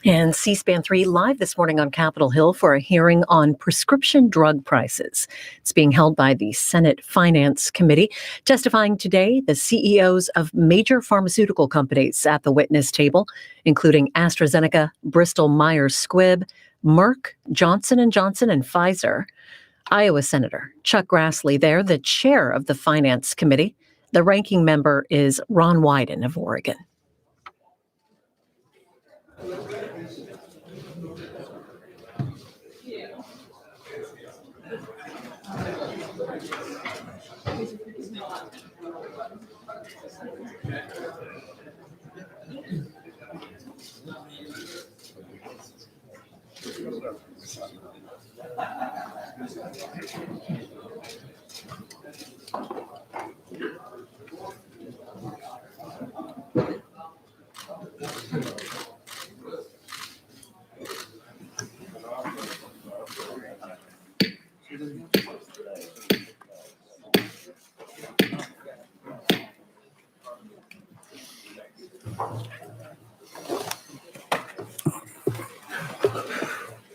And C-SPAN 3 live this morning on Capitol Hill for a hearing on prescription drug prices. It's being held by the Senate Finance Committee. Testifying today, the CEOs of major pharmaceutical companies at the witness table, including AstraZeneca, Bristol-Myers Squibb, Merck, Janssen Johnson, and Pfizer. Iowa Senator Chuck Grassley there, the chair of the Finance Committee. The ranking member is Ron Wyden of Oregon.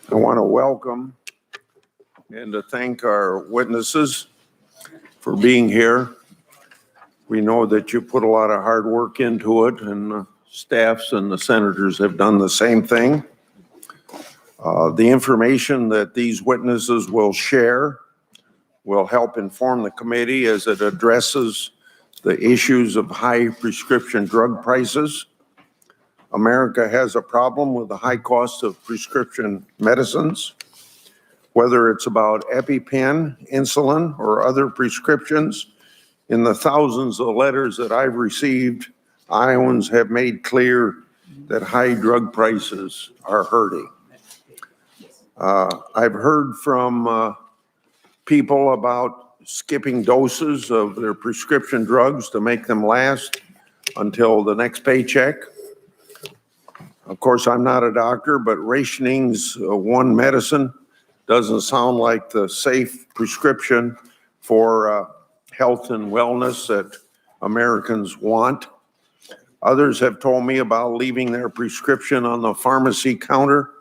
I want to welcome and to thank our witnesses for being here. We know that you put a lot of hard work into it, and the staffs and the senators have done the same thing. The information that these witnesses will share will help inform the committee as it addresses the issues of high prescription drug prices. America has a problem with the high cost of prescription medicines, whether it's about EpiPen, insulin, or other prescriptions. In the thousands of letters that I've received, Iowans have made clear that high drug prices are hurting. I've heard from people about skipping doses of their prescription drugs to make them last until the next paycheck. Of course, I'm not a doctor, but rationing's one medicine doesn't sound like the safe prescription for health and wellness that Americans want. Others have told me about leaving their prescription on the pharmacy counter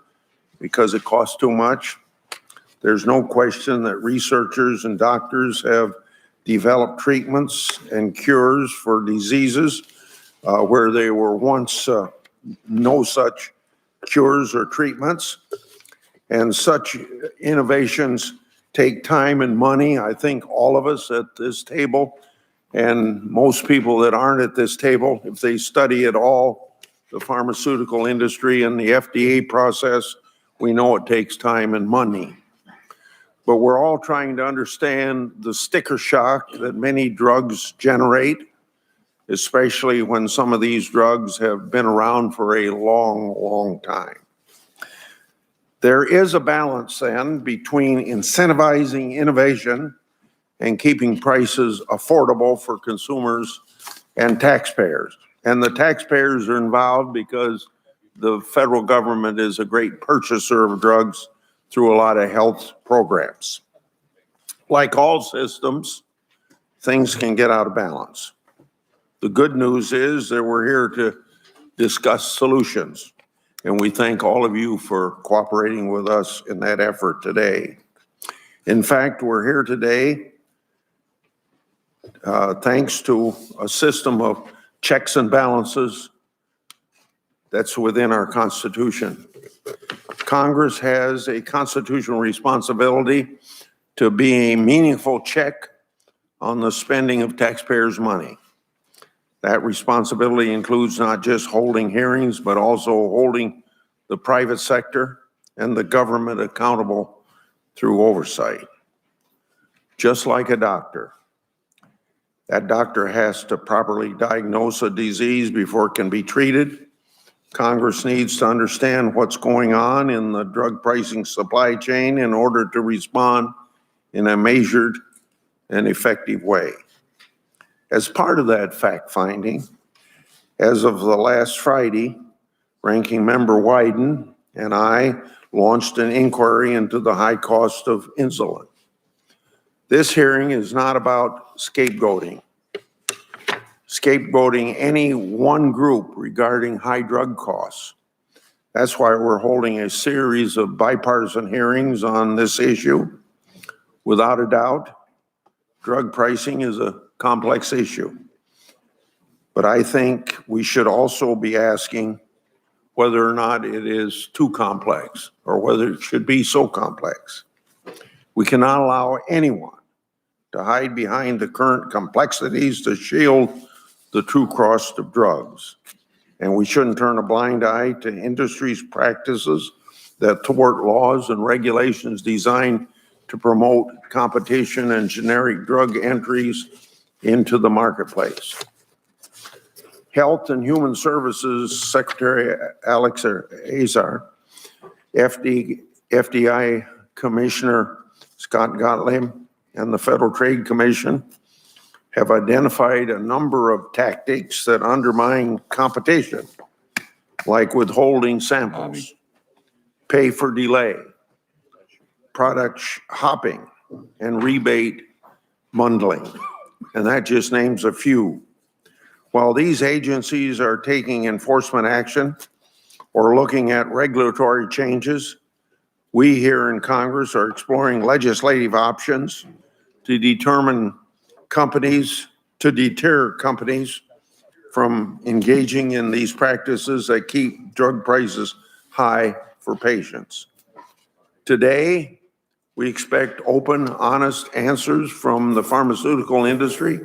because it costs too much. There's no question that researchers and doctors have developed treatments and cures for diseases where there were once no such cures or treatments. And such innovations take time and money. I think all of us at this table and most people that aren't at this table, if they study at all the pharmaceutical industry and the FDA process, we know it takes time and money. But we're all trying to understand the sticker shock that many drugs generate, especially when some of these drugs have been around for a long, long time. There is a balance then between incentivizing innovation and keeping prices affordable for consumers and taxpayers. And the taxpayers are involved because the federal government is a great purchaser of drugs through a lot of health programs. Like all systems, things can get out of balance. The good news is that we're here to discuss solutions, and we thank all of you for cooperating with us in that effort today. In fact, we're here today thanks to a system of checks and balances that's within our Constitution. Congress has a constitutional responsibility to be a meaningful check on the spending of taxpayers' money. That responsibility includes not just holding hearings, but also holding the private sector and the government accountable through oversight. Just like a doctor, that doctor has to properly diagnose a disease before it can be treated. Congress needs to understand what's going on in the drug pricing supply chain in order to respond in a measured and effective way. As part of that fact-finding, as of the last Friday, Ranking Member Wyden and I launched an inquiry into the high cost of insulin. This hearing is not about scapegoating any one group regarding high drug costs. That's why we're holding a series of bipartisan hearings on this issue. Without a doubt, drug pricing is a complex issue. But I think we should also be asking whether or not it is too complex or whether it should be so complex. We cannot allow anyone to hide behind the current complexities to shield the true cost of drugs. And we shouldn't turn a blind eye to industry's practices that thwart laws and regulations designed to promote competition and generic drug entries into the marketplace. Health and Human Services Secretary Alex Azar, FDI Commissioner Scott Gottlieb, and the Federal Trade Commission have identified a number of tactics that undermine competition, like withholding samples, pay for delay, product hopping, and rebate bundling. And that just names a few. While these agencies are taking enforcement action or looking at regulatory changes, we here in Congress are exploring legislative options to deter companies from engaging in these practices that keep drug prices high for patients. Today, we expect open, honest answers from the pharmaceutical industry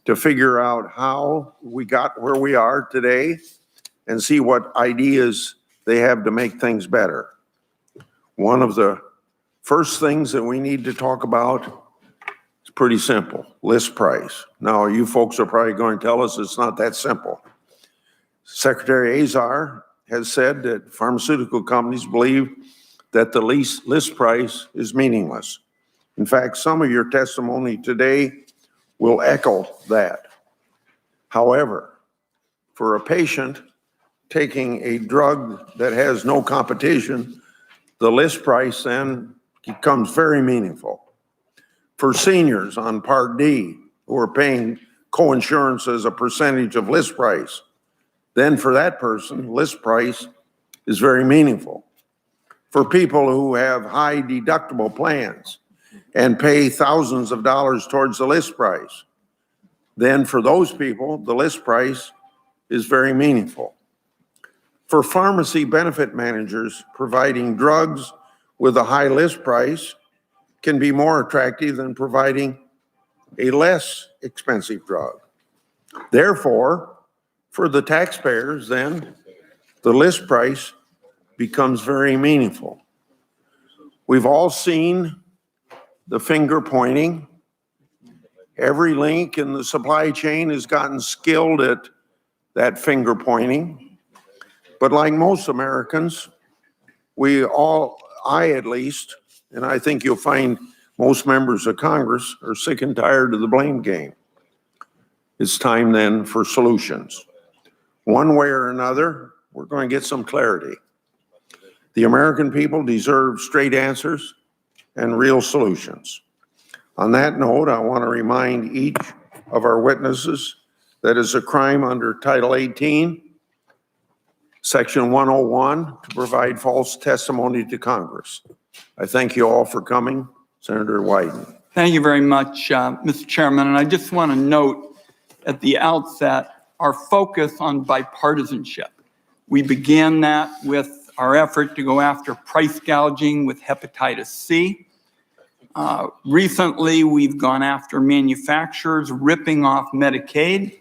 to figure out how we got where we are today and see what ideas they have to make things better. One of the first things that we need to talk about is pretty simple: list price. Now, you folks are probably going to tell us it's not that simple. Secretary Azar has said that pharmaceutical companies believe that the list price is meaningless. In fact, some of your testimony today will echo that. However, for a patient taking a drug that has no competition, the list price then becomes very meaningful. For seniors on Part D who are paying coinsurance as a percentage of list price, then for that person, list price is very meaningful. For people who have high deductible plans and pay thousands of dollars towards the list price, then for those people, the list price is very meaningful. For pharmacy benefit managers, providing drugs with a high list price can be more attractive than providing a less expensive drug. Therefore, for the taxpayers, then, the list price becomes very meaningful. We've all seen the finger pointing. Every link in the supply chain has gotten skilled at that finger pointing. But like most Americans, I at least, and I think you'll find most members of Congress, are sick and tired of the blame game. It's time then for solutions. One way or another, we're going to get some clarity. The American people deserve straight answers and real solutions. On that note, I want to remind each of our witnesses that it's a crime under Title 18, Section 101, to provide false testimony to Congress. I thank you all for coming. Senator Wyden. Thank you very much, Mr. Chairman. And I just want to note at the outset our focus on bipartisanship. We began that with our effort to go after price gouging with hepatitis C. Recently, we've gone after manufacturers ripping off Medicaid.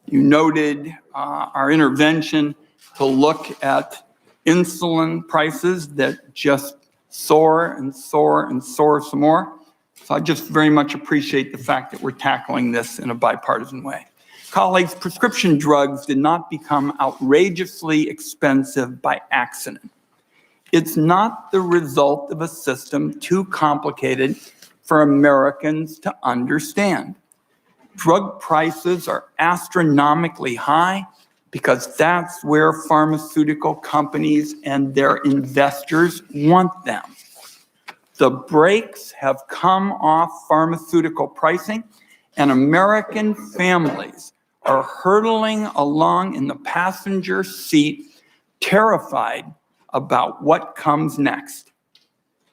You noted our intervention to look at insulin prices that just soar and soar and soar some more. So I just very much appreciate the fact that we're tackling this in a bipartisan way. Colleagues, prescription drugs did not become outrageously expensive by accident. It's not the result of a system too complicated for Americans to understand. Drug prices are astronomically high because that's where pharmaceutical companies and their investors want them. The brakes have come off pharmaceutical pricing, and American families are hurtling along in the passenger seat, terrified about what comes next.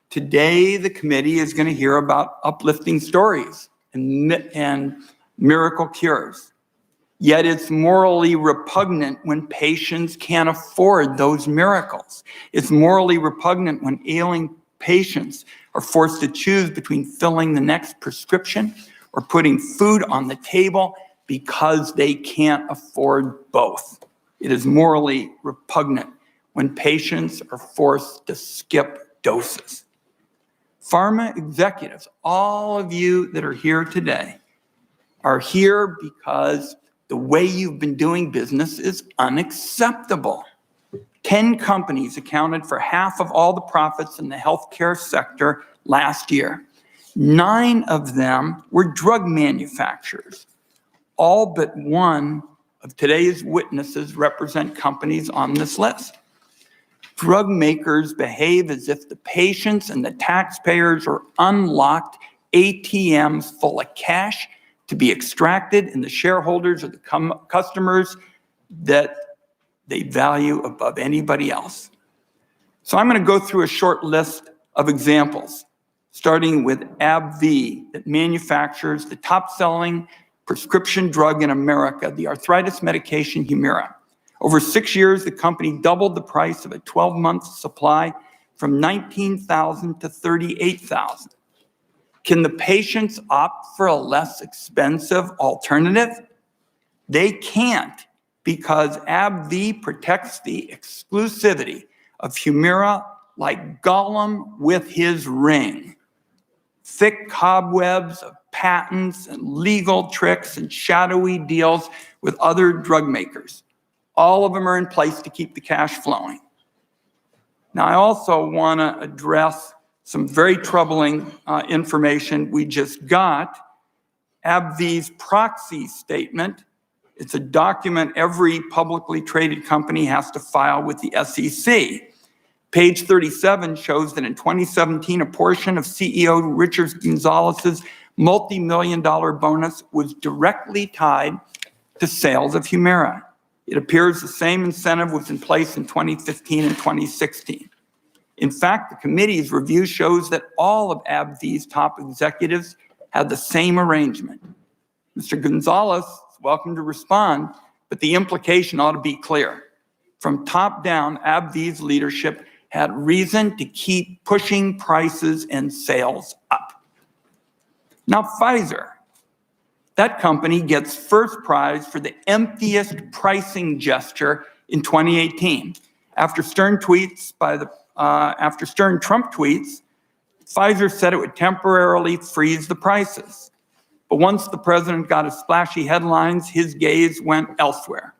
Today, the committee is going to hear about uplifting stories and miracle cures. Yet it's morally repugnant when patients can't afford those miracles. It's morally repugnant when ailing patients are forced to choose between filling the next prescription or putting food on the table because they can't afford both. It is morally repugnant when patients are forced to skip doses. Pharma executives, all of you that are here today, are here because the way you've been doing business is unacceptable. 10 companies accounted for half of all the profits in the healthcare sector last year. 9 of them were drug manufacturers. All but one of today's witnesses represent companies on this list. Drug makers behave as if the patients and the taxpayers are unlocked ATMs full of cash to be extracted, and the shareholders are the customers that they value above anybody else. So I'm going to go through a short list of examples, starting with AbbVie, that manufactures the top-selling prescription drug in America, the arthritis medication Humira. Over 6 years, the company doubled the price of a 12-month supply from $19,000 to $38,000. Can the patients opt for a less expensive alternative? They can't, because AbbVie protects the exclusivity of Humira like Gollum with his ring. Thick cobwebs of patents and legal tricks and shadowy deals with other drug makers. All of them are in place to keep the cash flowing. Now, I also want to address some very troubling information we just got. AbbVie's proxy statement. It's a document every publicly traded company has to file with the SEC. Page 37 shows that in 2017, a portion of CEO Richard Gonzalez's multi-million-dollar bonus was directly tied to sales of Humira. It appears the same incentive was in place in 2015 and 2016. In fact, the committee's review shows that all of AbbVie's top executives had the same arrangement. Mr. Gonzalez is welcome to respond, but the implication ought to be clear. From top down, AbbVie's leadership had reason to keep pushing prices and sales up. Now, Pfizer, that company gets first prize for the emptiest pricing gesture in 2018. After Stern Trump tweets, Pfizer said it would temporarily freeze the prices. But once the president got his splashy headlines, his gaze went elsewhere.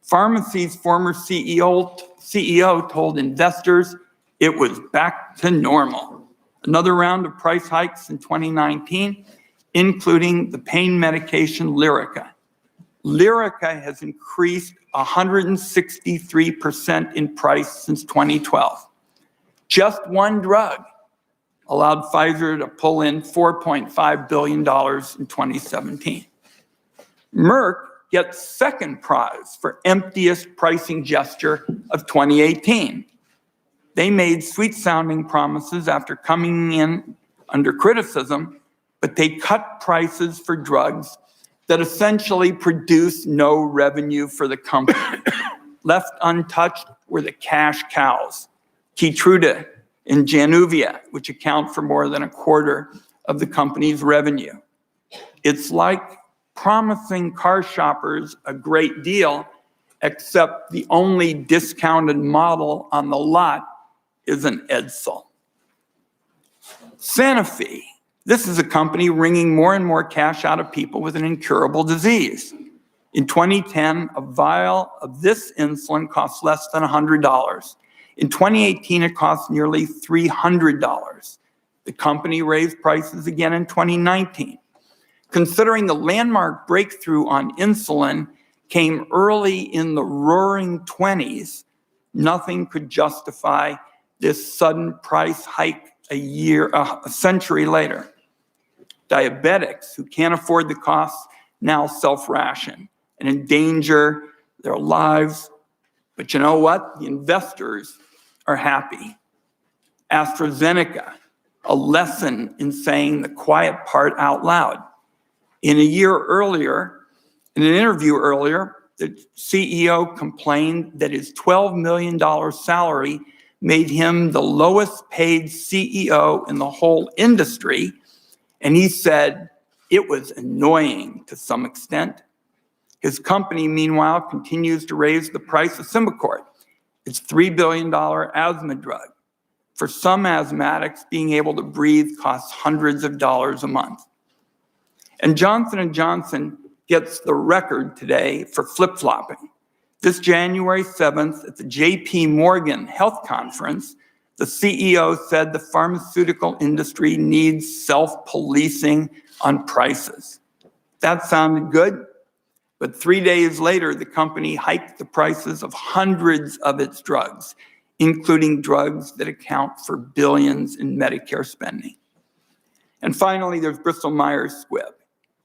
Pharmacy's former CEO told investors it was back to normal. Another round of price hikes in 2019, including the pain medication Lyrica. Lyrica has increased 163% in price since 2012. Just one drug allowed Pfizer to pull in $4.5 billion in 2017. Merck gets second prize for emptiest pricing gesture of 2018. They made sweet-sounding promises after coming in under criticism, but they cut prices for drugs that essentially produce no revenue for the company. Left untouched were the cash cows, Keytruda and Januvia, which account for more than a quarter of the company's revenue. It's like promising car shoppers a great deal, except the only discounted model on the lot is an Edsel. Sanofi. This is a company wringing more and more cash out of people with an incurable disease. In 2010, a vial of this insulin cost less than $100. In 2018, it cost nearly $300. The company raised prices again in 2019. Considering the landmark breakthrough on insulin, came early in the roaring 20s, nothing could justify this sudden price hike a century later. Diabetics who can't afford the costs now self-ration and endanger their lives. But you know what? The investors are happy. AstraZeneca, a lesson in saying the quiet part out loud. In an interview earlier, the CEO complained that his $12 million salary made him the lowest paid CEO in the whole industry. And he said it was annoying to some extent. His company, meanwhile, continues to raise the price of Symbicort, its $3 billion asthma drug. For some asthmatics, being able to breathe costs hundreds of dollars a month. And Johnson & Johnson gets the record today for flip-flopping. This January 7th at the JP Morgan Health Conference, the CEO said the pharmaceutical industry needs self-policing on prices. That sounded good, but 3 days later, the company hiked the prices of hundreds of its drugs, including drugs that account for billions in Medicare spending. And finally, there's Bristol-Myers Squibb.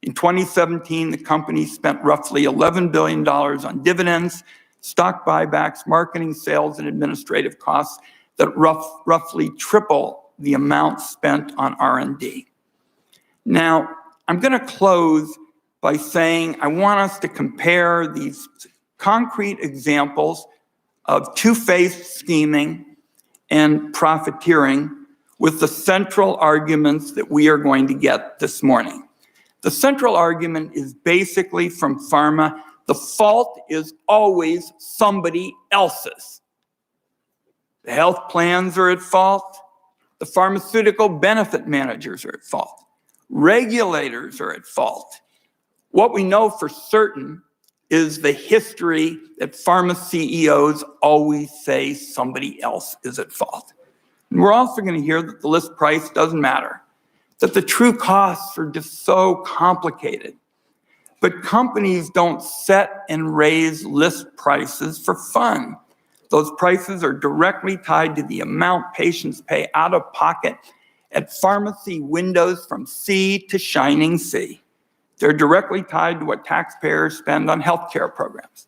In 2017, the company spent roughly $11 billion on dividends, stock buybacks, marketing, sales, and administrative costs that roughly triple the amount spent on R&D. Now, I'm going to close by saying I want us to compare these concrete examples of two-faced scheming and profiteering with the central arguments that we are going to get this morning. The central argument is basically from Pharma: the fault is always somebody else's. The health plans are at fault. The pharmaceutical benefit managers are at fault. Regulators are at fault. What we know for certain is the history that pharma CEOs always say somebody else is at fault. And we're also going to hear that the list price doesn't matter, that the true costs are just so complicated. But companies don't set and raise list prices for fun. Those prices are directly tied to the amount patients pay out of pocket at pharmacy windows from sea to shining sea. They're directly tied to what taxpayers spend on healthcare programs.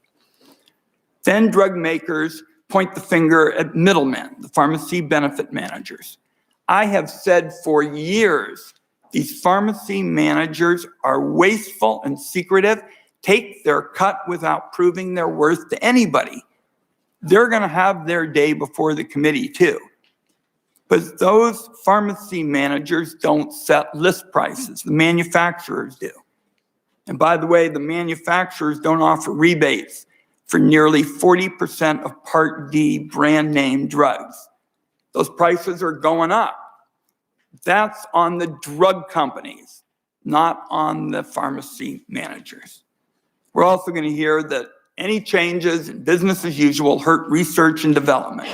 Then drug makers point the finger at middlemen, the pharmacy benefit managers. I have said for years, these pharmacy managers are wasteful and secretive, take their cut without proving their worth to anybody. They're going to have their day before the committee too. But those pharmacy managers don't set list prices, the manufacturers do. And by the way, the manufacturers don't offer rebates for nearly 40% of Part D brand name drugs. Those prices are going up. That's on the drug companies, not on the pharmacy managers. We're also going to hear that any changes in business as usual hurt research and development.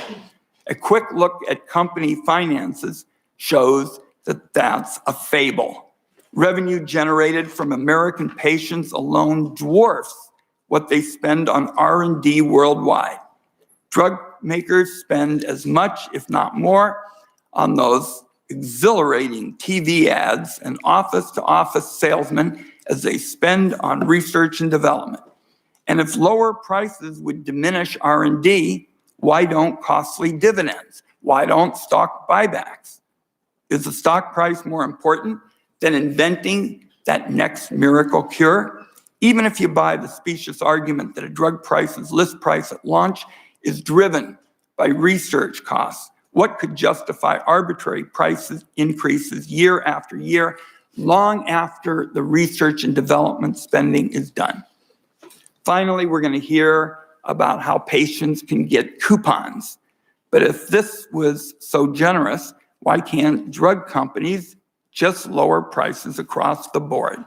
A quick look at company finances shows that that's a fable. Revenue generated from American patients alone dwarfs what they spend on R&D worldwide. Drug makers spend as much, if not more, on those exhilarating TV ads and office-to-office salesmen as they spend on research and development. And if lower prices would diminish R&D, why don't costly dividends? Why don't stock buybacks? Is the stock price more important than inventing that next miracle cure? Even if you buy the specious argument that a drug price's list price at launch is driven by research costs, what could justify arbitrary price increases year after year, long after the research and development spending is done? Finally, we're going to hear about how patients can get coupons. But if this was so generous, why can't drug companies just lower prices across the board?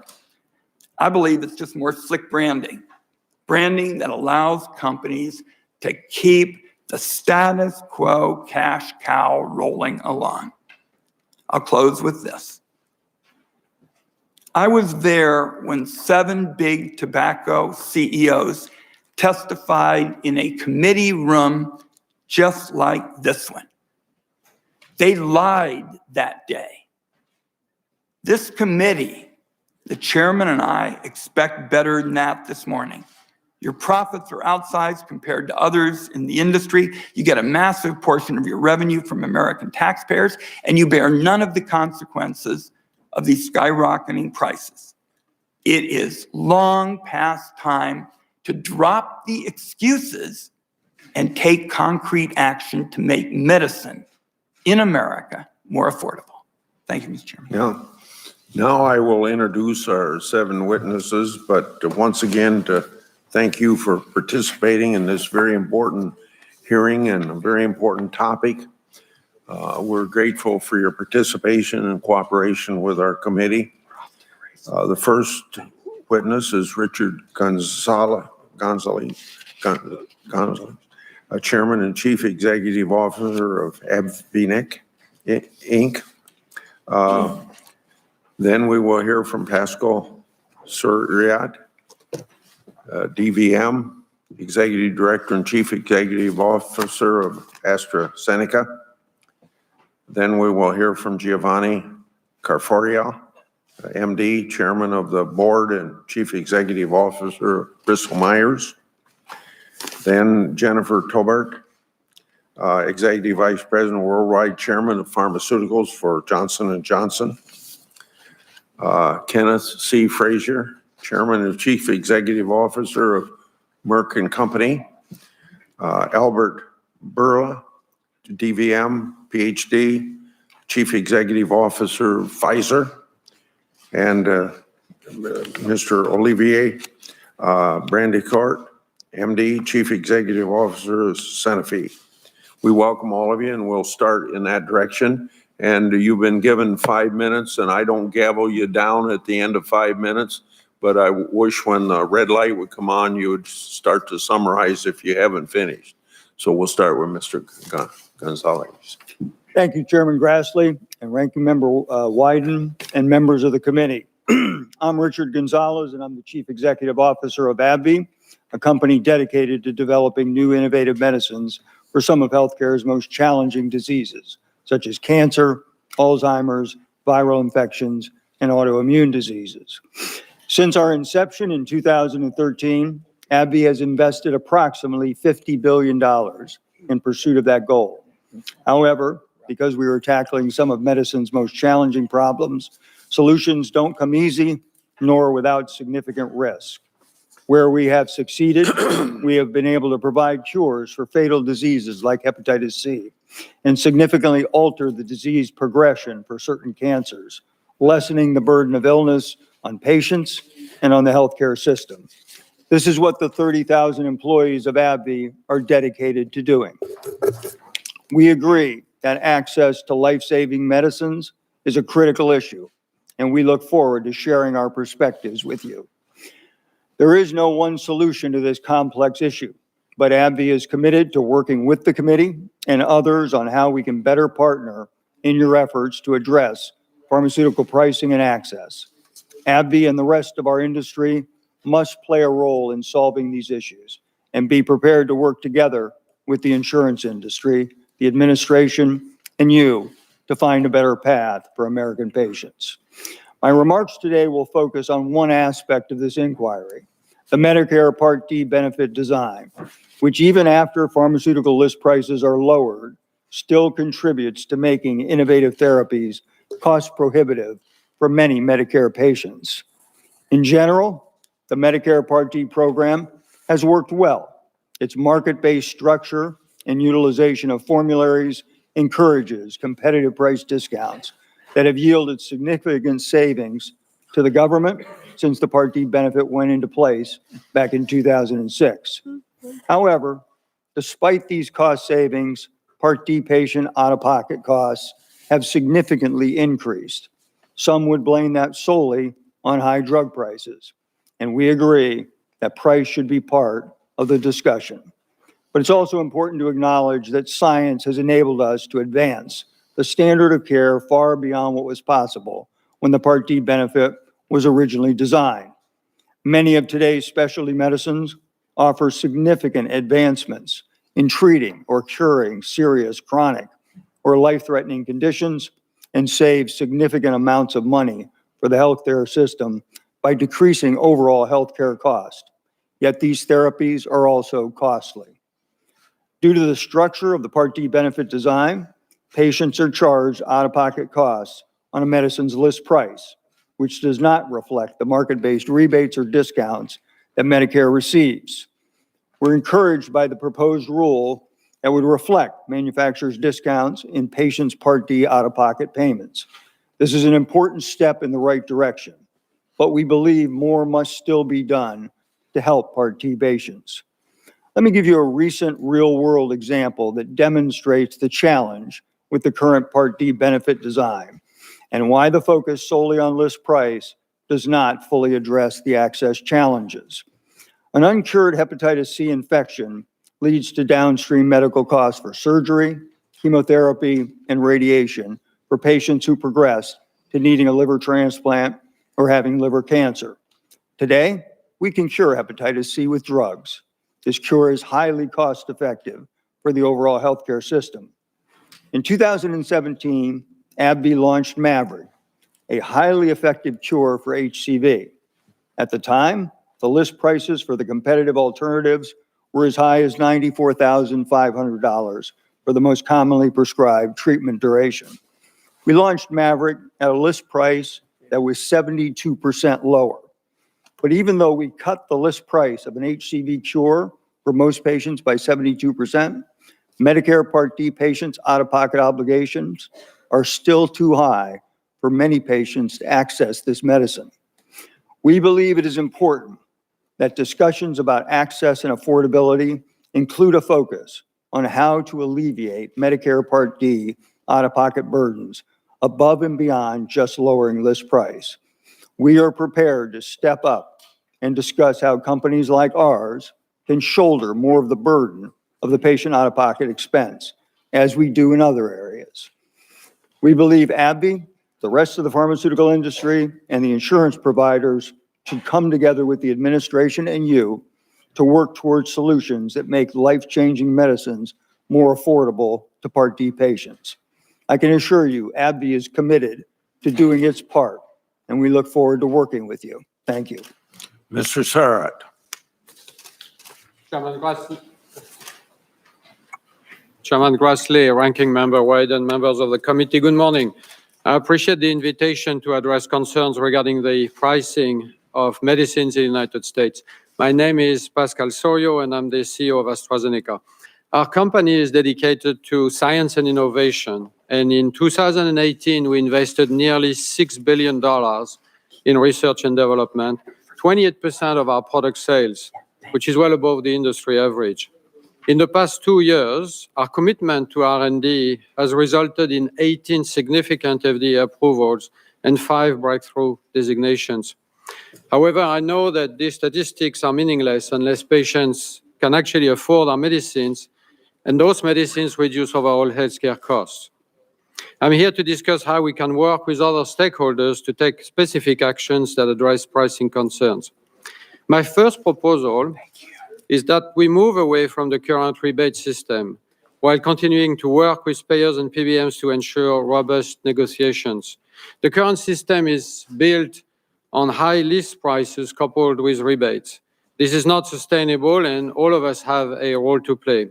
I believe it's just more slick branding. Branding that allows companies to keep the status quo cash cow rolling along. I'll close with this. I was there when 7 big tobacco CEOs testified in a committee room just like this one. They lied that day. This committee, the chairman and I, expect better than that this morning. Your profits are outsized compared to others in the industry. You get a massive portion of your revenue from American taxpayers, and you bear none of the consequences of these skyrocketing prices. It is long past time to drop the excuses and take concrete action to make medicine in America more affordable. Thank you, Mr. Chairman. Yeah. Now I will introduce our 7 witnesses, but once again, to thank you for participating in this very important hearing and a very important topic. We're grateful for your participation and cooperation with our committee. The first witness is Richard Gonzalez, Chairman and Chief Executive Officer of AstraZeneca, Inc. Then we will hear from Pascal Soriat, DVM, Executive Director and Chief Executive Officer of Astra Zeneca. Then we will hear from Giovanni Carfaria, MD, Chairman of the Board and Chief Executive Officer of Bristol-Myers. Then Jennifer Tobert, Executive Vice President, Worldwide Chairman of Pharmaceuticals for Johnson & Johnson. Kenneth C. Frazier, Chairman and Chief Executive Officer of Merck & Company. Albert Bourla, DVM, PhD, Chief Executive Officer of Pfizer. And Mr. Olivier Brandicourt, MD, Chief Executive Officer of Sanofi. We welcome all of you, and we'll start in that direction. And you've been given 5 minutes, and I don't gavel you down at the end of 5 minutes, but I wish when the red light would come on, you would start to summarize if you haven't finished. So we'll start with Mr. Gonzalez. Thank you, Chairman Grassley and Ranking Member Wyden and members of the committee. I'm Richard Gonzalez, and I'm the Chief Executive Officer of AbbVie, a company dedicated to developing new innovative medicines for some of healthcare's most challenging diseases, such as cancer, Alzheimer's, viral infections, and autoimmune diseases. Since our inception in 2013, AbbVie has invested approximately $50 billion in pursuit of that goal. However, because we are tackling some of medicine's most challenging problems, solutions don't come easy, nor without significant risk. Where we have succeeded, we have been able to provide cures for fatal diseases like hepatitis C and significantly alter the disease progression for certain cancers, lessening the burden of illness on patients and on the healthcare system. This is what the 30,000 employees of AbbVie are dedicated to doing. We agree that access to life-saving medicines is a critical issue, and we look forward to sharing our perspectives with you. There is no one solution to this complex issue, but AbbVie is committed to working with the committee and others on how we can better partner in your efforts to address pharmaceutical pricing and access. AbbVie and the rest of our industry must play a role in solving these issues and be prepared to work together with the insurance industry, the administration, and you to find a better path for American patients. My remarks today will focus on one aspect of this inquiry, the Medicare Part D benefit design, which even after pharmaceutical list prices are lowered, still contributes to making innovative therapies cost prohibitive for many Medicare patients. In general, the Medicare Part D program has worked well. Its market-based structure and utilization of formularies encourages competitive price discounts that have yielded significant savings to the government since the Part D benefit went into place back in 2006. However, despite these cost savings, Part D patient out-of-pocket costs have significantly increased. Some would blame that solely on high drug prices, and we agree that price should be part of the discussion. But it's also important to acknowledge that science has enabled us to advance the standard of care far beyond what was possible when the Part D benefit was originally designed. Many of today's specialty medicines offer significant advancements in treating or curing serious chronic or life-threatening conditions and save significant amounts of money for the healthcare system by decreasing overall healthcare cost. Yet these therapies are also costly. Due to the structure of the Part D benefit design, patients are charged out-of-pocket costs on a medicine's list price, which does not reflect the market-based rebates or discounts that Medicare receives. We're encouraged by the proposed rule that would reflect manufacturers' discounts in patients' Part D out-of-pocket payments. This is an important step in the right direction, but we believe more must still be done to help Part D patients. Let me give you a recent real-world example that demonstrates the challenge with the current Part D benefit design and why the focus solely on list price does not fully address the access challenges. An uncured hepatitis C infection leads to downstream medical costs for surgery, chemotherapy, and radiation for patients who progress to needing a liver transplant or having liver cancer. Today, we can cure hepatitis C with drugs. This cure is highly cost-effective for the overall healthcare system. In 2017, AbbVie launched Maverick, a highly effective cure for HCV. At the time, the list prices for the competitive alternatives were as high as $94,500 for the most commonly prescribed treatment duration. We launched Maverick at a list price that was 72% lower. But even though we cut the list price of an HCV cure for most patients by 72%, Medicare Part D patients' out-of-pocket obligations are still too high for many patients to access this medicine. We believe it is important that discussions about access and affordability include a focus on how to alleviate Medicare Part D out-of-pocket burdens above and beyond just lowering list price. We are prepared to step up and discuss how companies like ours can shoulder more of the burden of the patient out-of-pocket expense, as we do in other areas. We believe AbbVie, the rest of the pharmaceutical industry, and the insurance providers should come together with the administration and you to work towards solutions that make life-changing medicines more affordable to Part D patients. I can assure you, AbbVie is committed to doing its part, and we look forward to working with you. Thank you. Mr. Surratt. Chairman Grassley, Ranking Member White, and members of the committee, good morning. I appreciate the invitation to address concerns regarding the pricing of medicines in the United States. My name is Pascal Soriot, and I'm the CEO of AstraZeneca. Our company is dedicated to science and innovation, and in 2018, we invested nearly $6 billion in research and development, 28% of our product sales, which is well above the industry average. In the past 2 years, our commitment to R&D has resulted in 18 significant FDA approvals and 5 breakthrough designations. However, I know that these statistics are meaningless unless patients can actually afford our medicines, and those medicines reduce overall healthcare costs. I'm here to discuss how we can work with other stakeholders to take specific actions that address pricing concerns. My first proposal is that we move away from the current rebate system while continuing to work with payers and PBMs to ensure robust negotiations. The current system is built on high list prices coupled with rebates. This is not sustainable, and all of us have a role to play.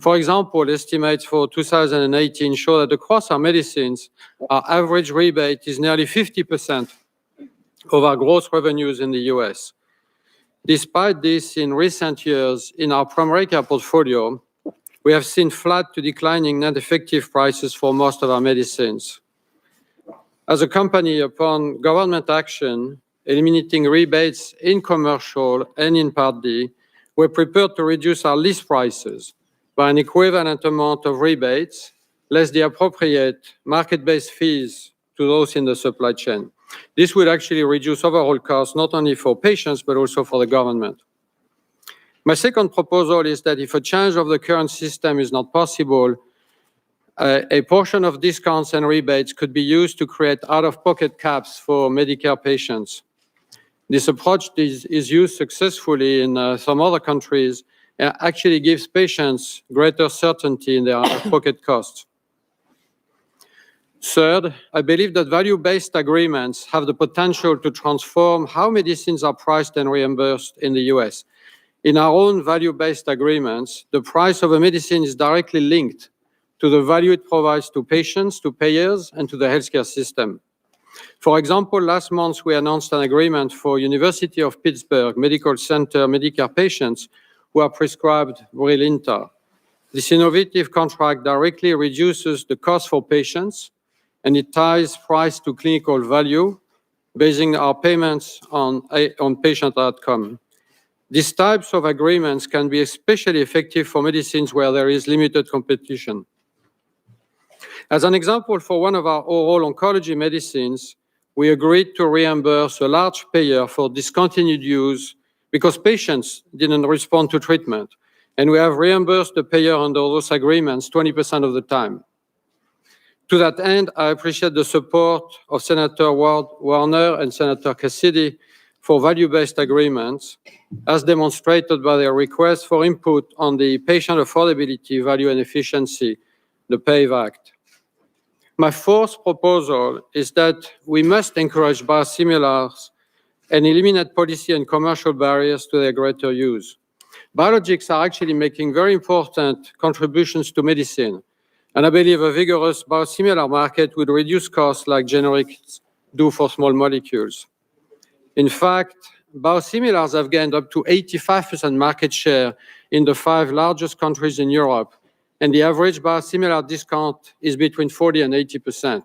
For example, estimates for 2018 show that across our medicines, our average rebate is nearly 50% of our gross revenues in the US. Despite this, in recent years, in our primary care portfolio, we have seen flat to declining net effective prices for most of our medicines. As a company, upon government action, eliminating rebates in commercial and in Part D, we're prepared to reduce our list prices by an equivalent amount of rebates, less the appropriate market-based fees to those in the supply chain. This would actually reduce overall costs, not only for patients, but also for the government. My second proposal is that if a change of the current system is not possible, A portion of discounts and rebates could be used to create out-of-pocket caps for Medicare patients. This approach is used successfully in some other countries and actually gives patients greater certainty in their out-of-pocket costs. Third, I believe that value-based agreements have the potential to transform how medicines are priced and reimbursed in the US. In our own value-based agreements, the price of a medicine is directly linked to the value it provides to patients, to payers, and to the healthcare system. For example, last month we announced an agreement for University of Pittsburgh Medical Center Medicare patients who are prescribed Brilinta. This innovative contract directly reduces the cost for patients, and it ties price to clinical value, basing our payments on patient outcome. These types of agreements can be especially effective for medicines where there is limited competition. As an example, for one of our oral oncology medicines, we agreed to reimburse a large payer for discontinued use because patients didn't respond to treatment, and we have reimbursed the payer under those agreements 20% of the time. To that end, I appreciate the support of Senator Warner and Senator Cassidy for value-based agreements, as demonstrated by their request for input on the Patient Affordability, Value and Efficiency, the PAVE Act. My fourth proposal is that we must encourage biosimilars and eliminate policy and commercial barriers to their greater use. Biologics are actually making very important contributions to medicine, and I believe a vigorous biosimilar market would reduce costs like generics do for small molecules. In fact, biosimilars have gained up to 85% market share in the 5 largest countries in Europe, and the average biosimilar discount is between 40 and 80%.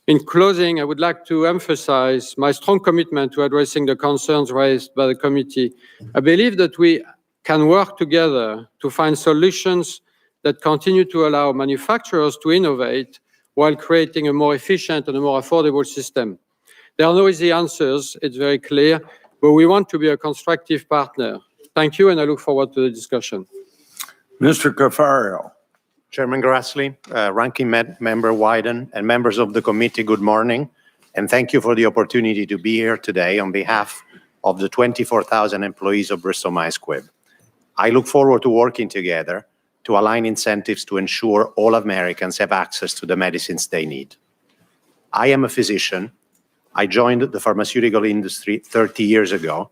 In closing, I would like to emphasize my strong commitment to addressing the concerns raised by the committee. I believe that we can work together to find solutions that continue to allow manufacturers to innovate while creating a more efficient and a more affordable system. There are no easy answers, it's very clear, but we want to be a constructive partner. Thank you, and I look forward to the discussion. Mr. Cafario. Chairman Grassley, Ranking Member Wyden, and members of the committee, good morning, and thank you for the opportunity to be here today on behalf of the 24,000 employees of Bristol-Myers Squibb. I look forward to working together to align incentives to ensure all Americans have access to the medicines they need. I am a physician. I joined the pharmaceutical industry 30 years ago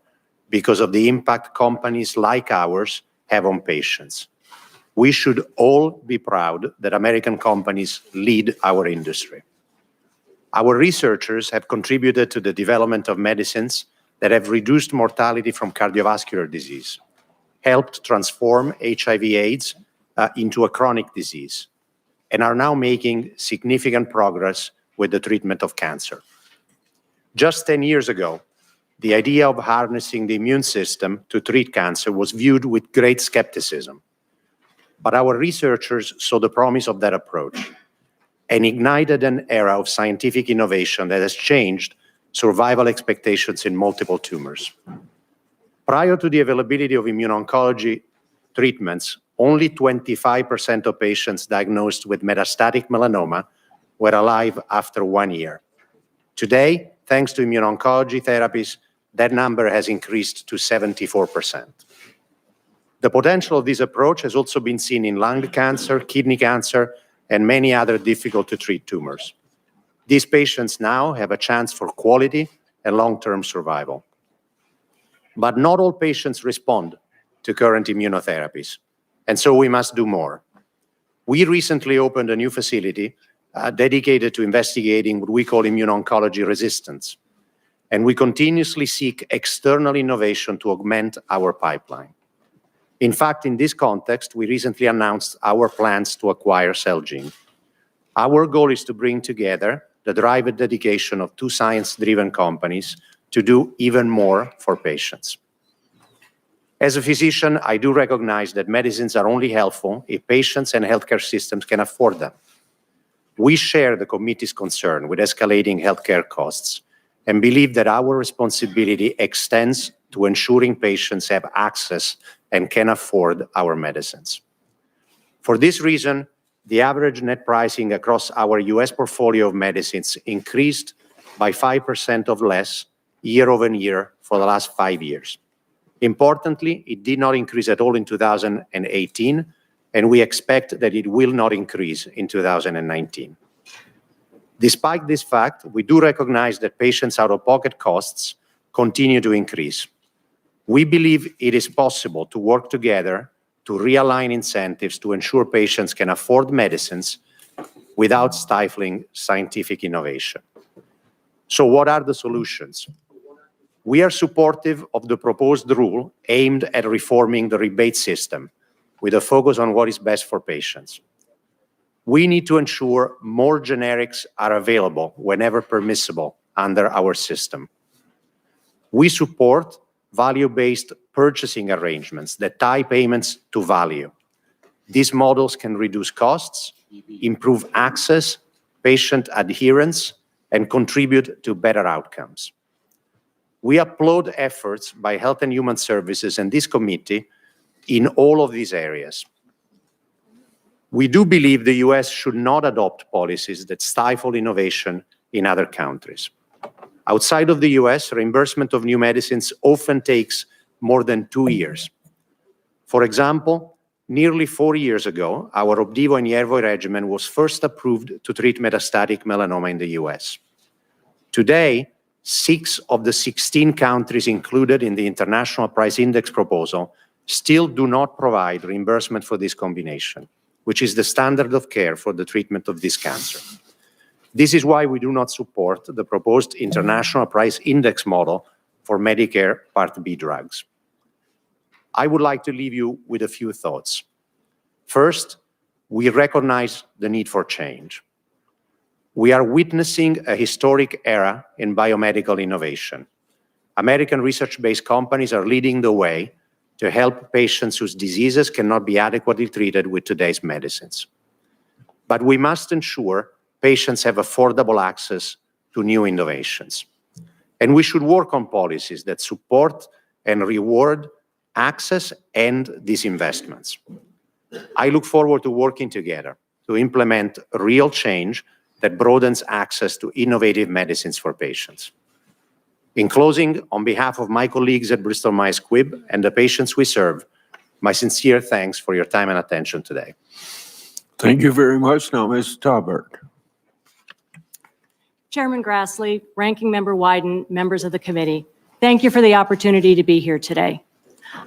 because of the impact companies like ours have on patients. We should all be proud that American companies lead our industry. Our researchers have contributed to the development of medicines that have reduced mortality from cardiovascular disease, helped transform HIV/AIDS into a chronic disease, and are now making significant progress with the treatment of cancer. Just 10 years ago, the idea of harnessing the immune system to treat cancer was viewed with great skepticism. But our researchers saw the promise of that approach and ignited an era of scientific innovation that has changed survival expectations in multiple tumors. Prior to the availability of immuno-oncology treatments, only 25% of patients diagnosed with metastatic melanoma were alive after 1 year. Today, thanks to immuno-oncology therapies, that number has increased to 74%. The potential of this approach has also been seen in lung cancer, kidney cancer, and many other difficult-to-treat tumors. These patients now have a chance for quality and long-term survival. But not all patients respond to current immunotherapies, and so we must do more. We recently opened a new facility dedicated to investigating what we call immuno-oncology resistance, and we continuously seek external innovation to augment our pipeline. In fact, in this context, we recently announced our plans to acquire Celgene. Our goal is to bring together the drive and dedication of 2 science-driven companies to do even more for patients. As a physician, I do recognize that medicines are only helpful if patients and healthcare systems can afford them. We share the committee's concern with escalating healthcare costs and believe that our responsibility extends to ensuring patients have access and can afford our medicines. For this reason, the average net pricing across our US portfolio of medicines increased by 5% or less year over year for the last 5 years. Importantly, it did not increase at all in 2018, and we expect that it will not increase in 2019. Despite this fact, we do recognize that patients' out-of-pocket costs continue to increase. We believe it is possible to work together to realign incentives to ensure patients can afford medicines without stifling scientific innovation. So what are the solutions? We are supportive of the proposed rule aimed at reforming the rebate system with a focus on what is best for patients. We need to ensure more generics are available whenever permissible under our system. We support value-based purchasing arrangements that tie payments to value. These models can reduce costs, improve access, patient adherence, and contribute to better outcomes. We applaud efforts by Health and Human Services and this committee in all of these areas. We do believe the US should not adopt policies that stifle innovation in other countries. Outside of the US, reimbursement of new medicines often takes more than 2 years. For example, nearly 4 years ago, our Opdivo and Yervoy regimen was first approved to treat metastatic melanoma in the US. Today, 6 of the 16 countries included in the International Price Index proposal still do not provide reimbursement for this combination, which is the standard of care for the treatment of this cancer. This is why we do not support the proposed International Price Index model for Medicare Part B drugs. I would like to leave you with a few thoughts. First, we recognize the need for change. We are witnessing a historic era in biomedical innovation. American research-based companies are leading the way to help patients whose diseases cannot be adequately treated with today's medicines. But we must ensure patients have affordable access to new innovations. And we should work on policies that support and reward access and these investments. I look forward to working together to implement real change that broadens access to innovative medicines for patients. In closing, on behalf of my colleagues at Bristol-Myers Squibb and the patients we serve, my sincere thanks for your time and attention today. Thank you very much. Now, Ms. Taubert. Chairman Grassley, Ranking Member Wyden, members of the committee, thank you for the opportunity to be here today.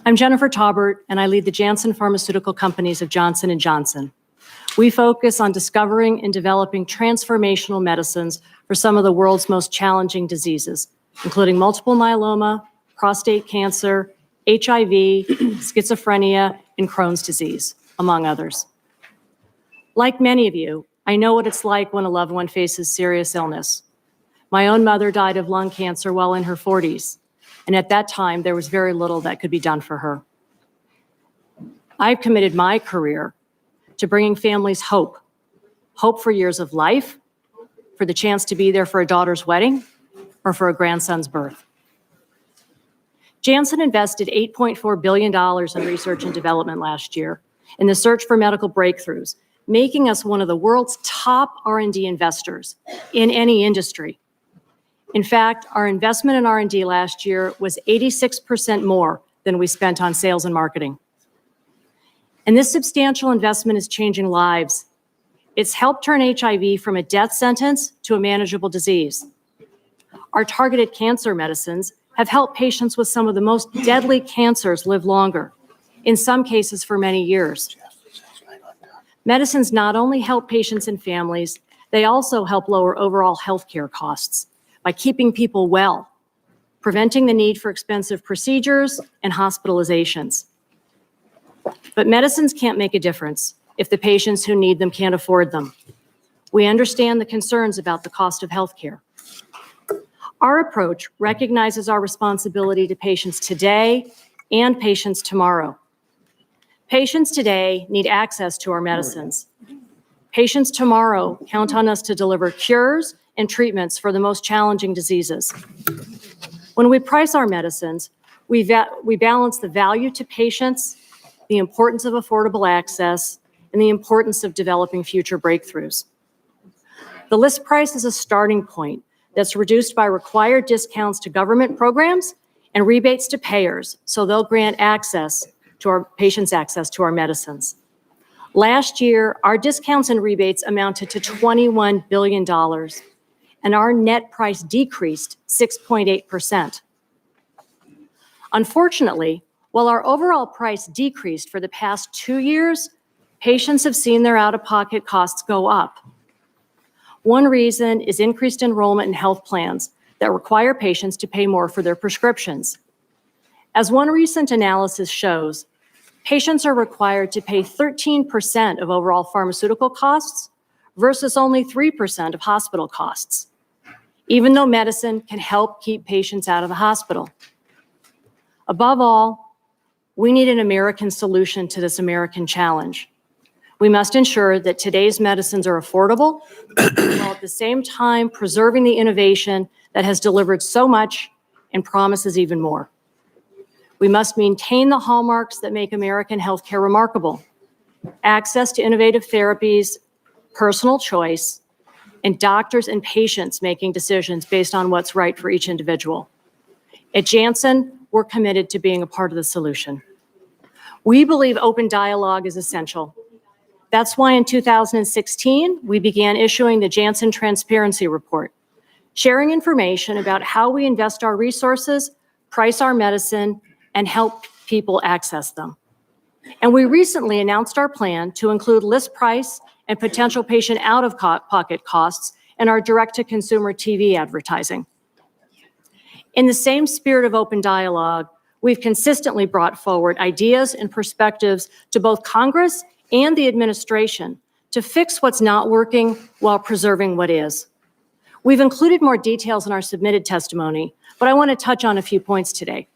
I'm Jennifer Taubert, and I lead the Janssen Pharmaceutical companies of Johnson & Johnson. We focus on discovering and developing transformational medicines for some of the world's most challenging diseases, including multiple myeloma, prostate cancer, HIV, schizophrenia, and Crohn's disease, among others. Like many of you, I know what it's like when a loved one faces serious illness. My own mother died of lung cancer while in her 40s, and at that time, there was very little that could be done for her. I've committed my career to bringing families hope for years of life, for the chance to be there for a daughter's wedding, or for a grandson's birth. Janssen invested $8.4 billion in research and development last year in the search for medical breakthroughs, making us one of the world's top R&D investors in any industry. In fact, our investment in R&D last year was 86% more than we spent on sales and marketing. And this substantial investment is changing lives. It's helped turn HIV from a death sentence to a manageable disease. Our targeted cancer medicines have helped patients with some of the most deadly cancers live longer, in some cases for many years. Medicines not only help patients and families, they also help lower overall healthcare costs by keeping people well, preventing the need for expensive procedures and hospitalizations. But medicines can't make a difference if the patients who need them can't afford them. We understand the concerns about the cost of healthcare. Our approach recognizes our responsibility to patients today and patients tomorrow. Patients today need access to our medicines. Patients tomorrow count on us to deliver cures and treatments for the most challenging diseases. When we price our medicines, we balance the value to patients, the importance of affordable access, and the importance of developing future breakthroughs. The list price is a starting point that's reduced by required discounts to government programs and rebates to payers, so they'll grant patients access to our medicines. Last year, our discounts and rebates amounted to $21 billion, and our net price decreased 6.8%. Unfortunately, while our overall price decreased for the past 2 years, patients have seen their out-of-pocket costs go up. One reason is increased enrollment in health plans that require patients to pay more for their prescriptions. As one recent analysis shows, patients are required to pay 13% of overall pharmaceutical costs versus only 3% of hospital costs, even though medicine can help keep patients out of the hospital. Above all, we need an American solution to this American challenge. We must ensure that today's medicines are affordable, while at the same time preserving the innovation that has delivered so much and promises even more. We must maintain the hallmarks that make American healthcare remarkable: access to innovative therapies, personal choice, and doctors and patients making decisions based on what's right for each individual. At Janssen, we're committed to being a part of the solution. We believe open dialogue is essential. That's why in 2016, we began issuing the Janssen Transparency Report, sharing information about how we invest our resources, price our medicine, and help people access them. And we recently announced our plan to include list price and potential patient out-of-pocket costs in our direct-to-consumer TV advertising. In the same spirit of open dialogue, we've consistently brought forward ideas and perspectives to both Congress and the administration to fix what's not working while preserving what is. We've included more details in our submitted testimony, but I want to touch on a few points today.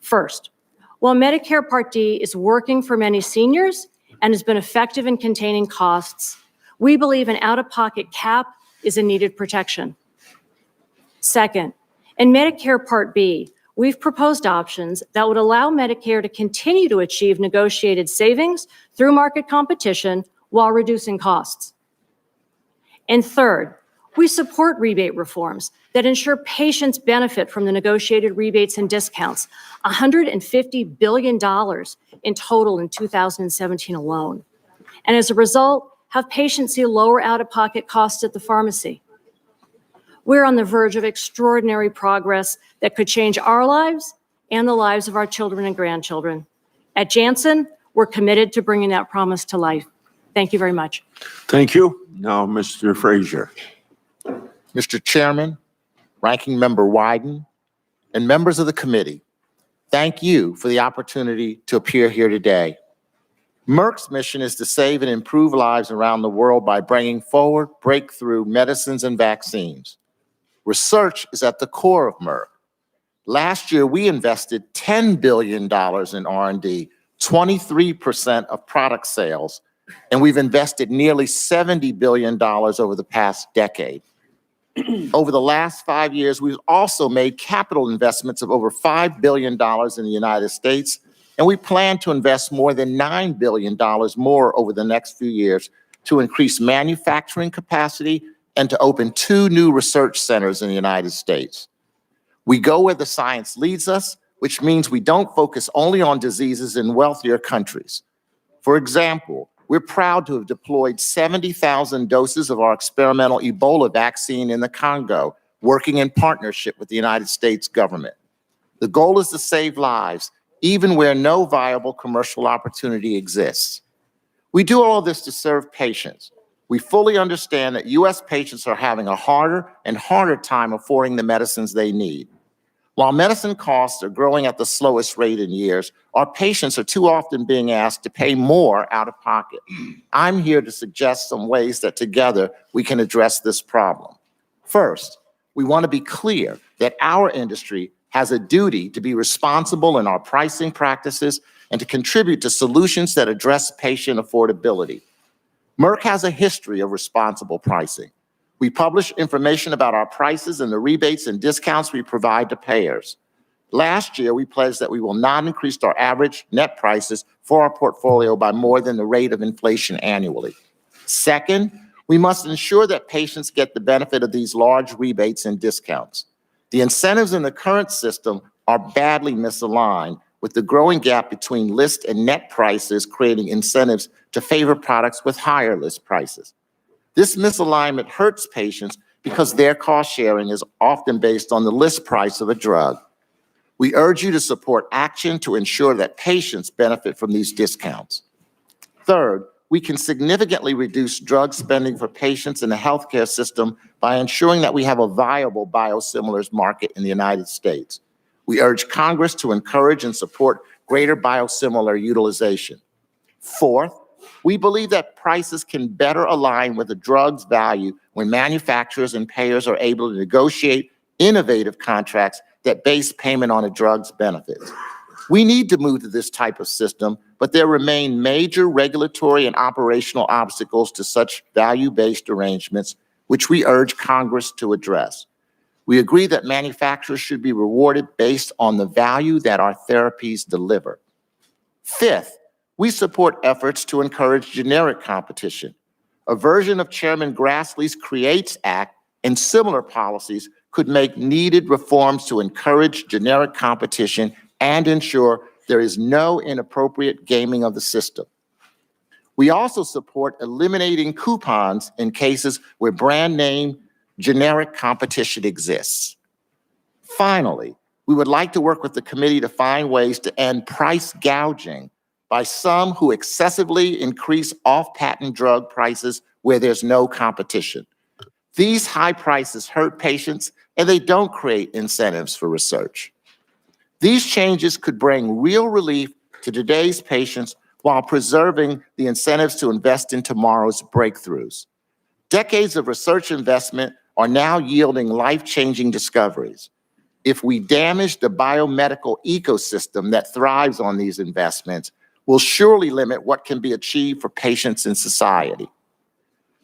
First, while Medicare Part D is working for many seniors and has been effective in containing costs, we believe an out-of-pocket cap is a needed protection. Second, in Medicare Part B, we've proposed options that would allow Medicare to continue to achieve negotiated savings through market competition while reducing costs. And third, we support rebate reforms that ensure patients benefit from the negotiated rebates and discounts, $150 billion in total in 2017 alone. And as a result, have patients see lower out-of-pocket costs at the pharmacy. We're on the verge of extraordinary progress that could change our lives and the lives of our children and grandchildren. At Janssen, we're committed to bringing that promise to life. Thank you very much. Thank you. Now, Mr. Frazier. Mr. Chairman, Ranking Member Wyden, and members of the committee, thank you for the opportunity to appear here today. Merck's mission is to save and improve lives around the world by bringing forward breakthrough medicines and vaccines. Research is at the core of Merck. Last year, we invested $10 billion in R&D, 23% of product sales, and we've invested nearly $70 billion over the past decade. Over the last 5 years, we've also made capital investments of over $5 billion in the United States, and we plan to invest more than $9 billion more over the next few years to increase manufacturing capacity and to open 2 new research centers in the United States. We go where the science leads us, which means we don't focus only on diseases in wealthier countries. For example, we're proud to have deployed 70,000 doses of our experimental Ebola vaccine in the Congo, working in partnership with the United States government. The goal is to save lives, even where no viable commercial opportunity exists. We do all this to serve patients. We fully understand that U.S. patients are having a harder and harder time affording the medicines they need. While medicine costs are growing at the slowest rate in years, our patients are too often being asked to pay more out of pocket. I'm here to suggest some ways that together we can address this problem. First, we want to be clear that our industry has a duty to be responsible in our pricing practices and to contribute to solutions that address patient affordability. Merck has a history of responsible pricing. We publish information about our prices and the rebates and discounts we provide to payers. Last year, we pledged that we will not increase our average net prices for our portfolio by more than the rate of inflation annually. Second, we must ensure that patients get the benefit of these large rebates and discounts. The incentives in the current system are badly misaligned, with the growing gap between list and net prices creating incentives to favor products with higher list prices. This misalignment hurts patients because their cost sharing is often based on the list price of a drug. We urge you to support action to ensure that patients benefit from these discounts. Third, we can significantly reduce drug spending for patients in the healthcare system by ensuring that we have a viable biosimilars market in the United States. We urge Congress to encourage and support greater biosimilar utilization. Fourth, we believe that prices can better align with the drug's value when manufacturers and payers are able to negotiate innovative contracts that base payment on a drug's benefits. We need to move to this type of system, but there remain major regulatory and operational obstacles to such value-based arrangements, which we urge Congress to address. We agree that manufacturers should be rewarded based on the value that our therapies deliver. Fifth, we support efforts to encourage generic competition. A version of Chairman Grassley's CREATES Act and similar policies could make needed reforms to encourage generic competition and ensure there is no inappropriate gaming of the system. We also support eliminating coupons in cases where brand name generic competition exists. Finally, we would like to work with the committee to find ways to end price gouging by some who excessively increase off-patent drug prices where there's no competition. These high prices hurt patients and they don't create incentives for research. These changes could bring real relief to today's patients while preserving the incentives to invest in tomorrow's breakthroughs. Decades of research investment are now yielding life-changing discoveries. If we damage the biomedical ecosystem that thrives on these investments, we'll surely limit what can be achieved for patients in society.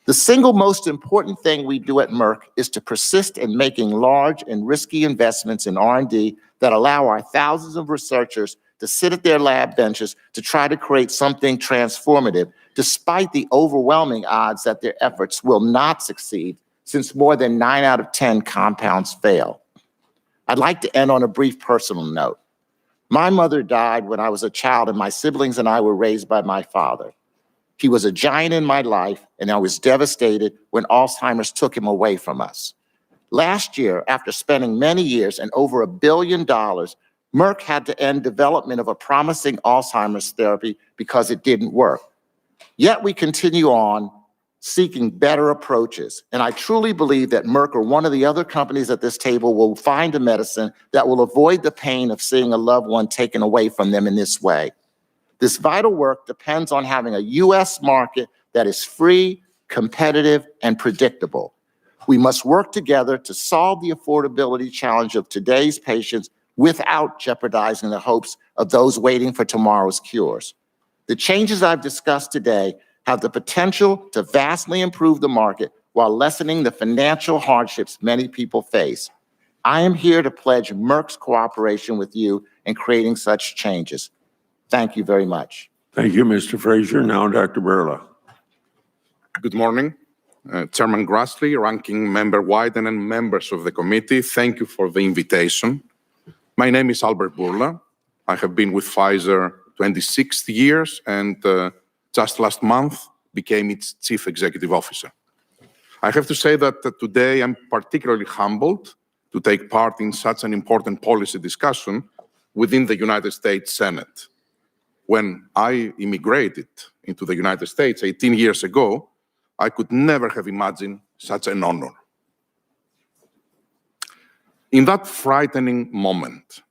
The single most important thing we do at Merck is to persist in making large and risky investments in R&D that allow our thousands of researchers to sit at their lab benches to try to create something transformative, despite the overwhelming odds that their efforts will not succeed, since more than 9 out of 10 compounds fail. I'd like to end on a brief personal note. My mother died when I was a child, and my siblings and I were raised by my father. He was a giant in my life, and I was devastated when Alzheimer's took him away from us. Last year, after spending many years and over $1 billion, Merck had to end development of a promising Alzheimer's therapy because it didn't work. Yet we continue on seeking better approaches, and I truly believe that Merck or one of the other companies at this table will find a medicine that will avoid the pain of seeing a loved one taken away from them in this way. This vital work depends on having a U.S. market that is free, competitive, and predictable. We must work together to solve the affordability challenge of today's patients without jeopardizing the hopes of those waiting for tomorrow's cures. The changes I've discussed today have the potential to vastly improve the market while lessening the financial hardships many people face. I am here to pledge Merck's cooperation with you in creating such changes. Thank you very much. Thank you, Mr. Frazier. Now, Dr. Burla. Good morning, Chairman Grassley, Ranking Member Wyden, and members of the committee. Thank you for the invitation. My name is Albert Burla. I have been with Pfizer 26 years and just last month became its Chief Executive Officer. I have to say that today I'm particularly humbled to take part in such an important policy discussion within the United States Senate. When I immigrated into the United States 18 years ago, I could never have imagined such an honor. In that frightening moment,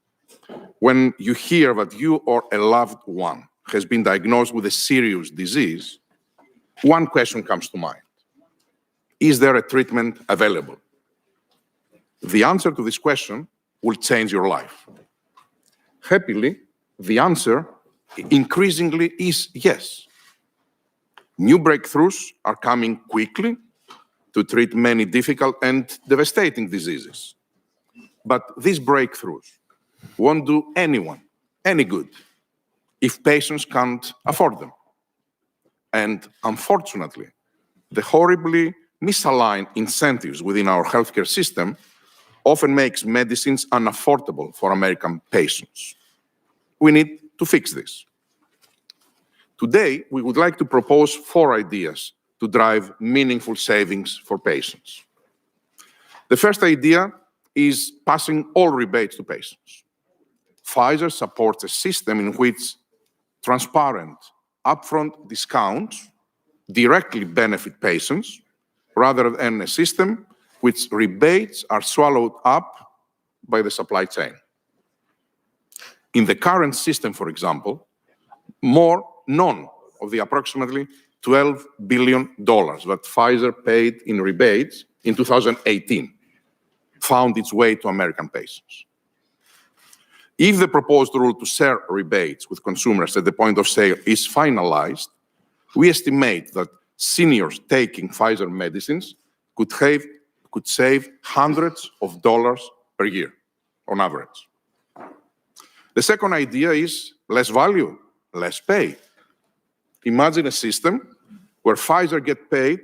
when you hear that you or a loved one has been diagnosed with a serious disease, one question comes to mind. Is there a treatment available? The answer to this question will change your life. Happily, the answer increasingly is yes. New breakthroughs are coming quickly to treat many difficult and devastating diseases. But these breakthroughs won't do anyone any good if patients can't afford them. And unfortunately, the horribly misaligned incentives within our healthcare system often makes medicines unaffordable for American patients. We need to fix this. Today, we would like to propose 4 ideas to drive meaningful savings for patients. The first idea is passing all rebates to patients. Pfizer supports a system in which transparent, upfront discounts directly benefit patients, rather than a system which rebates are swallowed up by the supply chain. In the current system, for example, none of the approximately $12 billion that Pfizer paid in rebates in 2018 found its way to American patients. If the proposed rule to share rebates with consumers at the point of sale is finalized, we estimate that seniors taking Pfizer medicines could save hundreds of dollars per year on average. The second idea is less value, less pay. Imagine a system where Pfizer gets paid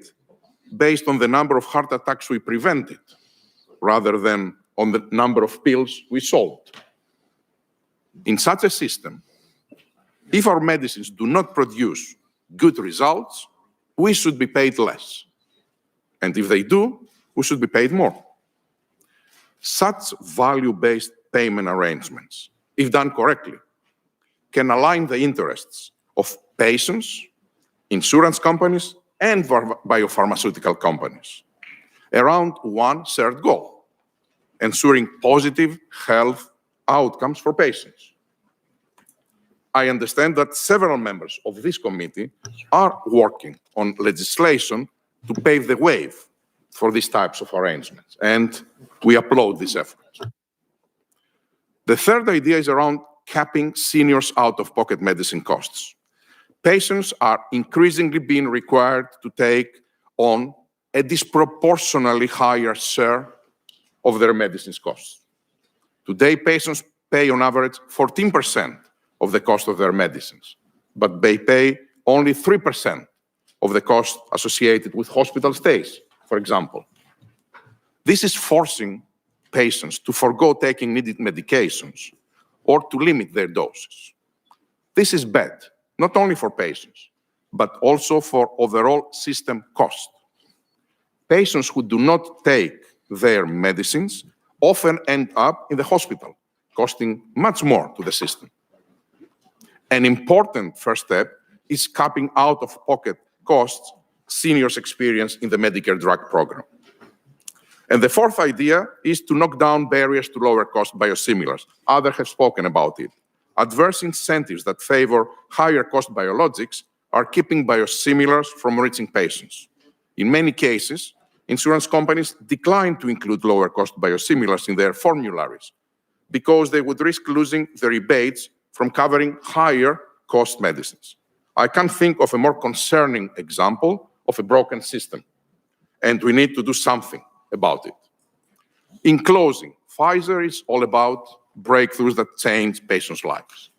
based on the number of heart attacks we prevented, rather than on the number of pills we sold. In such a system, if our medicines do not produce good results, we should be paid less. And if they do, we should be paid more. Such value-based payment arrangements, if done correctly, can align the interests of patients, insurance companies, and biopharmaceutical companies around one shared goal: ensuring positive health outcomes for patients. I understand that several members of this committee are working on legislation to pave the way for these types of arrangements, and we applaud this effort. The third idea is around capping seniors' out-of-pocket medicine costs. Patients are increasingly being required to take on a disproportionately higher share of their medicines costs. Today, patients pay on average 14% of the cost of their medicines, but they pay only 3% of the cost associated with hospital stays, for example. This is forcing patients to forgo taking needed medications or to limit their doses. This is bad, not only for patients, but also for overall system cost. Patients who do not take their medicines often end up in the hospital, costing much more to the system. An important first step is capping out-of-pocket costs seniors experience in the Medicare drug program. And the fourth idea is to knock down barriers to lower-cost biosimilars. Others have spoken about it. Adverse incentives that favor higher-cost biologics are keeping biosimilars from reaching patients. In many cases, insurance companies decline to include lower-cost biosimilars in their formularies because they would risk losing the rebates from covering higher-cost medicines. I can't think of a more concerning example of a broken system, and we need to do something about it. In closing, Pfizer is all about breakthroughs that change patients' lives.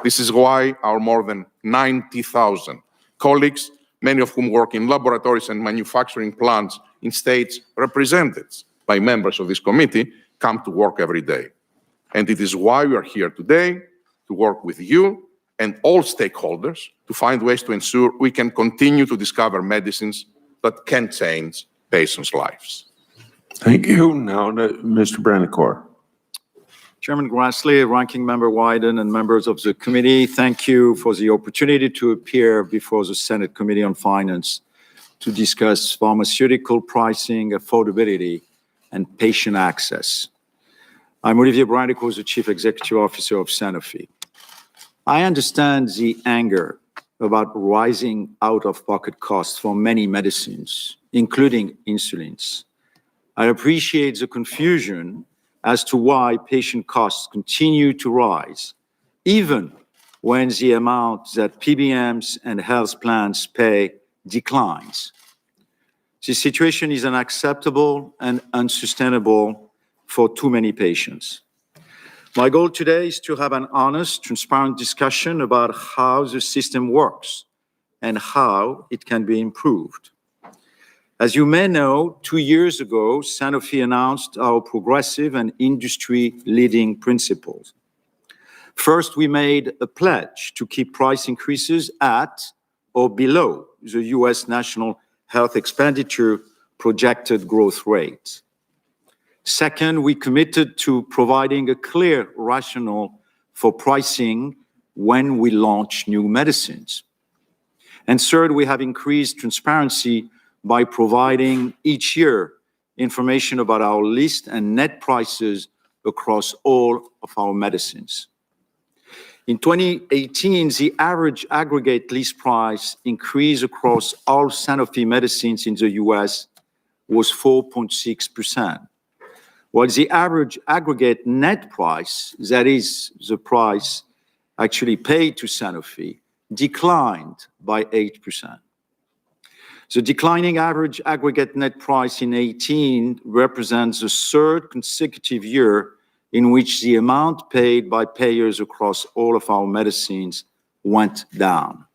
This is why our more than 90,000 colleagues, many of whom work in laboratories and manufacturing plants in states represented by members of this committee, come to work every day. And it is why we are here today, to work with you and all stakeholders to find ways to ensure we can continue to discover medicines that can change patients' lives. Thank you. Now, Mr. Brandicore. Chairman Grassley, Ranking Member Wyden, and members of the committee, thank you for the opportunity to appear before the Senate Committee on Finance to discuss pharmaceutical pricing, affordability, and patient access. I'm Olivier Brandicore, the Chief Executive Officer of Sanofi. I understand the anger about rising out-of-pocket costs for many medicines, including insulins. I appreciate the confusion as to why patient costs continue to rise, even when the amount that PBMs and health plans pay declines. This situation is unacceptable and unsustainable for too many patients. My goal today is to have an honest, transparent discussion about how the system works and how it can be improved. As you may know, 2 years ago, Sanofi announced our progressive and industry-leading principles. First, we made a pledge to keep price increases at or below the US national health expenditure projected growth rate. Second, we committed to providing a clear rationale for pricing when we launch new medicines. And third, we have increased transparency by providing each year information about our list and net prices across all of our medicines. In 2018, the average aggregate list price increase across all Sanofi medicines in the US was 4.6%, while the average aggregate net price, that is the price actually paid to Sanofi, declined by 8%. The declining average aggregate net price in 2018 represents the third consecutive year in which the amount paid by payers across all of our medicines went down.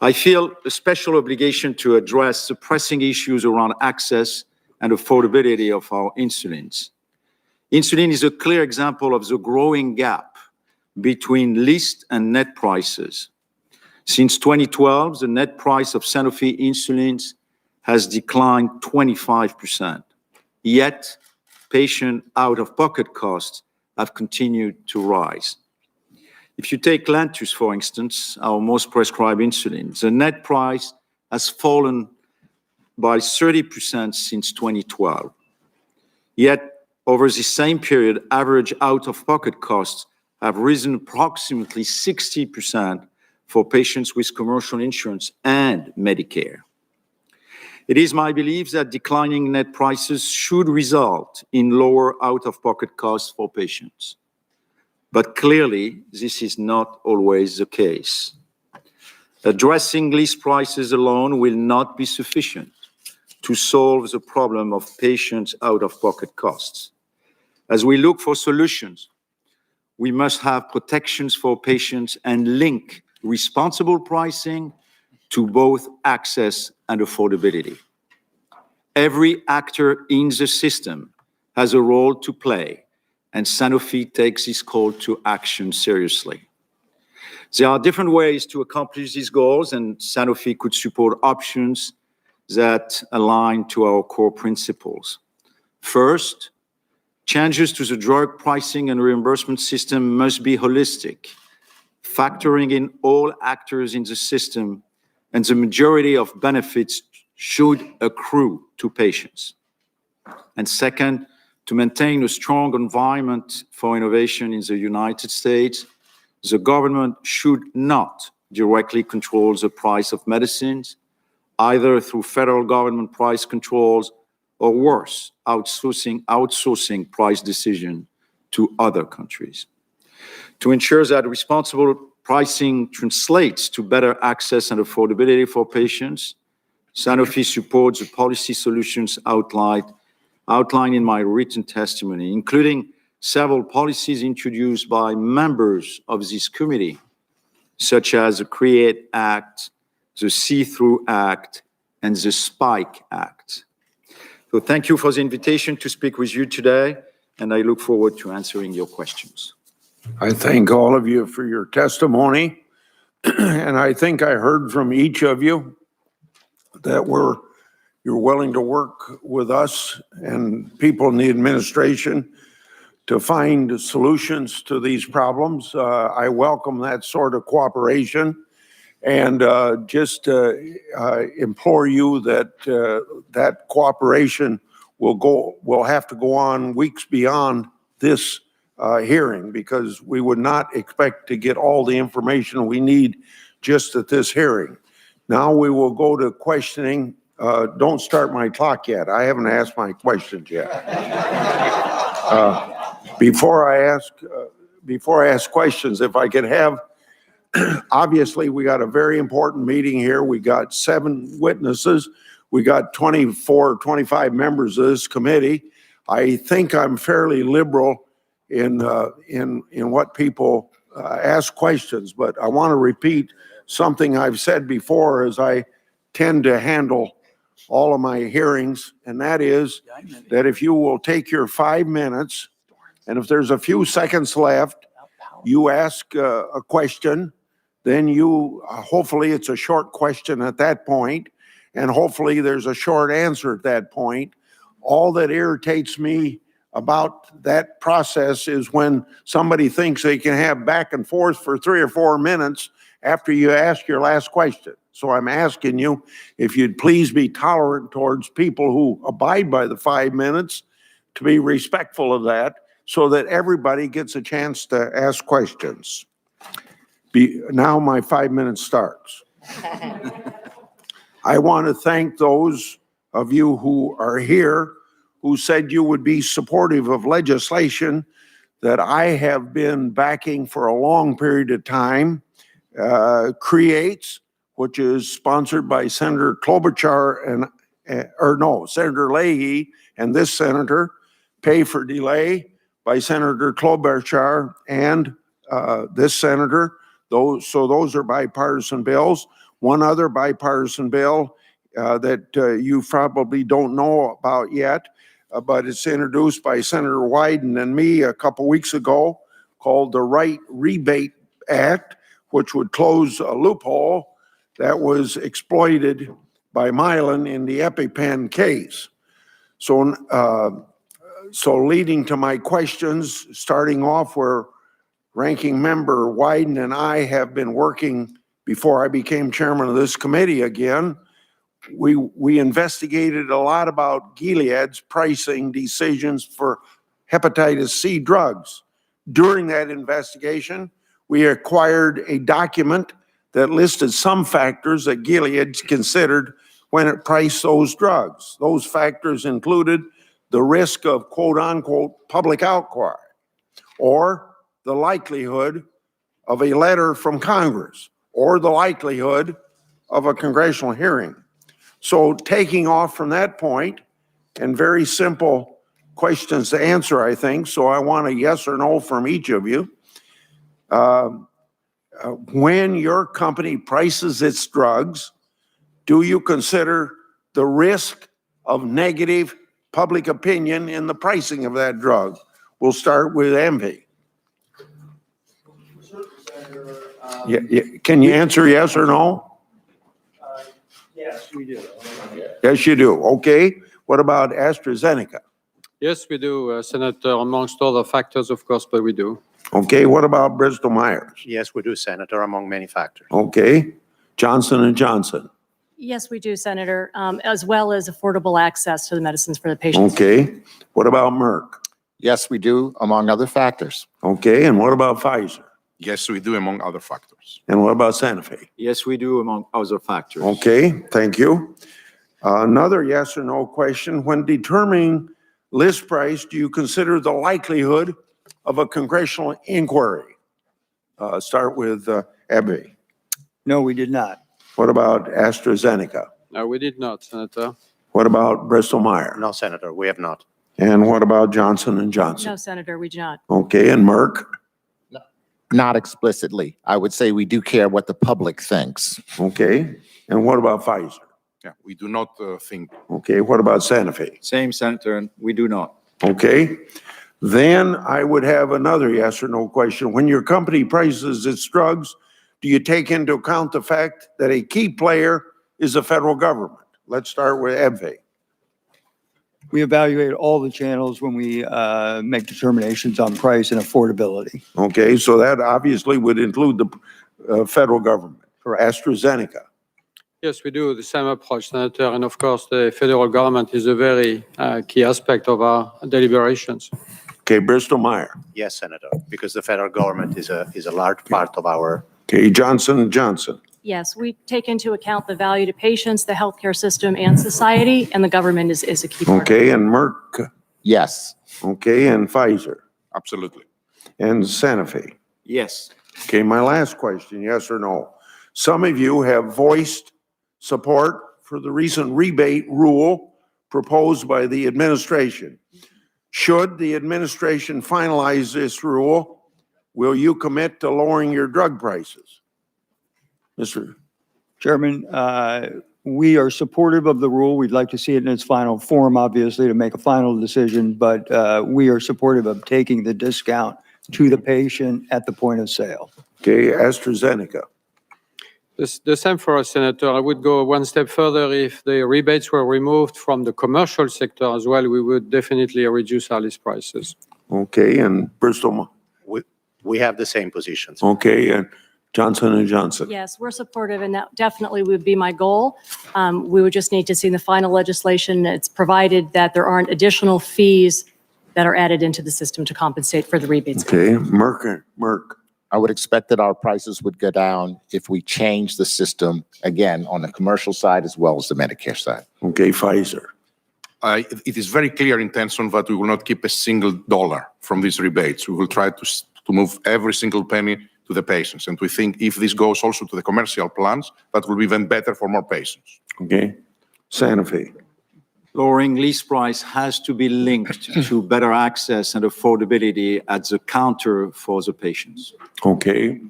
I feel a special obligation to address the pressing issues around access and affordability of our insulins. Insulin is a clear example of the growing gap between list and net prices. Since 2012, the net price of Sanofi insulins has declined 25%. Yet, patient out-of-pocket costs have continued to rise. If you take Lantus, for instance, our most prescribed insulin, the net price has fallen by 30% since 2012. Yet, over the same period, average out-of-pocket costs have risen approximately 60% for patients with commercial insurance and Medicare. It is my belief that declining net prices should result in lower out-of-pocket costs for patients. But clearly, this is not always the case. Addressing list prices alone will not be sufficient to solve the problem of patients' out-of-pocket costs. As we look for solutions, we must have protections for patients and link responsible pricing to both access and affordability. Every actor in the system has a role to play, and Sanofi takes this call to action seriously. There are different ways to accomplish these goals, and Sanofi could support options that align to our core principles. First, changes to the drug pricing and reimbursement system must be holistic, factoring in all actors in the system, and the majority of benefits should accrue to patients. And second, to maintain a strong environment for innovation in the United States, the government should not directly control the price of medicines, either through federal government price controls or worse, outsourcing price decision to other countries. To ensure that responsible pricing translates to better access and affordability for patients, Sanofi supports the policy solutions outlined in my written testimony, including several policies introduced by members of this committee, such as the CREATE Act, the See-Through Act, and the SPIKE Act. So thank you for the invitation to speak with you today, and I look forward to answering your questions. I thank all of you for your testimony, and I think I heard from each of you that you're willing to work with us and people in the administration to find solutions to these problems. I welcome that sort of cooperation, and just implore you that that cooperation will have to go on weeks beyond this hearing, because we would not expect to get all the information we need just at this hearing. Now we will go to questioning. Don't start my clock yet. I haven't asked my questions yet. Before I ask questions, if I could have, obviously we got a very important meeting here. We got 7 witnesses. We got 24, 25 members of this committee. I think I'm fairly liberal in what people ask questions, but I want to repeat something I've said before as I tend to handle all of my hearings, and that is that if you will take your 5 minutes, and if there's a few seconds left, you ask a question, then you, hopefully it's a short question at that point, and hopefully there's a short answer at that point. All that irritates me about that process is when somebody thinks they can have back and forth for 3 or 4 minutes after you ask your last question. So I'm asking you if you'd please be tolerant towards people who abide by the 5 minutes, to be respectful of that, so that everybody gets a chance to ask questions. Now my 5 minutes starts. I want to thank those of you who are here who said you would be supportive of legislation that I have been backing for a long period of time, CREATES, which is sponsored by Senator Klobuchar Senator Leahy and this senator, Pay for Delay by Senator Klobuchar and this senator. Those are bipartisan bills. One other bipartisan bill that you probably don't know about yet, but it's introduced by Senator Wyden and me a couple weeks ago, called the Right Rebate Act, which would close a loophole that was exploited by Mylan in the EpiPen case. So leading to my questions, starting off where Ranking Member Wyden and I have been working before I became chairman of this committee again. We investigated a lot about Gilead's pricing decisions for hepatitis C drugs. During that investigation, we acquired a document that listed some factors that Gilead considered when it priced those drugs. Those factors included the risk of quote unquote public outcry, or the likelihood of a letter from Congress, or the likelihood of a congressional hearing. So taking off from that point, and very simple questions to answer, I think, so I want a yes or no from each of you. When your company prices its drugs, do you consider the risk of negative public opinion in the pricing of that drug? We'll start with Envy. Can you answer yes or no? Yes, we do. Yes, you do. Okay. What about AstraZeneca? Yes, we do, Senator, amongst other factors, of course, but we do. Okay. What about Bristol-Myers? Yes, we do, Senator, among many factors. Okay. Johnson & Johnson? Yes, we do, Senator, as well as affordable access to the medicines for the patients. Okay. What about Merck? Yes, we do, among other factors. Okay. And what about Pfizer? Yes, we do, among other factors. And what about Sanofi? Yes, we do, among other factors. Okay. Thank you. Another yes or no question. When determining list price, do you consider the likelihood of a congressional inquiry? Start with Abby. No, we did not. What about AstraZeneca? No, we did not, Senator. What about Bristol-Myers? No, Senator, we have not. And what about Johnson & Johnson? No, Senator, we do not. Okay. And Merck? Not explicitly. I would say we do care what the public thinks. Okay. And what about Pfizer? Yeah, we do not think. Okay. What about Sanofi? Same, Senator, and we do not. Okay. Then I would have another yes or no question. When your company prices its drugs, do you take into account the fact that a key player is the federal government? Let's start with EBVE. We evaluate all the channels when we make determinations on price and affordability. Okay, so that obviously would include the federal government. Correct. AstraZeneca. Yes, we do the same approach, Senator, and of course, the federal government is a very key aspect of our deliberations. Okay, Bristol-Myers. Yes, Senator, because the federal government is a large part of our. Okay, Johnson & Johnson. Yes, we take into account the value to patients, the healthcare system, and society, and the government is a key part. Okay, and Merck. Yes. Okay, and Pfizer. Absolutely. And Sanofi. Yes. Okay, my last question, yes or no? Some of you have voiced support for the recent rebate rule proposed by the administration. Should the administration finalize this rule, will you commit to lowering your drug prices? Mr. Chairman, we are supportive of the rule. We'd like to see it in its final form, obviously, to make a final decision, but we are supportive of taking the discount to the patient at the point of sale. Okay, AstraZeneca. The same for us, Senator. I would go one step further. If the rebates were removed from the commercial sector as well, we would definitely reduce our list prices. Okay, and Bristol. We have the same positions. Okay, and Johnson & Johnson. Yes, we're supportive, and that definitely would be my goal. We would just need to see in the final legislation, it's provided that there aren't additional fees that are added into the system to compensate for the rebates. Okay, Merck. I would expect that our prices would go down if we change the system, again, on the commercial side as well as the Medicare side. Okay, Pfizer. It is very clear intention that we will not keep a single dollar from these rebates. We will try to move every single penny to the patients. And we think if this goes also to the commercial plans, that will be even better for more patients. Okay, Sanofi. Lowering list price has to be linked to better access and affordability at the counter for the patients. Okay,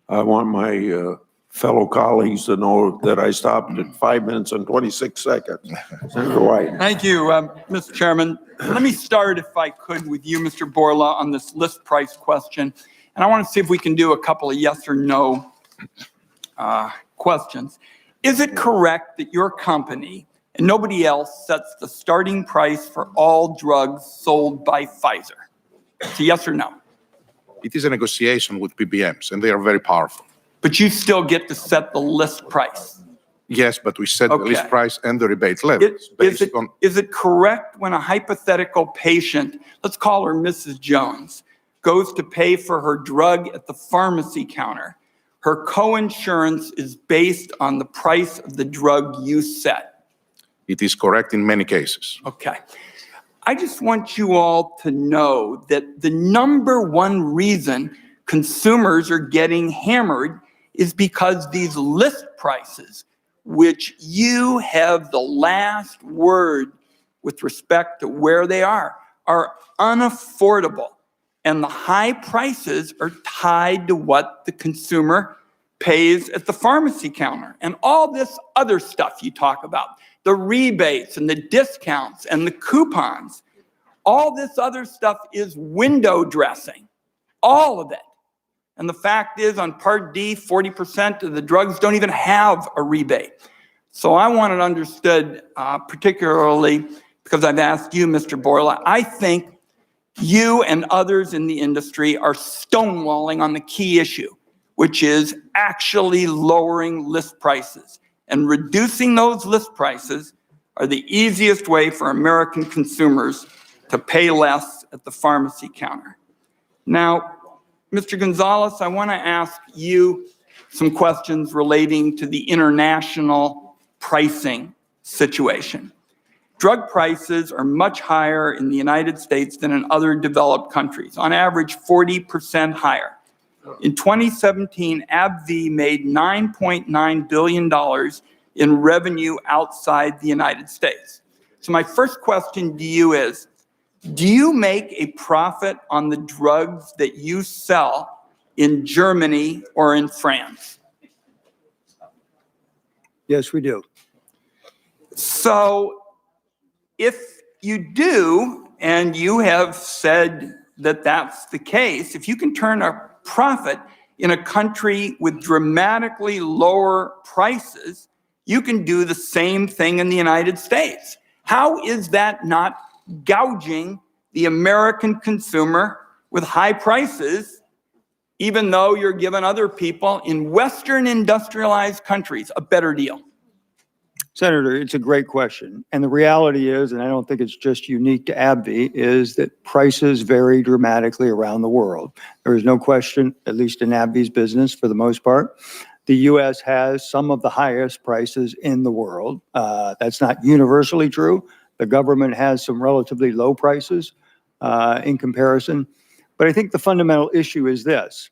I want my fellow colleagues to know that I stopped at 5 minutes and 26 seconds. Senator White. Thank you, Mr. Chairman. Let me start, if I could, with you, Mr. Borla, on this list price question. And I want to see if we can do a couple of yes or no questions. Is it correct that your company and nobody else sets the starting price for all drugs sold by Pfizer? It's a yes or no. It is a negotiation with PBMs, and they are very powerful. But you still get to set the list price. Yes, but we set the list Okay. price and the rebate levels based on. Is it correct when a hypothetical patient, let's call her Mrs. Jones, goes to pay for her drug at the pharmacy counter, her coinsurance is based on the price of the drug you set? It is correct in many cases. Okay. I just want you all to know that the number one reason consumers are getting hammered is because these list prices, which you have the last word with respect to where they are unaffordable. And the high prices are tied to what the consumer pays at the pharmacy counter. And all this other stuff you talk about, the rebates and the discounts and the coupons, all this other stuff is window dressing, all of it. And the fact is, on Part D, 40% of the drugs don't even have a rebate. So I want it understood, particularly because I've asked you, Mr. Borla, I think you and others in the industry are stonewalling on the key issue, which is actually lowering list prices. And reducing those list prices are the easiest way for American consumers to pay less at the pharmacy counter. Now, Mr. Gonzalez, I want to ask you some questions relating to the international pricing situation. Drug prices are much higher in the United States than in other developed countries, on average 40% higher. In 2017, AbbVie made $9.9 billion in revenue outside the United States. So my first question to you is, do you make a profit on the drugs that you sell in Germany or in France? Yes, we do. So if you do, and you have said that that's the case, if you can turn a profit in a country with dramatically lower prices, you can do the same thing in the United States. How is that not gouging the American consumer with high prices, even though you're giving other people in Western industrialized countries a better deal? Senator, it's a great question. And the reality is, and I don't think it's just unique to AbbVie, is that prices vary dramatically around the world. There is no question, at least in AbbVie's business for the most part, the U.S. has some of the highest prices in the world. That's not universally true. The government has some relatively low prices in comparison. But I think the fundamental issue is this.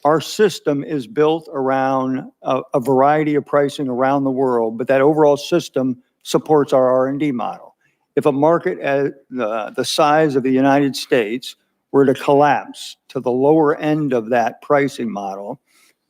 Our system is built around a variety of pricing around the world, but that overall system supports our R&D model. If a market at the size of the United States were to collapse to the lower end of that pricing model,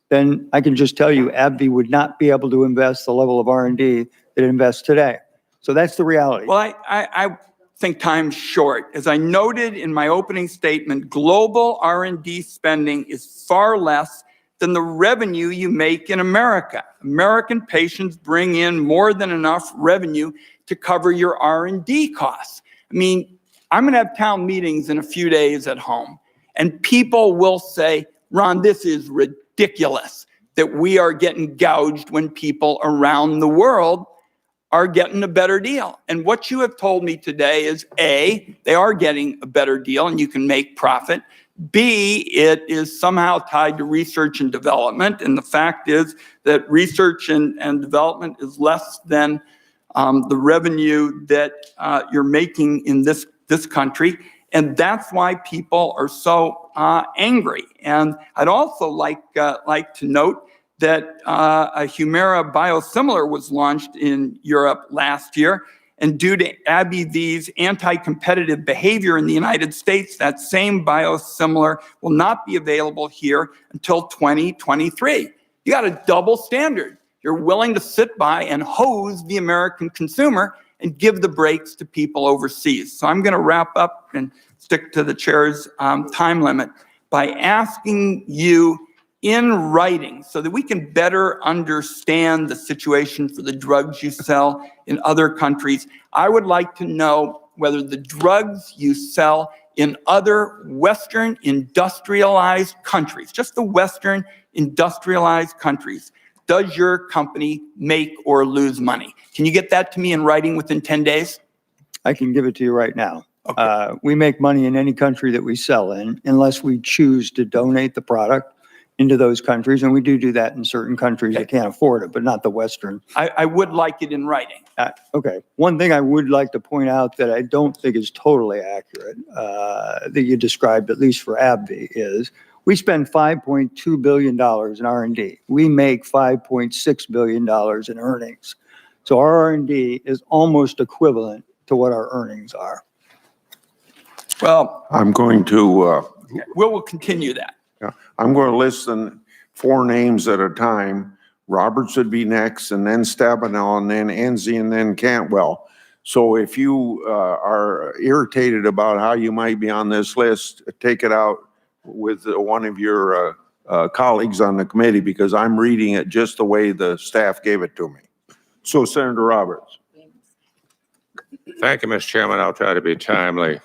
then I can just tell you AbbVie would not be able to invest the level of R&D that it invests today. So that's the reality. Well, I think time's short. As I noted in my opening statement, global R&D spending is far less than the revenue you make in America. American patients bring in more than enough revenue to cover your R&D costs. I mean, I'm going to have town meetings in a few days at home, and people will say, Ron, this is ridiculous that we are getting gouged when people around the world are getting a better deal. And what you have told me today is A, they are getting a better deal and you can make profit. B, it is somehow tied to research and development. And the fact is that research and development is less than the revenue that you're making in this country. And that's why people are so angry. And I'd also like to note that a Humira biosimilar was launched in Europe last year. And due to AbbVie's anti-competitive behavior in the United States, that same biosimilar will not be available here until 2023. You got a double standard. You're willing to sit by and hose the American consumer and give the breaks to people overseas. So I'm going to wrap up and stick to the chair's time limit by asking you in writing so that we can better understand the situation for the drugs you sell in other countries. I would like to know whether the drugs you sell in other Western industrialized countries, just the Western industrialized countries, does your company make or lose money? Can you get that to me in writing within 10 days? I can give it to you right now. Okay. We make money in any country that we sell in, unless we choose to donate the product into those countries. And we do that in certain countries that can't afford it, but not the Western. I would like it in writing. Okay. One thing I would like to point out that I don't think is totally accurate, that you described, at least for AbbVie, is we spend $5.2 billion in R&D. We make $5.6 billion in earnings. So our R&D is almost equivalent to what our earnings are. Well, I'm going to, we'll continue that. I'm going to list the 4 names at a time. Roberts would be next, and then Stabenow, and then Enzi, and then Cantwell. So if you are irritated about how you might be on this list, take it out with one of your colleagues on the committee, because I'm reading it just the way the staff gave it to me. So Senator Roberts. Thank you, Mr. Chairman. I'll try to be timely.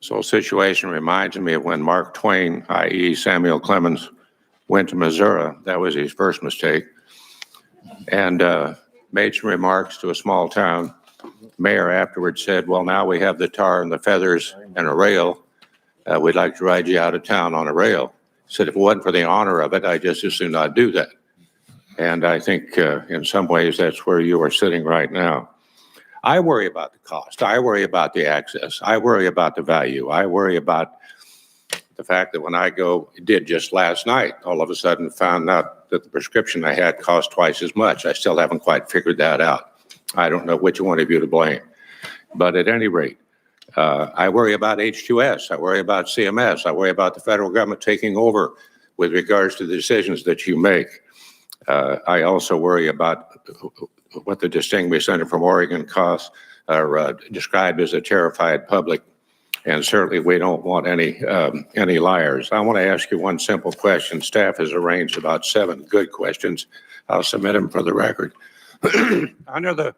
This whole situation reminds me of when Mark Twain, i.e. Samuel Clemens, went to Missouri. That was his first mistake. And made some remarks to a small town. Mayor afterwards said, well, now we have the tar and the feathers and a rail. We'd like to ride you out of town on a rail. He said, if it wasn't for the honor of it, I'd just as soon not do that. And I think in some ways that's where you are sitting right now. I worry about the cost. I worry about the access. I worry about the value. I worry about the fact that when I did just last night, all of a sudden found out that the prescription I had cost twice as much. I still haven't quite figured that out. I don't know which one of you to blame. But at any rate, I worry about H2S. I worry about CMS. I worry about the federal government taking over with regards to the decisions that you make. I also worry about what the distinguished senator from Oregon described as a terrified public, and certainly we don't want any liars. I want to ask you one simple question. Staff has arranged about 7 good questions. I'll submit them for the record. Under the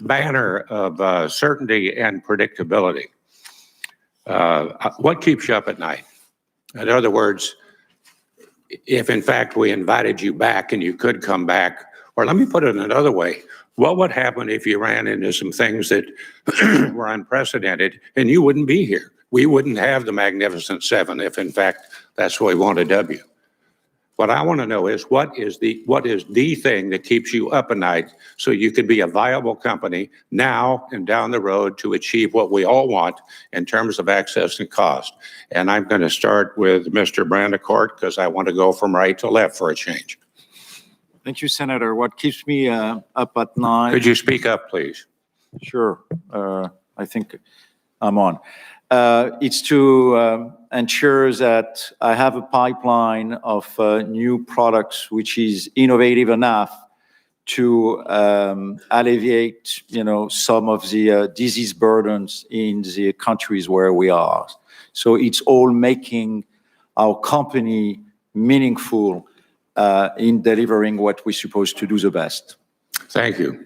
banner of certainty and predictability, what keeps you up at night? In other words, if in fact we invited you back and you could come back, or let me put it another way, what would happen if you ran into some things that were unprecedented and you wouldn't be here? We wouldn't have the Magnificent Seven if in fact that's what we want to W. What I want to know is what is the thing that keeps you up at night so you can be a viable company now and down the road to achieve what we all want in terms of access and cost. And I'm going to start with Mr. Brandecourt because I want to go from right to left for a change. Thank you, Senator. What keeps me up at night? Could you speak up, please? Sure. I think I'm on. It's to ensure that I have a pipeline of new products which is innovative enough to alleviate, some of the disease burdens in the countries where we are. So it's all making our company meaningful in delivering what we're supposed to do the best. Thank you.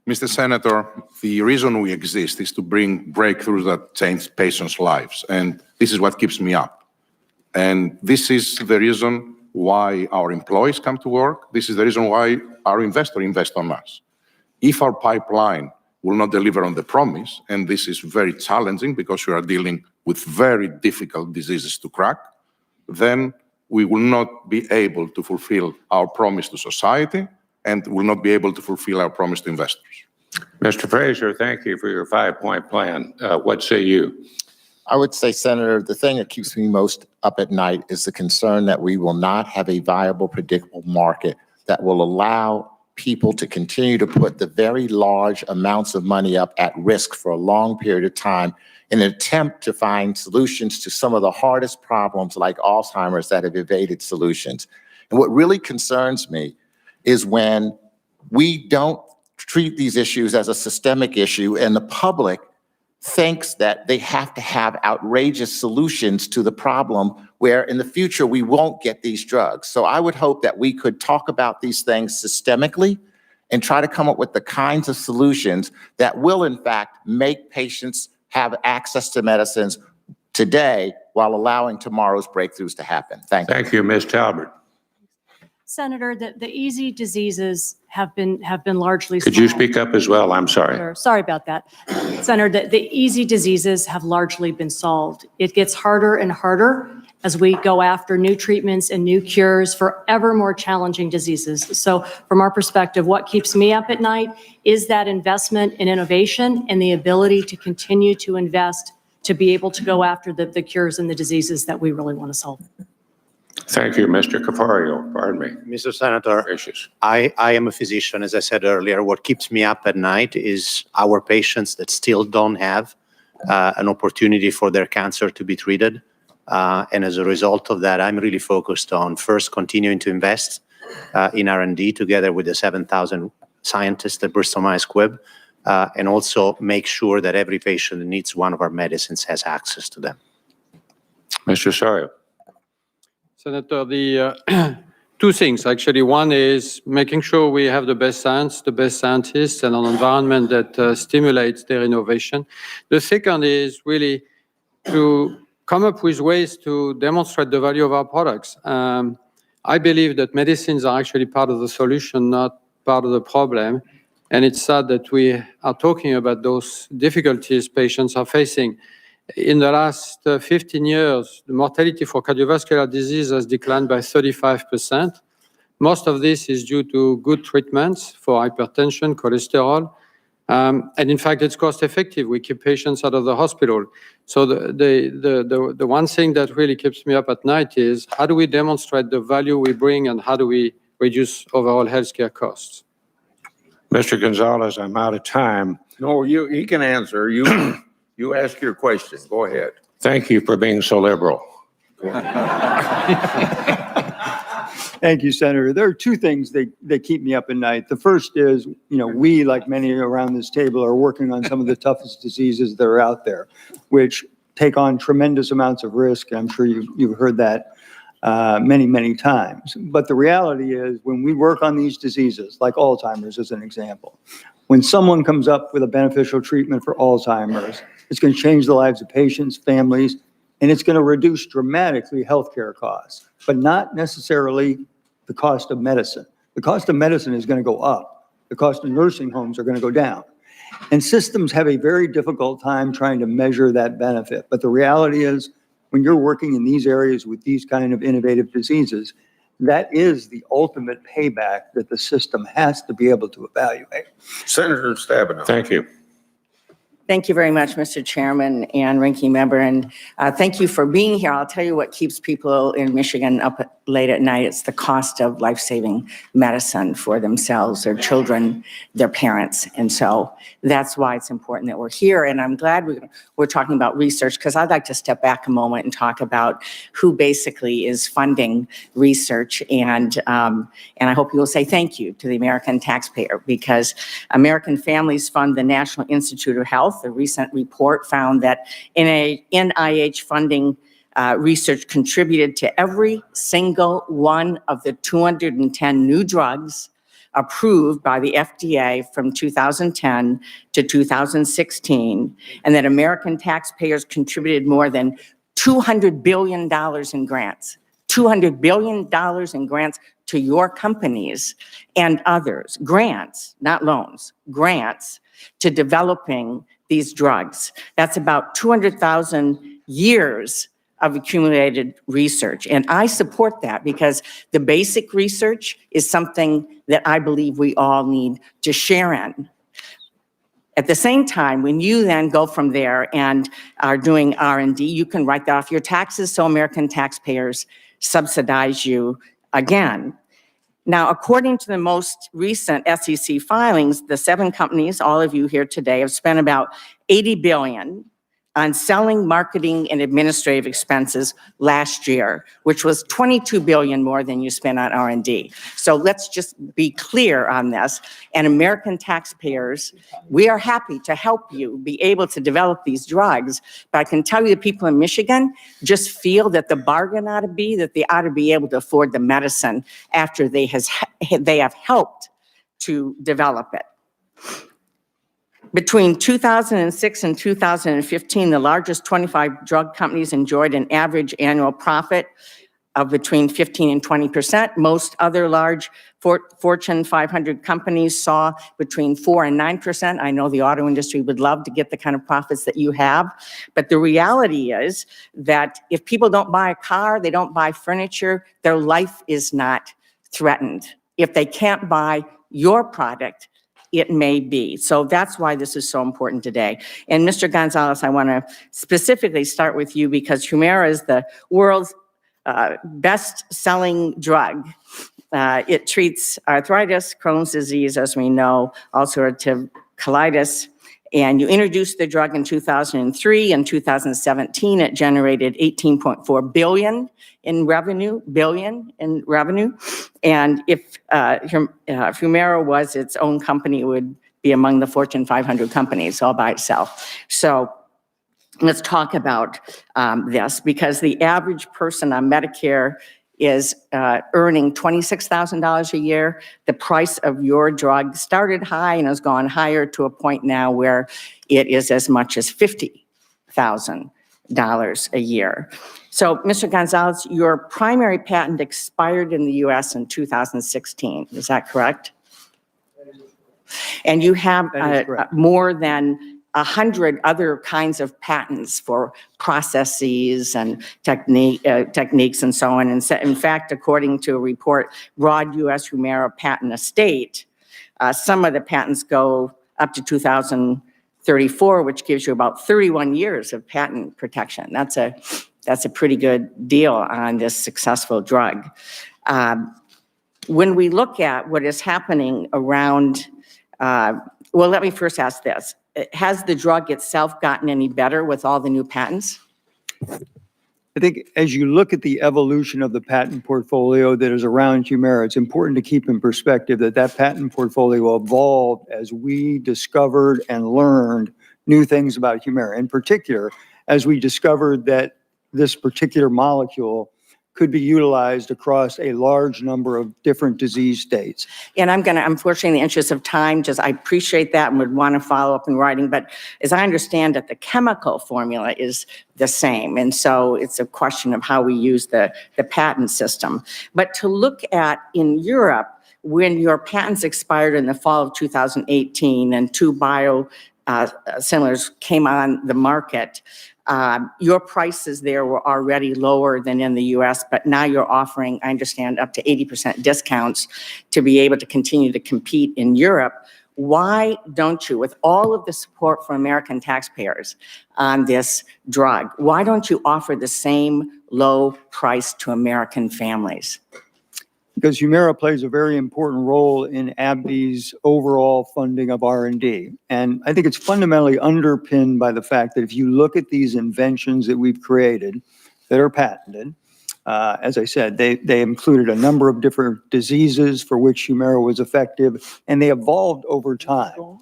Mr. Senator, the reason we exist is to bring breakthroughs that change patients' lives, and this is what keeps me up. And this is the reason why our employees come to work. This is the reason why our investors invest on us. If our pipeline will not deliver on the promise, and this is very challenging because we are dealing with very difficult diseases to crack, then we will not be able to fulfill our promise to society and will not be able to fulfill our promise to investors. Mr. Fraser, thank you for your 5-point plan. What say you? I would say, Senator, the thing that keeps me most up at night is the concern that we will not have a viable, predictable market that will allow people to continue to put the very large amounts of money up at risk for a long period of time in an attempt to find solutions to some of the hardest problems like Alzheimer's that have evaded solutions. And what really concerns me is when we don't treat these issues as a systemic issue and the public thinks that they have to have outrageous solutions to the problem where in the future we won't get these drugs. So I would hope that we could talk about these things systemically and try to come up with the kinds of solutions that will in fact make patients have access to medicines today while allowing tomorrow's breakthroughs to happen. Thank you. Thank you, Ms. Talbert. Senator, the easy diseases have been largely Could you solved. speak up as well? I'm sorry. Sure. Sorry about that. Senator, the easy diseases have largely been solved. It gets harder and harder as we go after new treatments and new cures for ever more challenging diseases. So from our perspective, what keeps me up at night is that investment in innovation and the ability to continue to invest to be able to go after the cures and the diseases that we really want to solve. Thank you, Mr. Cafario. Pardon me. Mr. Senator, I am a physician, as I said earlier. What keeps me up at night is our patients that still don't have an opportunity for their cancer to be treated. And as a result of that, I'm really focused on first continuing to invest in R&D together with the 7,000 scientists at Bristol-Myers Squibb, and also make sure that every patient that needs one of our medicines has access to them. Mr. Sorio. Senator, the two things, actually. One is making sure we have the best science, the best scientists, and an environment that stimulates their innovation. The second is really to come up with ways to demonstrate the value of our products. I believe that medicines are actually part of the solution, not part of the problem. And it's sad that we are talking about those difficulties patients are facing. In the last 15 years, the mortality for cardiovascular disease has declined by 35%. Most of this is due to good treatments for hypertension, cholesterol, and in fact, it's cost effective. We keep patients out of the hospital. So the one thing that really keeps me up at night is how do we demonstrate the value we bring and how do we reduce overall healthcare costs? Mr. Gonzalez, I'm out of time. No, he can answer. You ask your question. Go ahead. Thank you for being so liberal. Thank you, Senator. There are two things that keep me up at night. The first is, we, like many around this table, are working on some of the toughest diseases that are out there, which take on tremendous amounts of risk. I'm sure you've heard that many, many times. But the reality is when we work on these diseases, like Alzheimer's as an example, when someone comes up with a beneficial treatment for Alzheimer's, it's going to change the lives of patients, families, and it's going to reduce dramatically healthcare costs, but not necessarily the cost of medicine. The cost of medicine is going to go up. The cost of nursing homes are going to go down. And systems have a very difficult time trying to measure that benefit. But the reality is, when you're working in these areas with these kind of innovative diseases, that is the ultimate payback that the system has to be able to evaluate. Senator Stabenow. Thank you. Thank you very much, Mr. Chairman and Ranking Member, and thank you for being here. I'll tell you what keeps people in Michigan up late at night. It's the cost of life-saving medicine for themselves, their children, their parents, and so that's why it's important that we're here. And I'm glad we're talking about research, because I'd like to step back a moment and talk about who basically is funding research, and I hope you will say thank you to the American taxpayer, because American families fund the National Institute of Health. A recent report found that NIH funding research contributed to every single one of the 210 new drugs approved by the FDA from 2010 to 2016, and that American taxpayers contributed more than $200 billion in grants. $200 billion in grants to your companies and others. Grants, not loans, grants to developing these drugs. That's about 200,000 years of accumulated research. And I support that, because the basic research is something that I believe we all need to share in. At the same time, when you then go from there and are doing R&D, you can write that off your taxes, so American taxpayers subsidize you again. Now, according to the most recent SEC filings, the 7 companies, all of you here today, have spent about $80 billion on selling, marketing, and administrative expenses last year, which was $22 billion more than you spent on R&D. So let's just be clear on this. And American taxpayers, we are happy to help you be able to develop these drugs, but I can tell you the people in Michigan just feel that the bargain ought to be that they ought to be able to afford the medicine after they have helped to develop it. Between 2006 and 2015, the largest 25 drug companies enjoyed an average annual profit of between 15 and 20%. Most other large Fortune 500 companies saw between 4 and 9%. I know the auto industry would love to get the kind of profits that you have, but the reality is that if people don't buy a car, they don't buy furniture, their life is not threatened. If they can't buy your product, it may be. So that's why this is so important today. And Mr. Gonzalez, I want to specifically start with you, because Humira is the world's best-selling drug. It treats arthritis, Crohn's disease, as we know, ulcerative colitis. And you introduced the drug in 2003. In 2017, it generated $18.4 billion in revenue, And if Humira was its own company, it would be among the Fortune 500 companies all by itself. So let's talk about this, because the average person on Medicare is earning $26,000 a year. The price of your drug started high and has gone higher to a point now where it is as much as $50,000 a year. So, Mr. Gonzalez, your primary patent expired in the US in 2016. Is that correct? And you have more than 100 other kinds of patents for processes and techniques and so on. And so, in fact, according to a report, Broad U.S. Humira Patent Estate, some of the patents go up to 2034, which gives you about 31 years of patent protection. That's a pretty good deal on this successful drug. When we look at what is happening around, well, let me first ask this. Has the drug itself gotten any better with all the new patents? I think as you look at the evolution of the patent portfolio that is around Humira, it's important to keep in perspective that that patent portfolio evolved as we discovered and learned new things about Humira. In particular, as we discovered that this particular molecule could be utilized across a large number of different disease states. And I'm going to, unfortunately, in the interest of time, I appreciate that and would want to follow up in writing, but as I understand it, the chemical formula is the same. And so it's a question of how we use the patent system. But to look at in Europe, when your patents expired in the fall of 2018 and 2 biosimilars came on the market, your prices there were already lower than in the US, but now you're offering, I understand, up to 80% discounts to be able to continue to compete in Europe. Why don't you, with all of the support from American taxpayers on this drug, why don't you offer the same low price to American families? Because Humira plays a very important role in AbbVie's overall funding of R&D. And I think it's fundamentally underpinned by the fact that if you look at these inventions that we've created that are patented, as I said, they included a number of different diseases for which Humira was effective, and they evolved over time.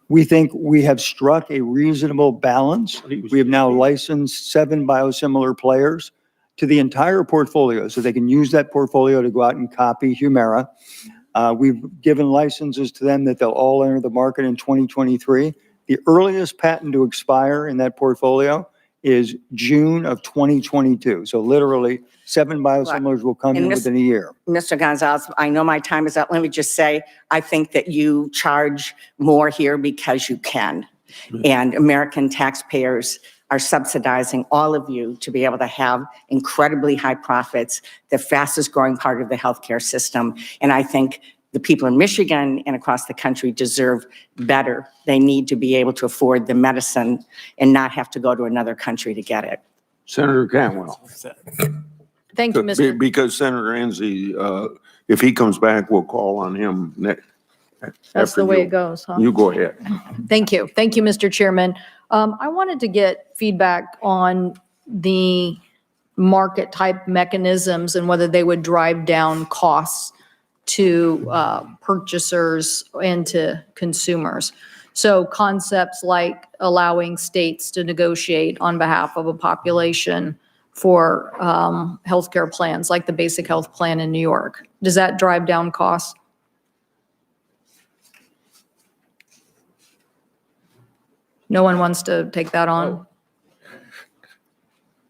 We think we have struck a reasonable balance. We have now licensed 7 biosimilar players to the entire portfolio, so they can use that portfolio to go out and copy Humira. We've given licenses to them that they'll all enter the market in 2023. The earliest patent to expire in that portfolio is June of 2022. So literally 7 biosimilars will come in within a year. Mr. Gonzalez, I know my time is up. Let me just say, I think that you charge more here because you can. And American taxpayers are subsidizing all of you to be able to have incredibly high profits, the fastest growing part of the healthcare system. And I think the people in Michigan and across the country deserve better. They need to be able to afford the medicine and not have to go to another country to get it. Senator Cantwell. Thank you, Mr. Because Senator Enzi, if he comes back, we'll call on him next. That's the way it goes, huh? You go ahead. Thank you. Thank you, Mr. Chairman. I wanted to get feedback on the market type mechanisms and whether they would drive down costs to purchasers and to consumers. So concepts like allowing states to negotiate on behalf of a population for healthcare plans, like the basic health plan in New York. Does that drive down costs? No one wants to take that on?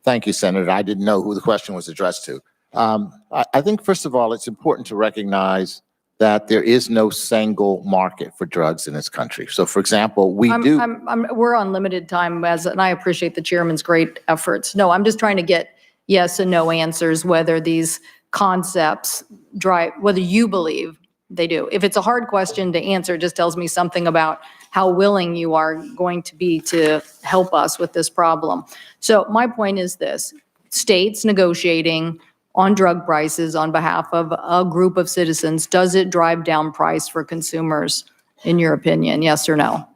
Thank you, Senator. I didn't know who the question was addressed to. I think, first of all, it's important to recognize that there is no single market for drugs in this country. So, for example, we're on limited time, and I appreciate the chairman's great efforts. No, I'm just trying to get yes and no answers, whether these concepts drive, whether you believe they do. If it's a hard question to answer, it just tells me something about how willing you are going to be to help us with this problem. So my point is this: states negotiating on drug prices on behalf of a group of citizens, does it drive down price for consumers, in your opinion? Yes or no?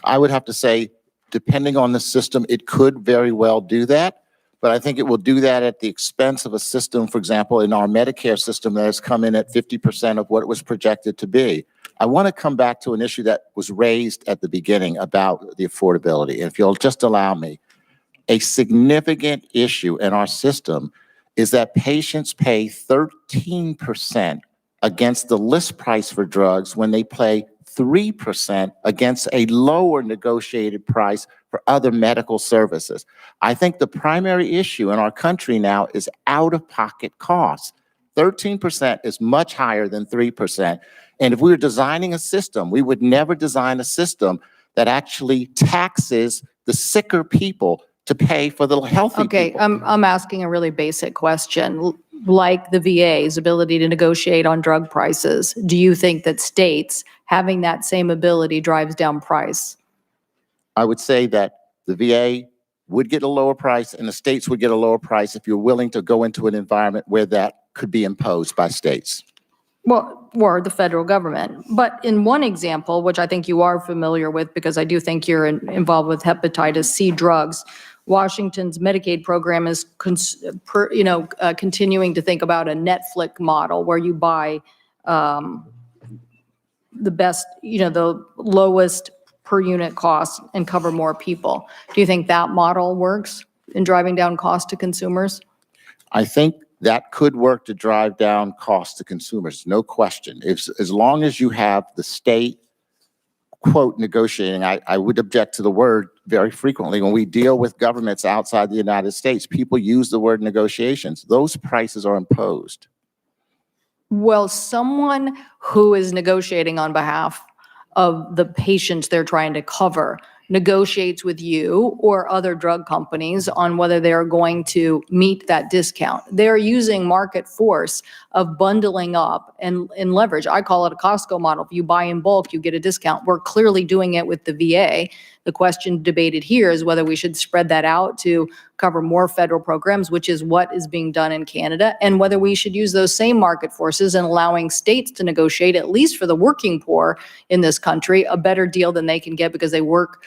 I would have to say, depending on the system, it could very well do that. But I think it will do that at the expense of a system, for example, in our Medicare system that has come in at 50% of what it was projected to be. I want to come back to an issue that was raised at the beginning about the affordability. And if you'll just allow me, a significant issue in our system is that patients pay 13% against the list price for drugs when they pay 3% against a lower negotiated price for other medical services. I think the primary issue in our country now is out-of-pocket costs. 13% is much higher than 3%. And if we were designing a system, we would never design a system that actually taxes the sicker people to pay for the healthy people. Okay, I'm asking a really basic question. Like the VA's ability to negotiate on drug prices, do you think that states having that same ability drives down price? I would say that the VA would get a lower price and the states would get a lower price if you're willing to go into an environment where that could be imposed by states. Well, or the federal government. But in one example, which I think you are familiar with, because I do think you're involved with hepatitis C drugs, Washington's Medicaid program is, continuing to think about a Netflix model where you buy the best, the lowest per unit cost and cover more people. Do you think that model works in driving down cost to consumers? I think that could work to drive down costs to consumers, no question. As long as you have the state, quote, negotiating, I would object to the word very frequently. When we deal with governments outside the United States, people use the word negotiations. Those prices are imposed. Well, someone who is negotiating on behalf of the patients they're trying to cover, negotiates with you or other drug companies on whether they're going to meet that discount. They're using market force of bundling up and leverage. I call it a Costco model. If you buy in bulk, you get a discount. We're clearly doing it with the VA. The question debated here is whether we should spread that out to cover more federal programs, which is what is being done in Canada, and whether we should use those same market forces in allowing states to negotiate, at least for the working poor in this country, a better deal than they can get because they work,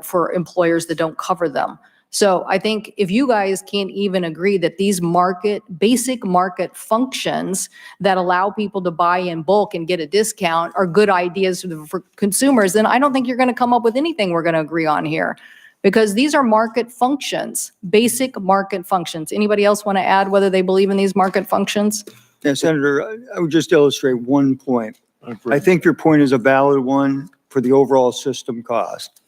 for employers that don't cover them. So I think if you guys can't even agree that these basic market functions that allow people to buy in bulk and get a discount are good ideas for consumers, then I don't think you're going to come up with anything we're going to agree on here, because these are market functions, basic market functions. Anybody else want to add whether they believe in these market functions? Yeah, Senator, I would just illustrate one point. I think your point is a valid one for the overall system cost.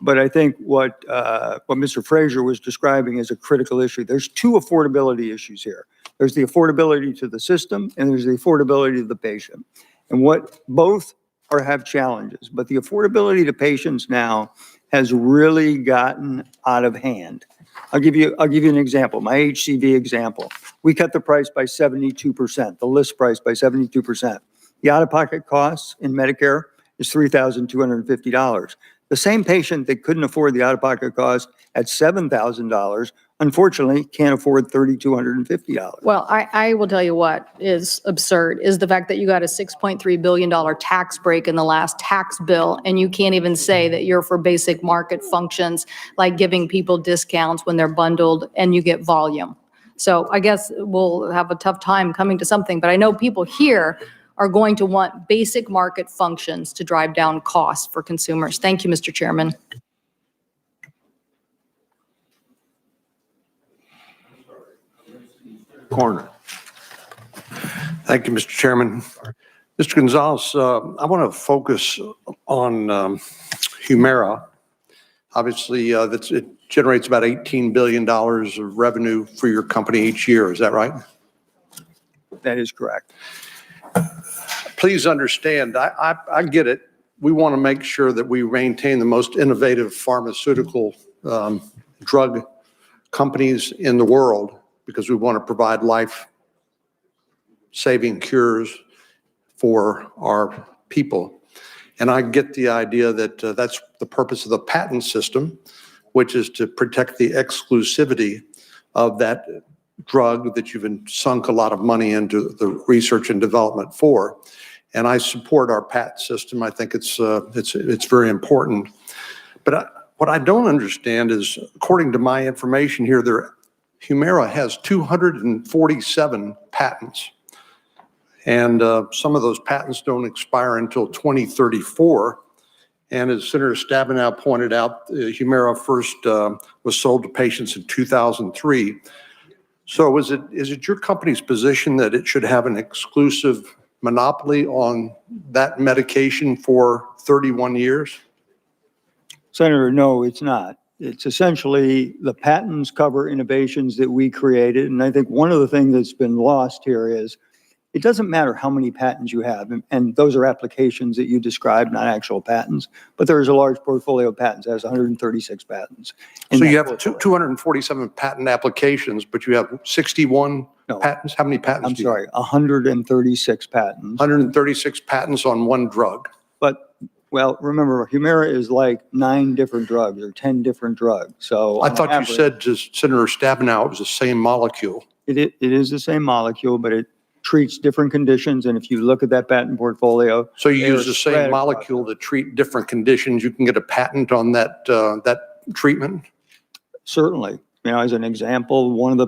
But I think what Mr. Fraser was describing is a critical issue. There's two affordability issues here. There's the affordability to the system and there's the affordability to the patient. And what both have challenges, but the affordability to patients now has really gotten out of hand. I'll give you an example, my HCV example. We cut the price by 72%, the list price by 72%. The out-of-pocket costs in Medicare is $3,250. The same patient that couldn't afford the out-of-pocket cost at $7,000, unfortunately, can't afford $3,250. Well, I will tell you what is absurd is the fact that you got a $6.3 billion tax break in the last tax bill, and you can't even say that you're for basic market functions like giving people discounts when they're bundled and you get volume. So I guess we'll have a tough time coming to something, but I know people here are going to want basic market functions to drive down costs for consumers. Thank you, Mr. Chairman. Corner. Thank you, Mr. Chairman. Mr. Gonzalez, I want to focus on Humira. Obviously, it generates about $18 billion of revenue for your company each year. Is that right? That is correct. Please understand, I get it. We want to make sure that we maintain the most innovative pharmaceutical drug companies in the world because we want to provide life-saving cures for our people. And I get the idea that that's the purpose of the patent system, which is to protect the exclusivity of that drug that you've sunk a lot of money into the research and development for. And I support our patent system. I think it's very important. But what I don't understand is, according to my information here, Humira has 247 patents. And some of those patents don't expire until 2034. And as Senator Stabenow pointed out, Humira first was sold to patients in 2003. So is it your company's position that it should have an exclusive monopoly on that medication for 31 years? Senator, no, it's not. It's essentially the patents cover innovations that we created. And I think one of the things that's been lost here is it doesn't matter how many patents you have, and those are applications that you described, not actual patents, but there is a large portfolio of patents. It has 136 patents. So you have 247 patent applications, but you have 61 patents? How many patents do you have? 136 patents. 136 patents on one drug. But, well, remember, Humira is like 9 different drugs or 10 different drugs. So I thought you said to Senator Stabenow it was the same molecule. It is the same molecule, but it treats different conditions. And if you look at that patent portfolio. So you use the same molecule to treat different conditions. You can get a patent on that treatment? Certainly. You know, as an example, one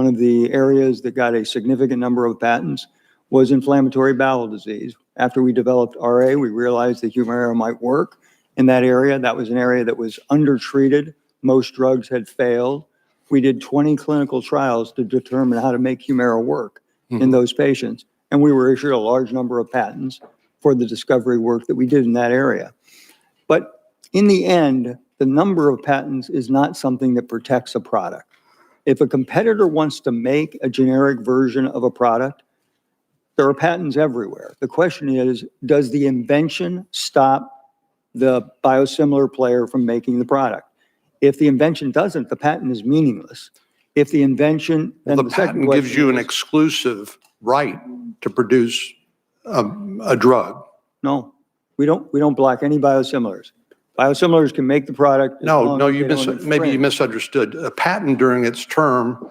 of the areas that got a significant number of patents was inflammatory bowel disease. After we developed RA, we realized that Humira might work in that area. That was an area that was undertreated. Most drugs had failed. We did 20 clinical trials to determine how to make Humira work in those patients. And we were issued a large number of patents for the discovery work that we did in that area. But in the end, the number of patents is not something that protects a product. If a competitor wants to make a generic version of a product, there are patents everywhere. The question is, does the invention stop the biosimilar player from making the product. If the invention doesn't, the patent is meaningless. If the invention, then The the second patent gives you an question is, exclusive right to produce a drug. no, we don't block any biosimilars. Biosimilars can make the product. as No, long no, as they don't maybe you infringe. misunderstood. A patent during its term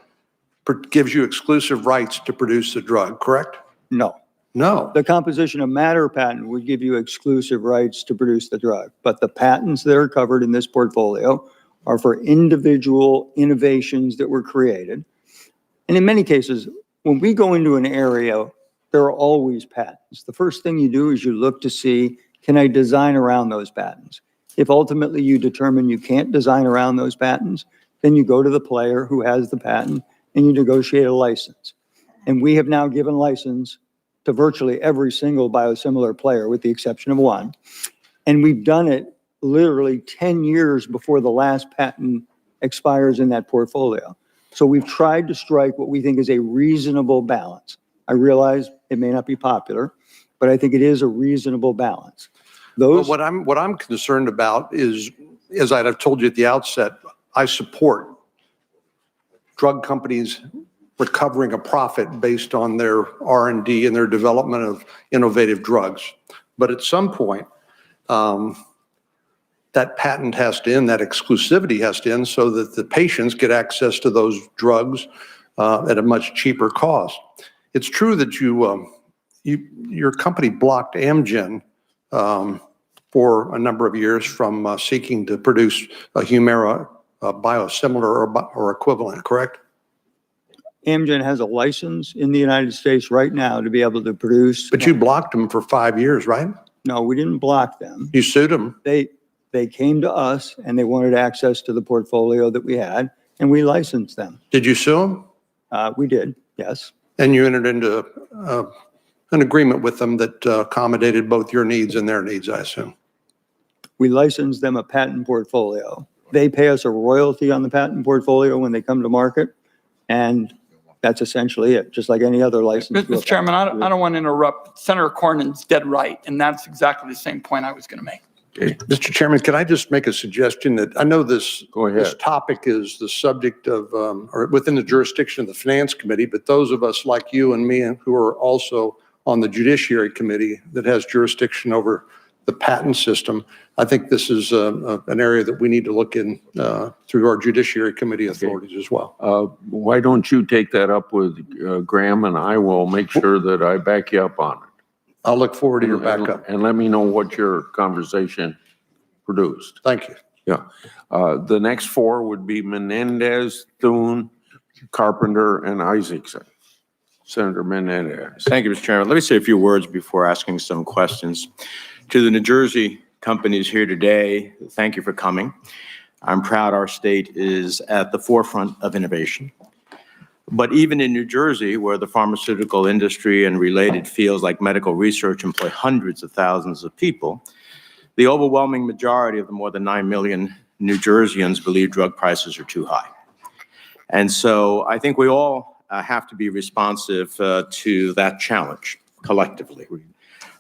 gives you exclusive rights to produce the drug, correct? No. No. The composition of matter patent would give you exclusive rights to produce the drug, but the patents that are covered in this portfolio are for individual innovations that were created. And in many cases, when we go into an area, there are always patents. The first thing you do is you look to see, can I design around those patents? If ultimately you determine you can't design around those patents, then you go to the player who has the patent and you negotiate a license. And we have now given license to virtually every single biosimilar player with the exception of one. And we've done it literally 10 years before the last patent expires in that portfolio. So we've tried to strike what we think is a reasonable balance. I realize it may not be popular, but I think it is a reasonable balance. But what I'm concerned about is, as I've told you at the outset, I support drug companies recovering a profit based on their R&D and their development of innovative drugs. But at some point, that patent has to end, that exclusivity has to end so that the patients get access to those drugs at a much cheaper cost. It's true that your company blocked Amgen for a number of years from seeking to produce a Humira biosimilar or equivalent, correct? Amgen has a license in the United States right now to be able to produce. But you blocked them for 5 years, right? No, we didn't block them. You sued them. They came to us and they wanted access to the portfolio that we had, and we licensed them. Did you sue them? We did, yes. And you entered into an agreement with them that accommodated both your needs and their needs, I assume. We licensed them a patent portfolio. They pay us a royalty on the patent portfolio when they come to market, and that's essentially it, just like any other license. Mr. Chairman, I don't want to interrupt. Senator Cornyn's dead right, and that's exactly the same point I was going to make. Okay. Mr. Chairman, can I just make a suggestion that I know this topic is the subject of, or within the jurisdiction of the Finance Committee, but those of us like you and me who are also on the Judiciary Committee that has jurisdiction over the patent system, I think this is an area that we need to look in through our Judiciary Committee authorities as well. Why don't you take that up with Graham, and I will make sure that I back you up on it. I'll look forward to your backup. And let me know what your conversation produced. Thank you. Yeah. The next four would be Menendez, Thune, Carpenter, and Isaacson. Senator Menendez. Thank you, Mr. Chairman. Let me say a few words before asking some questions. To the New Jersey companies here today, thank you for coming. I'm proud our state is at the forefront of innovation. But even in New Jersey, where the pharmaceutical industry and related fields like medical research employ hundreds of thousands of people, the overwhelming majority of the more than 9 million New Jerseyans believe drug prices are too high. And so I think we all have to be responsive to that challenge collectively.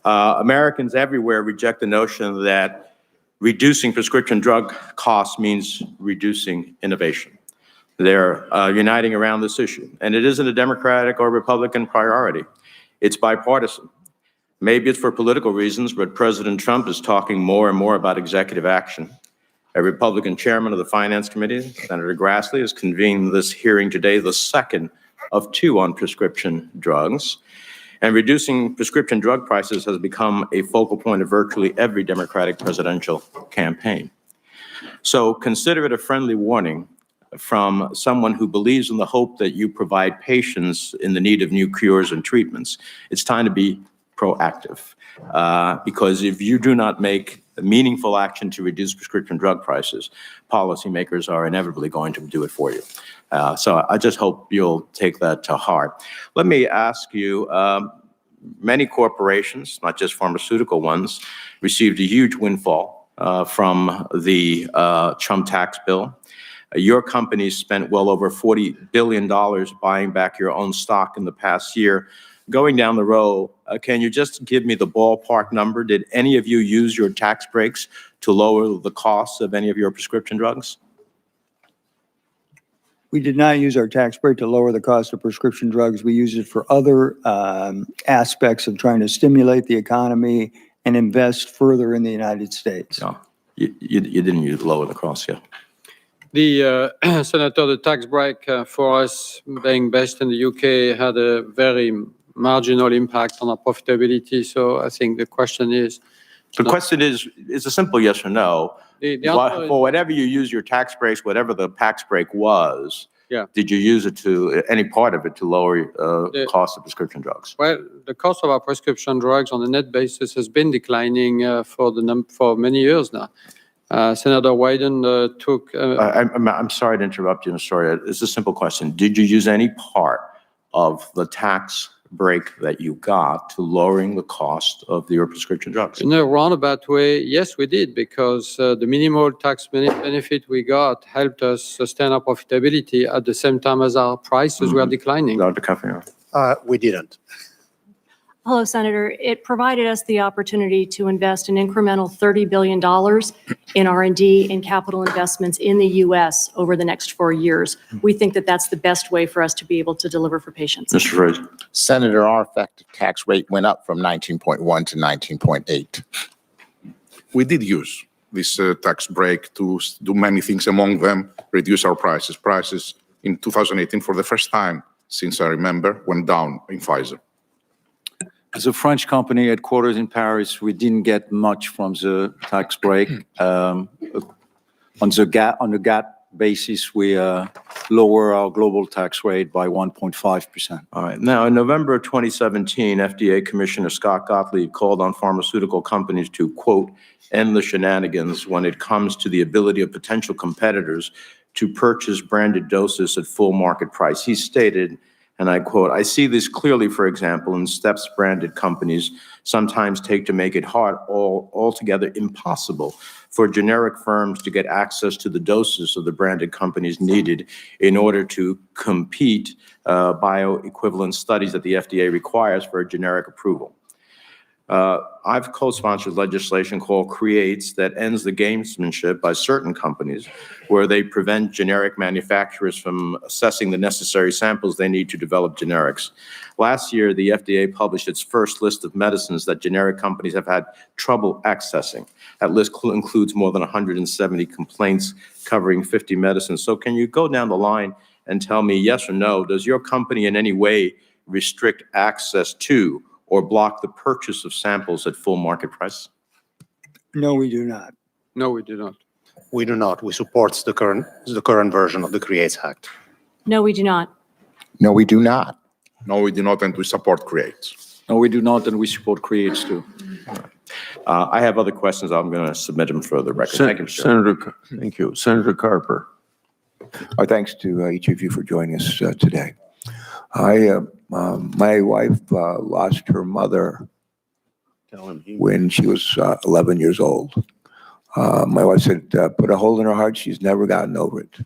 Americans everywhere reject the notion that reducing prescription drug costs means reducing innovation. They're uniting around this issue. And it isn't a Democratic or Republican priority. It's bipartisan. Maybe it's for political reasons, but President Trump is talking more and more about executive action. A Republican chairman of the Finance Committee, Senator Grassley, has convened this hearing today, the second of 2 on prescription drugs. And reducing prescription drug prices has become a focal point of virtually every Democratic presidential campaign. So consider it a friendly warning from someone who believes in the hope that you provide patients in the need of new cures and treatments. It's time to be proactive, because if you do not make meaningful action to reduce prescription drug prices, policymakers are inevitably going to do it for you. So I just hope you'll take that to heart. Let me ask you, many corporations, not just pharmaceutical ones, received a huge windfall from the Trump tax bill. Your company spent well over $40 billion buying back your own stock in the past year. Going down the road, can you just give me the ballpark number? Did any of you use your tax breaks to lower the cost of any of your prescription drugs? We did not use our tax break to lower the cost of prescription drugs. We use it for other aspects of trying to stimulate the economy and invest further in the United States. No, you didn't use lower the cost, yeah. The Senator, the tax break for us being based in the UK had a very marginal impact on our profitability. So I think the question is. The question is a simple yes or no. For whatever you use your tax breaks, whatever the tax break was, yeah. Did you use it to, any part of it to lower the cost of prescription drugs? Well, the cost of our prescription drugs on a net basis has been declining for many years now. Senator Wyden took... I'm sorry to interrupt you, Mr. Story. It's a simple question. Did you use any part of the tax break that you got to lowering the cost of your prescription drugs? In a roundabout way, yes, we did, because the minimal tax benefit we got helped us sustain our profitability at the same time as our prices were declining. Dr. Caffeine. We didn't. Hello, Senator. It provided us the opportunity to invest an incremental $30 billion in R&D and capital investments in the U.S. over the next 4 years. We think that that's the best way for us to be able to deliver for patients. Mr. Fraser. Senator, our effective tax rate went up from 19.1 to 19.8. We did use this tax break to do many things, among them reduce our prices. Prices in 2018, for the first time since I remember, went down in Pfizer. As a French company headquartered in Paris, we didn't get much from the tax break. On the GAAP basis, we lower our global tax rate by 1.5%. All right. Now, in November of 2017, FDA Commissioner Scott Gottlieb called on pharmaceutical companies to, quote, end the shenanigans when it comes to the ability of potential competitors to purchase branded doses at full market price. He stated, and I quote, I see this clearly, for example, in steps branded companies sometimes take to make it altogether impossible for generic firms to get access to the doses of the branded companies needed in order to compete bioequivalent studies that the FDA requires for a generic approval. I've co-sponsored legislation called CREATES that ends the gamesmanship by certain companies where they prevent generic manufacturers from assessing the necessary samples they need to develop generics. Last year, the FDA published its first list of medicines that generic companies have had trouble accessing. That list includes more than 170 complaints covering 50 medicines. So can you go down the line and tell me yes or no, does your company in any way restrict access to or block the purchase of samples at full market price? No, we do not. No, we do not. We do not. We support the current version of the CREATES Act. No, we do not. No, we do not. No, we do not, and we support CREATES. No, we do not, and we support CREATES too. I have other questions. I'm going to submit them for the record. Thank you, Mr. Senator, thank you. Senator Carper. Thanks to each of you for joining us today. My wife lost her mother when she was 11 years old. My wife said, put a hole in her heart. She's never gotten over it.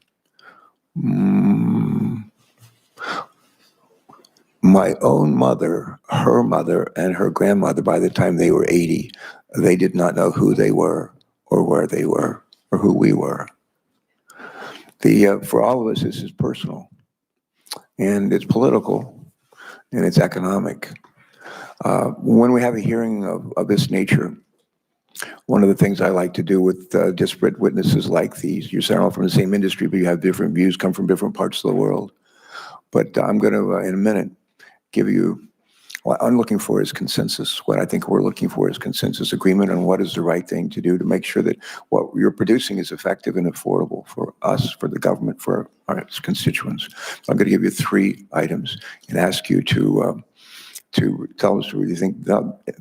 My own mother, her mother, and her grandmother, by the time they were 80, they did not know who they were or where they were or who we were. For all of us, this is personal, and it's political, and it's economic. When we have a hearing of this nature, one of the things I like to do with disparate witnesses like these, you're all from the same industry, but you have different views, come from different parts of the world. But I'm going to, in a minute, give you what I'm looking for is consensus. What I think we're looking for is consensus agreement on what is the right thing to do to make sure that what you're producing is effective and affordable for us, for the government, for our constituents. So I'm going to give you 3 items and ask you to tell us what you think.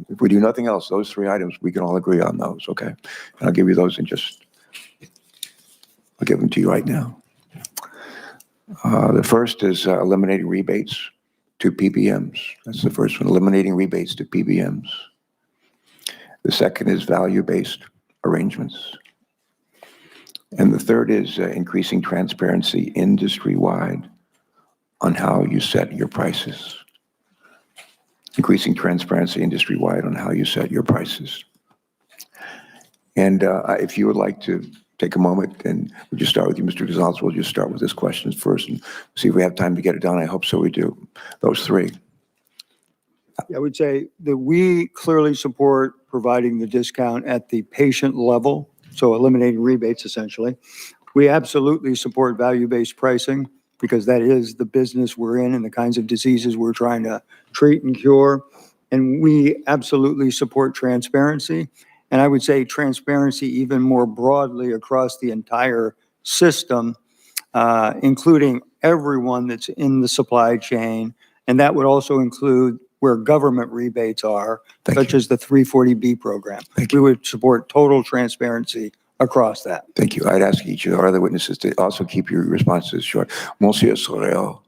If we do nothing else, those 3 items, we can all agree on those, okay? And I'll give you those I'll give them to you right now. The first is eliminating rebates to PBMs. That's the first one, eliminating rebates to PBMs. The second is value-based arrangements. And the third is increasing transparency industry-wide on how you set your prices. Increasing transparency industry-wide on how you set your prices. And if you would like to take a moment, and we'll just start with you, Mr. Gonzalez. We'll just start with this question first and see if we have time to get it done. I hope so we do. Those three. I would say that we clearly support providing the discount at the patient level, so eliminating rebates essentially. We absolutely support value-based pricing because that is the business we're in and the kinds of diseases we're trying to treat and cure. And we absolutely support transparency. And I would say transparency even more broadly across the entire system, including everyone that's in the supply chain. And that would also include where government rebates are, such as the 340B program. We would support total transparency across that. Thank you. I'd ask each of our other witnesses to also keep your responses short. Monsieur Sorel.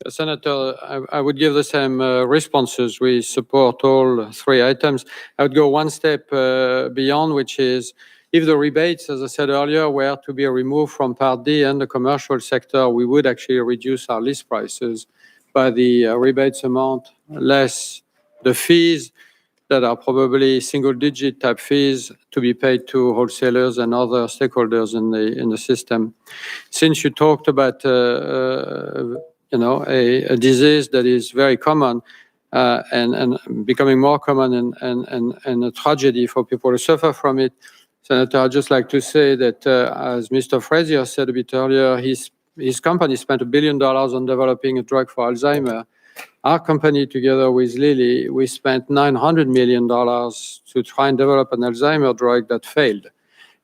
Senator, I would give the same responses. We support all three items. I would go one step beyond, which is if the rebates, as I said earlier, were to be removed from Part D and the commercial sector, we would actually reduce our list prices by the rebates amount, less the fees that are probably single-digit type fees to be paid to wholesalers and other stakeholders in the system. Since you talked about a disease that is very common and becoming more common and a tragedy for people who suffer from it, Senator, I'd just like to say that, as Mr. Frazier said a bit earlier, his company spent $1 billion on developing a drug for Alzheimer's. Our company, together with Lilly, we spent $900 million to try and develop an Alzheimer's drug that failed.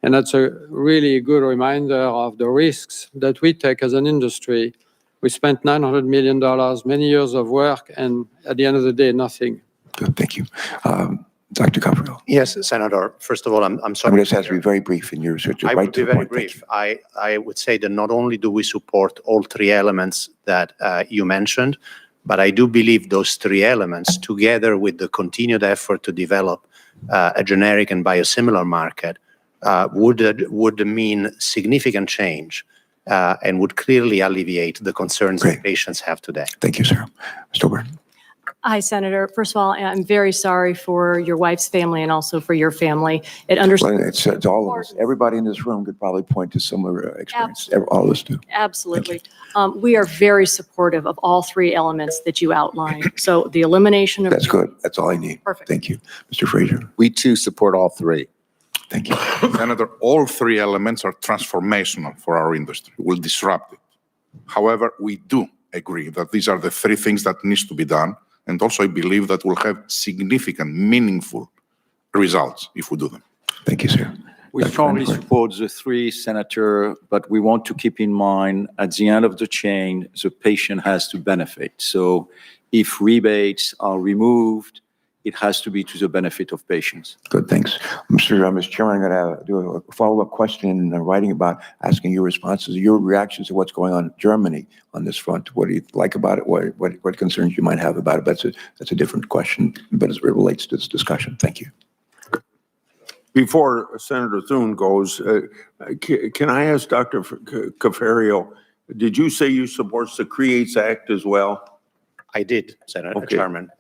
And that's a really good reminder of the risks that we take as an industry. We spent $900 million, many years of work, and at the end of the day, nothing. Good, thank you. Dr. Cofferell. Yes, Senator. First of all, I'm sorry. I'm going to ask you to be very brief in your research. I will be very brief. I would say that not only do we support all three elements that you mentioned, but I do believe those three elements, together with the continued effort to develop a generic and biosimilar market, would mean significant change and would clearly alleviate the concerns that patients have today. Thank you, sir. Mr. Ober. Hi, Senator. First of all, I'm very sorry for your wife's family and also for your family. It understands. It's all of us. Everybody in this room could probably point to similar experience. All of us do. Absolutely. We are very supportive of all three elements that you outlined. So the elimination of. That's good. That's all I need. Perfect. Thank you. Mr. Frazier. We too support all three. Thank you. Senator, all three elements are transformational for our industry, will disrupt it. However, we do agree that these are the three things that needs to be done. And also, I believe that we'll have significant, meaningful results if we do them. Thank you, sir. We strongly support the three, Senator, but we want to keep in mind at the end of the chain, the patient has to benefit. So if rebates are removed, it has to be to the benefit of patients. Good, thanks. Mr. Chairman, I'm going to do a follow-up question in writing about asking your responses, your reactions to what's going on in Germany on this front. What do you like about it? What concerns you might have about it? That's a different question, but as it relates to this discussion. Thank you. Before Senator Thune goes, can I ask Dr. Cofferio, did you say you support the CREATES Act as well? I did, Senator Okay. Chairman.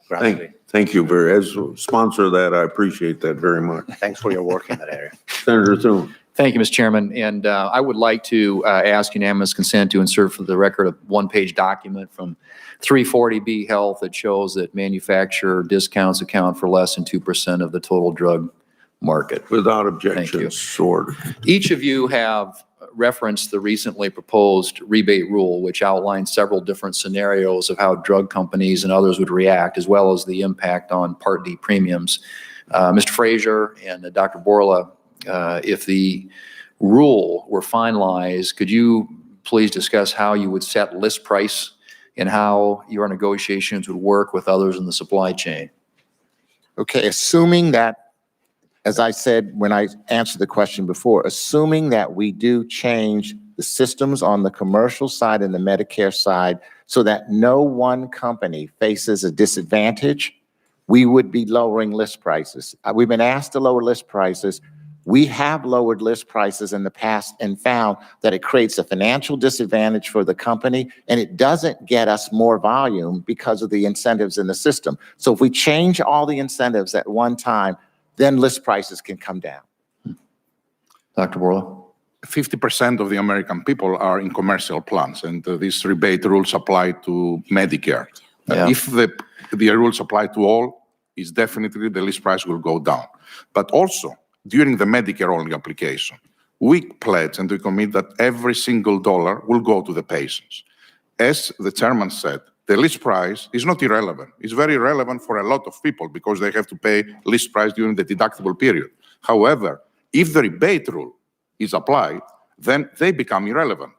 Thank you. As a sponsor of that, I appreciate that very much. Thanks for your work in that area. Senator Thune. Thank you, Mr. Chairman. And I would like to ask unanimous consent to insert for the record a one-page document from 340B Health that shows that manufacturer discounts account for less than 2% of the total drug market. Without objection, sword. Each of you have referenced the recently proposed rebate rule, which outlines several different scenarios of how drug companies and others would react, as well as the impact on Part D premiums. Mr. Frazier and Dr. Borla, if the rule were finalized, could you please discuss how you would set list price and how your negotiations would work with others in the supply chain? Okay, assuming that, as I said when I answered the question before, assuming that we do change the systems on the commercial side and the Medicare side so that no one company faces a disadvantage, we would be lowering list prices. We've been asked to lower list prices. We have lowered list prices in the past and found that it creates a financial disadvantage for the company, and it doesn't get us more volume because of the incentives in the system. So if we change all the incentives at one time, then list prices can come down. Dr. Borla? 50% of the American people are in commercial plans, and these rebate rules apply to Medicare. Yeah. If the rules apply to all, is definitely the list price will go down. But also, during the Medicare-only application, we pledge and we commit that every single dollar will go to the patients. As the chairman said, the list price is not irrelevant. It's very relevant for a lot of people because they have to pay list price during the deductible period. However, if the rebate rule is applied, then they become irrelevant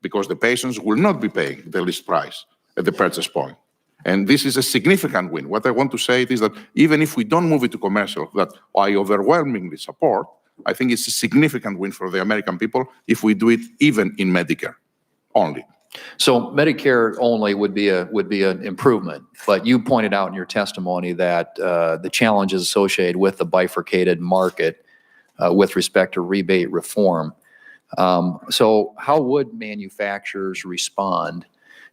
because the patients will not be paying the list price at the purchase point. And this is a significant win. What I want to say is that even if we don't move it to commercial, that I overwhelmingly support, I think it's a significant win for the American people if we do it even in Medicare only. So Medicare only would be an improvement, but you pointed out in your testimony that the challenges associated with the bifurcated market with respect to rebate reform. So how would manufacturers respond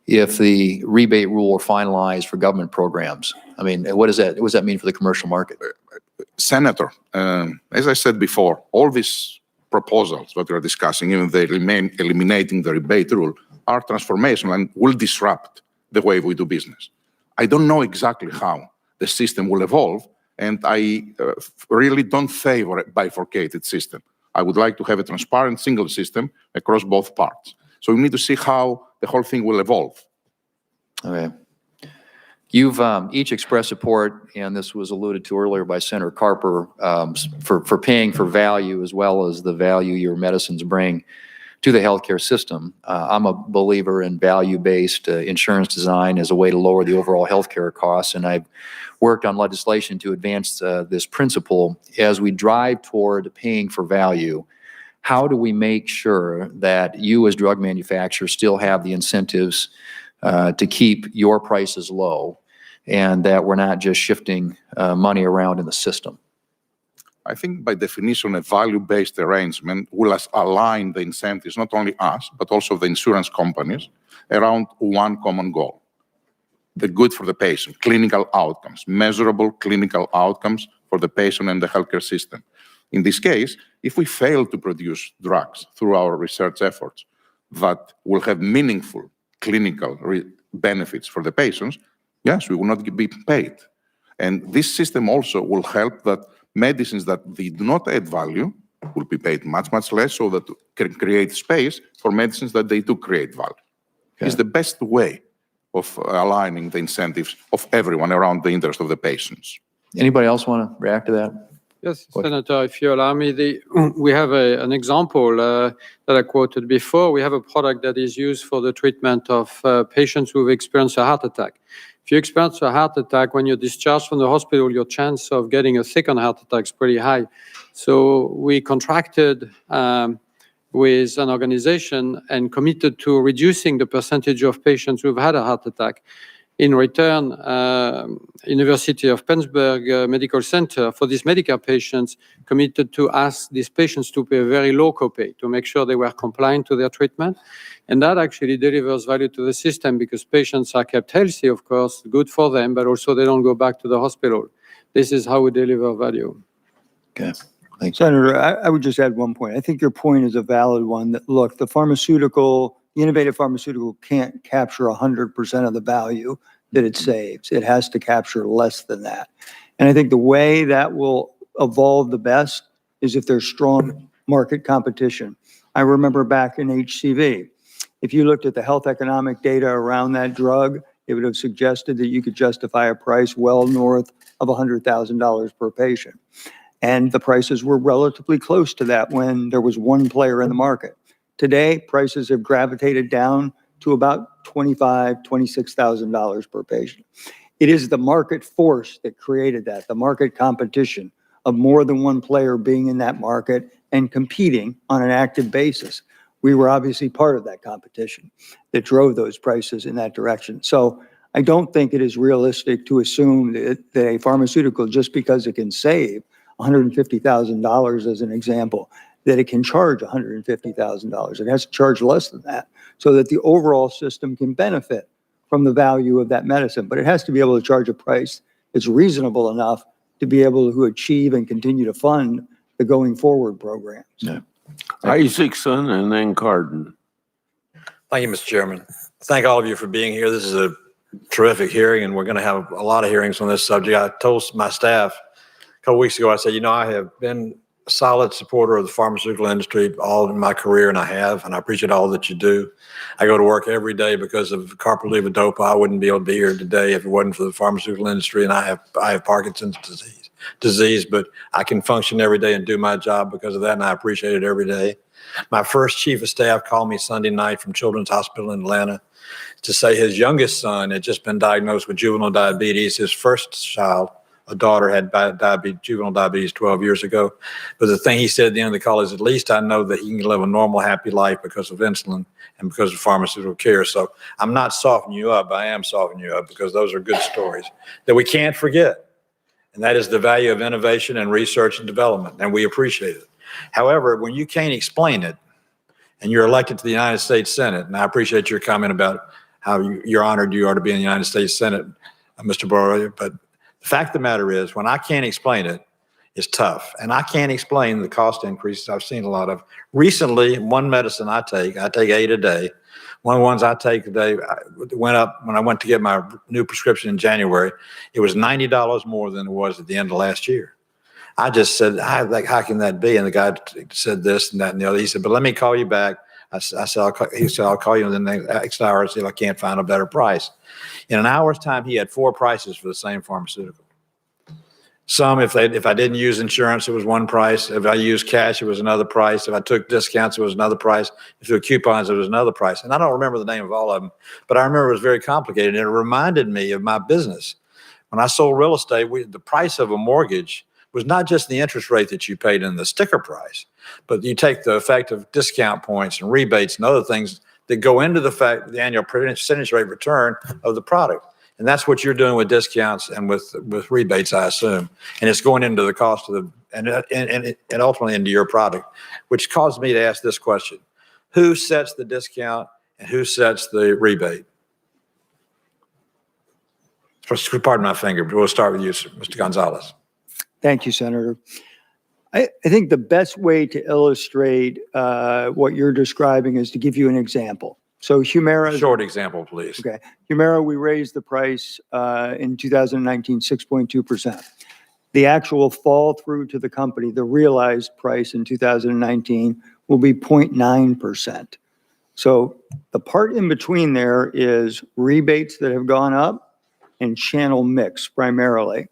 if the rebate rule were finalized for government programs? I mean, what does that mean for the commercial market? Senator, as I said before, all these proposals that we are discussing, even they remain eliminating the rebate rule, are transformational and will disrupt the way we do business. I don't know exactly how the system will evolve, and I really don't favor a bifurcated system. I would like to have a transparent single system across both parts. So we need to see how the whole thing will evolve. Okay. You've each expressed support, and this was alluded to earlier by Senator Carper, for paying for value as well as the value your medicines bring to the healthcare system. I'm a believer in value-based insurance design as a way to lower the overall healthcare costs, and I've worked on legislation to advance this principle. As we drive toward paying for value, how do we make sure that you as drug manufacturers still have the incentives to keep your prices low and that we're not just shifting money around in the system? I think by definition, a value-based arrangement will align the incentives, not only us, but also the insurance companies, around one common goal: the good for the patient, clinical outcomes, measurable clinical outcomes for the patient and the healthcare system. In this case, if we fail to produce drugs through our research efforts that will have meaningful clinical benefits for the patients, yes, we will not be paid. And this system also will help that medicines that they do not add value will be paid much, much less, so that can create space for medicines that they do create value. Okay. It's the best way of aligning the incentives of everyone around the interest of the patients. Anybody else want to react to that? Yes, Senator, if you allow me, we have an example that I quoted before. We have a product that is used for the treatment of patients who have experienced a heart attack. If you experience a heart attack, when you're discharged from the hospital, your chance of getting a second heart attack is pretty high. So we contracted with an organization and committed to reducing the percentage of patients who've had a heart attack. In return, University of Pittsburgh Medical Center, for these Medicare patients, committed to ask these patients to pay a very low copay to make sure they were compliant to their treatment. And that actually delivers value to the system because patients are kept healthy, of course, good for them, but also they don't go back to the hospital. This is how we deliver value. Okay. Thanks. Senator, I would just add one point. I think your point is a valid one that, look, the innovative pharmaceutical can't capture 100% of the value that it saves. It has to capture less than that. And I think the way that will evolve the best is if there's strong market competition. I remember back in HCV, if you looked at the health economic data around that drug, it would have suggested that you could justify a price well north of $100,000 per patient. And the prices were relatively close to that when there was one player in the market. Today, prices have gravitated down to about $25,000, $26,000 per patient. It is the market force that created that, the market competition of more than one player being in that market and competing on an active basis. We were obviously part of that competition that drove those prices in that direction. So I don't think it is realistic to assume that a pharmaceutical, just because it can save $150,000 as an example, that it can charge $150,000. It has to charge less than that so that the overall system can benefit from the value of that medicine. But it has to be able to charge a price that's reasonable enough to be able to achieve and continue to fund the going forward programs. Isaacson and then Cardin. Thank you, Mr. Chairman. Thank all of you for being here. This is a terrific hearing, and we're going to have a lot of hearings on this subject. I told my staff a couple weeks ago, I said, I have been a solid supporter of the pharmaceutical industry all in my career, and I appreciate all that you do. I go to work every day because of carpal levodopa. I wouldn't be able to be here today if it wasn't for the pharmaceutical industry, and I have Parkinson's disease, but I can function every day and do my job because of that, and I appreciate it every day. My first chief of staff called me Sunday night from Children's Hospital in Atlanta to say his youngest son had just been diagnosed with juvenile diabetes. His first child, a daughter, had juvenile diabetes 12 years ago. But the thing he said at the end of the call is, at least I know that he can live a normal, happy life because of insulin and because of pharmaceutical care. So I'm not softening you up. I am softening you up because those are good stories that we can't forget. And that is the value of innovation and research and development, and we appreciate it. However, when you can't explain it, and you're elected to the United States Senate, and I appreciate your comment about how you're honored you are to be in the United States Senate, Mr. Borrell, but the fact of the matter is, when I can't explain it, it's tough. And I can't explain the cost increases I've seen a lot of. Recently, one medicine I take 8 a day. One of the ones I take today went up when I went to get my new prescription in January. It was $90 more than it was at the end of last year. I just said, how can that be? And the guy said this and that and the other. He said, but let me call you back. He said, I'll call you in the next hour and see if I can't find a better price. In an hour's time, he had 4 prices for the same pharmaceutical. Some, if I didn't use insurance, it was one price. If I used cash, it was another price. If I took discounts, it was another price. If there were coupons, it was another price. And I don't remember the name of all of them, but I remember it was very complicated. And it reminded me of my business. When I sold real estate, the price of a mortgage was not just the interest rate that you paid in the sticker price, but you take the effect of discount points and rebates and other things that go into the annual percentage rate return of the product. And that's what you're doing with discounts and with rebates, I assume. And it's going into the cost of and ultimately into your product, which caused me to ask this question. Who sets the discount and who sets the rebate? Pardon my finger, but we'll start with you, Mr. Gonzalez. Thank you, Senator. I think the best way to illustrate what you're describing is to give you an example. So Humira. Short example, please. Okay. Humira, we raised the price in 2019, 6.2%. The actual fall through to the company, the realized price in 2019 will be 0.9%. So the part in between there is rebates that have gone up and channel mix primarily.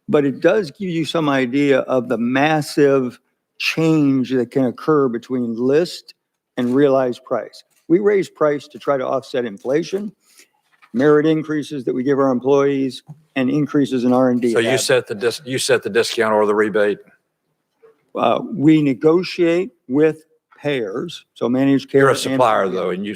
But it does give you some idea of the massive change that can occur between list and realized price. We raise price to try to offset inflation, merit increases that we give our employees, and increases in R&D. So you set the discount or the rebate? We negotiate with payers, so managed care. You're a supplier, though, and you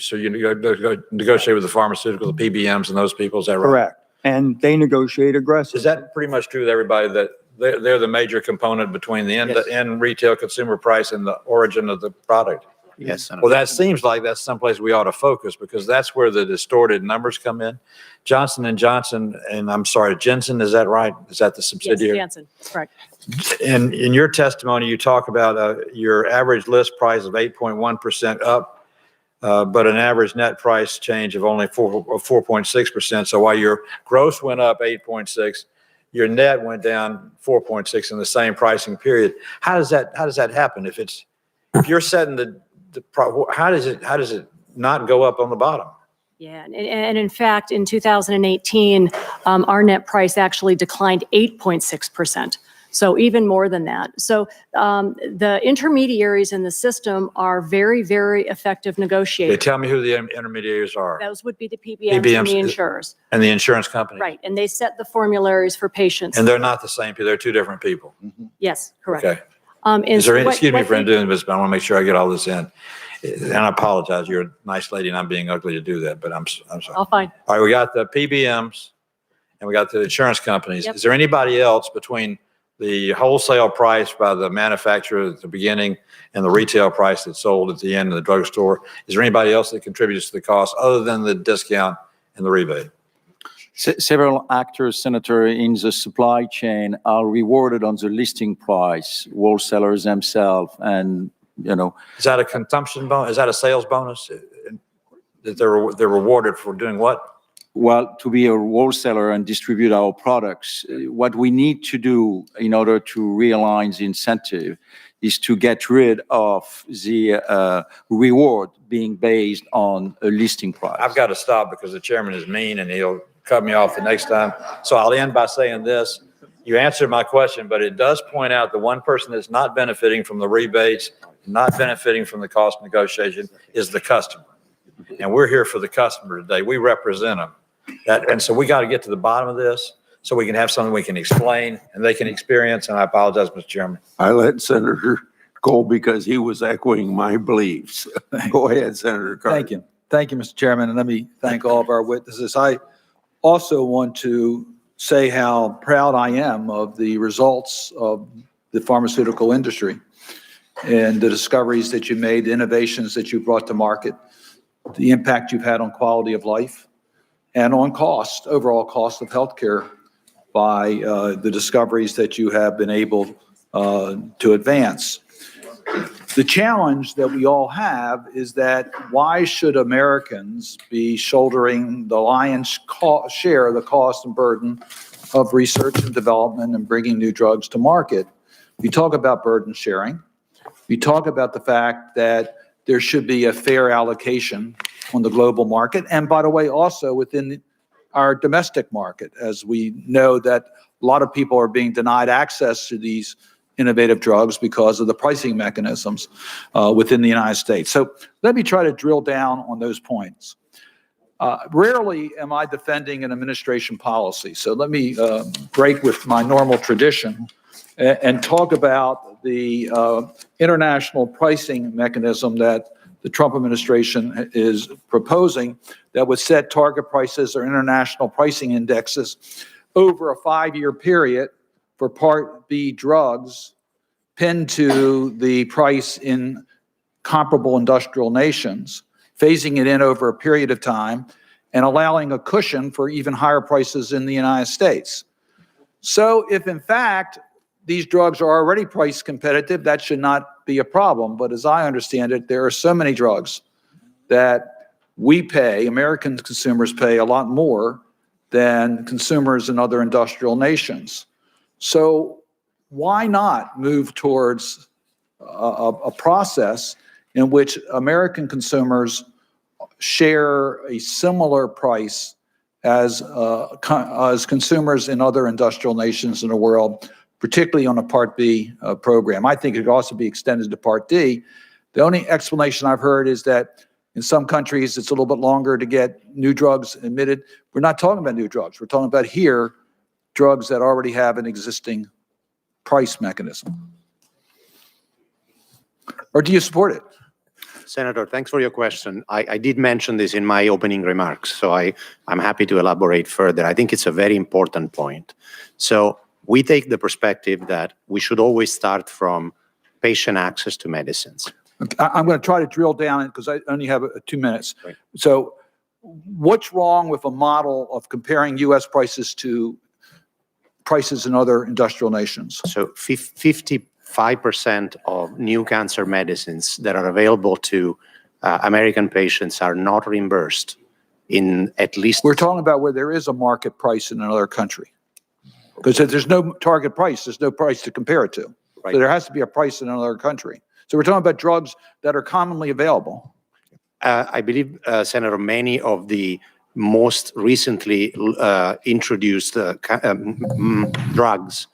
negotiate with the pharmaceutical, the PBMs, and those people. Is that right? Correct. And they negotiate aggressively. Is that pretty much true with everybody, that they're the major component between the end retail consumer price and the origin of the product? Yes. Well, that seems like that's someplace we ought to focus, because that's where the distorted numbers come in. Johnson & Johnson, and I'm sorry, Janssen, is that right? Is that the subsidiary? Yes, Janssen, correct. In your testimony, you talk about your average list price of 8.1% up, but an average net price change of only 4.6%. So while your gross went up 8.6, your net went down 4.6 in the same pricing period. How does that happen? If you're setting how does it not go up on the bottom? Yeah, and in fact, in 2018, our net price actually declined 8.6%. So even more than that. So the intermediaries in the system are very, very effective negotiators. Tell me who the intermediaries are. Those would be the PBMs and the insurers. And the insurance company. Right, and they set the formularies for patients. And they're not the same people, they're two different people. Yes, correct. Okay. Excuse me for doing this, but I want to make sure I get all this in. And I apologize, you're a nice lady and I'm being ugly to do that, but I'm sorry. All fine. All right, we got the PBMs and we got the insurance companies. Yep. Is there anybody else between the wholesale price by the manufacturer at the beginning and the retail price that's sold at the end of the drugstore? Is there anybody else that contributes to the cost other than the discount and the rebate? Several actors, Senator, in the supply chain are rewarded on the listing price, wholesalers themselves, and, you know. Is that a consumption bonus? Is that a sales bonus? That they're rewarded for doing what? Well, to be a wholesaler and distribute our products, what we need to do in order to realign the incentive is to get rid of the reward being based on a listing price. I've got to stop because the chairman is mean and he'll cut me off the next time. So I'll end by saying this. You answered my question, but it does point out the one person that's not benefiting from the rebates, not benefiting from the cost negotiation is the customer. And we're here for the customer today. We represent them. And so we got to get to the bottom of this so we can have something we can explain and they can experience. And I apologize, Mr. Chairman. I let Senator go because he was echoing my beliefs. Go ahead, Senator Carter. Thank you. Thank you, Mr. Chairman. And let me thank all of our witnesses. I also want to say how proud I am of the results of the pharmaceutical industry and the discoveries that you made, the innovations that you brought to market, the impact you've had on quality of life and on cost, overall cost of healthcare by the discoveries that you have been able to advance. The challenge that we all have is that why should Americans be shouldering the lion's share of the cost and burden of research and development and bringing new drugs to market? You talk about burden sharing. You talk about the fact that there should be a fair allocation on the global market. And by the way, also within our domestic market, as we know that a lot of people are being denied access to these innovative drugs because of the pricing mechanisms within the United States. So let me try to drill down on those points. Rarely am I defending an administration policy. So let me break with my normal tradition and talk about the international pricing mechanism that the Trump administration is proposing that would set target prices or international pricing indexes over a 5-year period for Part B drugs pinned to the price in comparable industrial nations, phasing it in over a period of time and allowing a cushion for even higher prices in the United States. So if in fact these drugs are already price competitive, that should not be a problem. But as I understand it, there are so many drugs that we pay, American consumers pay a lot more than consumers in other industrial nations. So why not move towards a process in which American consumers share a similar price as consumers in other industrial nations in the world, particularly on a Part B program? I think it could also be extended to Part D. The only explanation I've heard is that in some countries, it's a little bit longer to get new drugs admitted. We're not talking about new drugs. We're talking about here drugs that already have an existing price mechanism. Or do you support it? Senator, thanks for your question. I did mention this in my opening remarks, so I'm happy to elaborate further. I think it's a very important point. So we take the perspective that we should always start from patient access to medicines. I'm going to try to drill down because I only have 2 minutes. Right. So what's wrong with a model of comparing U.S. prices to prices in other industrial nations? So 55% of new cancer medicines that are available to American patients are not reimbursed in at least... We're talking about where there is a market price in another country. Because if there's no target price, there's no price to compare it to. Right. So there has to be a price in another country. So we're talking about drugs that are commonly available. I believe, Senator, many of the most recently introduced drugs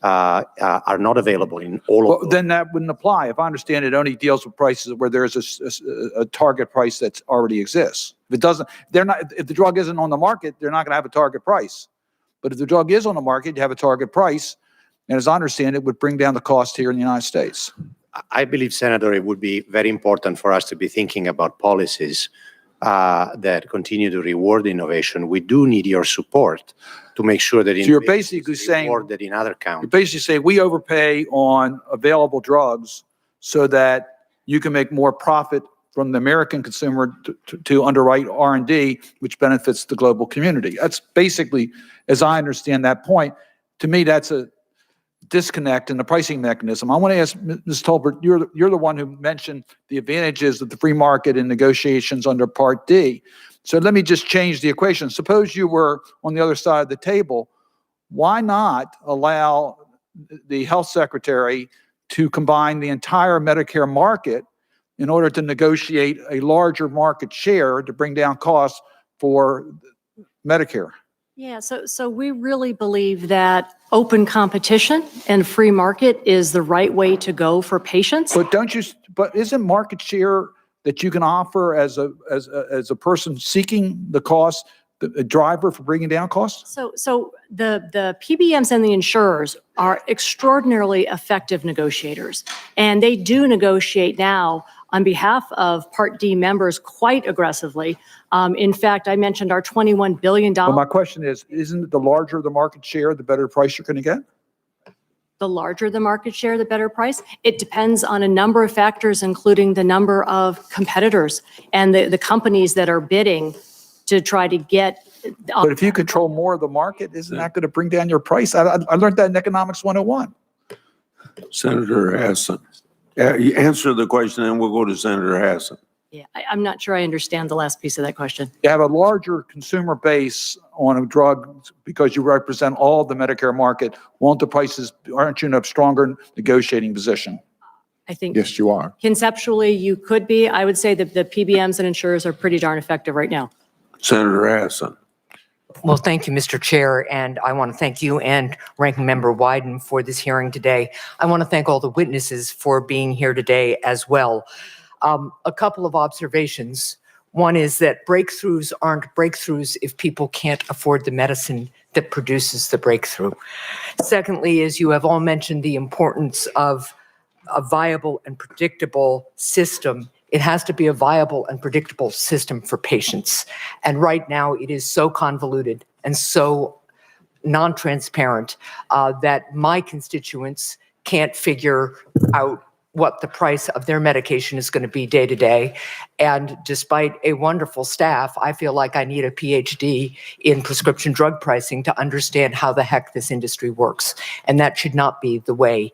are not available in all of them. Then that wouldn't apply. If I understand it, only deals with prices where there's a target price that already exists. If it doesn't, if the drug isn't on the market, they're not going to have a target price. But if the drug is on the market, you have a target price. And as I understand it, would bring down the cost here in the United States. I believe, Senator, it would be very important for us to be thinking about policies that continue to reward innovation. We do need your support to make sure that you're basically saying rewarded in other counties. You're basically saying we overpay on available drugs so that you can make more profit from the American consumer to underwrite R&D, which benefits the global community. That's basically, as I understand that point. To me, that's a disconnect in the pricing mechanism. I want to ask Ms. Tolbert, you're the one who mentioned the advantages of the free market in negotiations under Part D. So let me just change the equation. Suppose you were on the other side of the table. Why not allow the health secretary to combine the entire Medicare market in order to negotiate a larger market share to bring down costs for Medicare? Yeah, so we really believe that open competition and free market is the right way to go for patients. But isn't market share that you can offer as a person seeking the cost, a driver for bringing down costs? So the PBMs and the insurers are extraordinarily effective negotiators, and they do negotiate now on behalf of Part D members quite aggressively. In fact, I mentioned our $21 billion. Well, my question is, isn't it the larger the market share, the better price you're going to get? The larger the market share, the better price. It depends on a number of factors, including the number of competitors and the companies that are bidding to try to get. But if you control more of the market, isn't that going to bring down your price? I learned that in Economics 101. Senator Hassan. You answer the question, and we'll go to Senator Hassan. Yeah, I'm not sure I understand the last piece of that question. You have a larger consumer base on a drug because you represent all the Medicare market. Aren't you in a stronger negotiating position? I think. Yes, you are. Conceptually, you could be. I would say that the PBMs and insurers are pretty darn effective right now. Senator Hassan. Well, thank you, Mr. Chair, and I want to thank you and Ranking Member Wyden for this hearing today. I want to thank all the witnesses for being here today as well. A couple of observations. One is that breakthroughs aren't breakthroughs if people can't afford the medicine that produces the breakthrough. Secondly, is you have all mentioned the importance of a viable and predictable system. It has to be a viable and predictable system for patients. And right now it is so convoluted and so non-transparent that my constituents can't figure out what the price of their medication is going to be day to day. And despite a wonderful staff, I feel like I need a PhD in prescription drug pricing to understand how the heck this industry works. And that should not be the way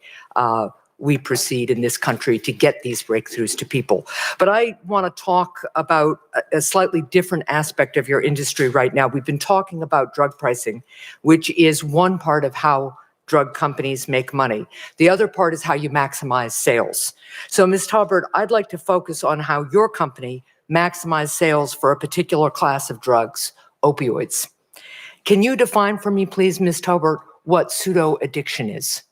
we proceed in this country to get these breakthroughs to people. But I want to talk about a slightly different aspect of your industry right now. We've been talking about drug pricing, which is one part of how drug companies make money. The other part is how you maximize sales. So, Ms. Taubert, I'd like to focus on how your company maximizes sales for a particular class of drugs, opioids. Can you define for me, please, Ms. Taubert, what pseudo-addiction is?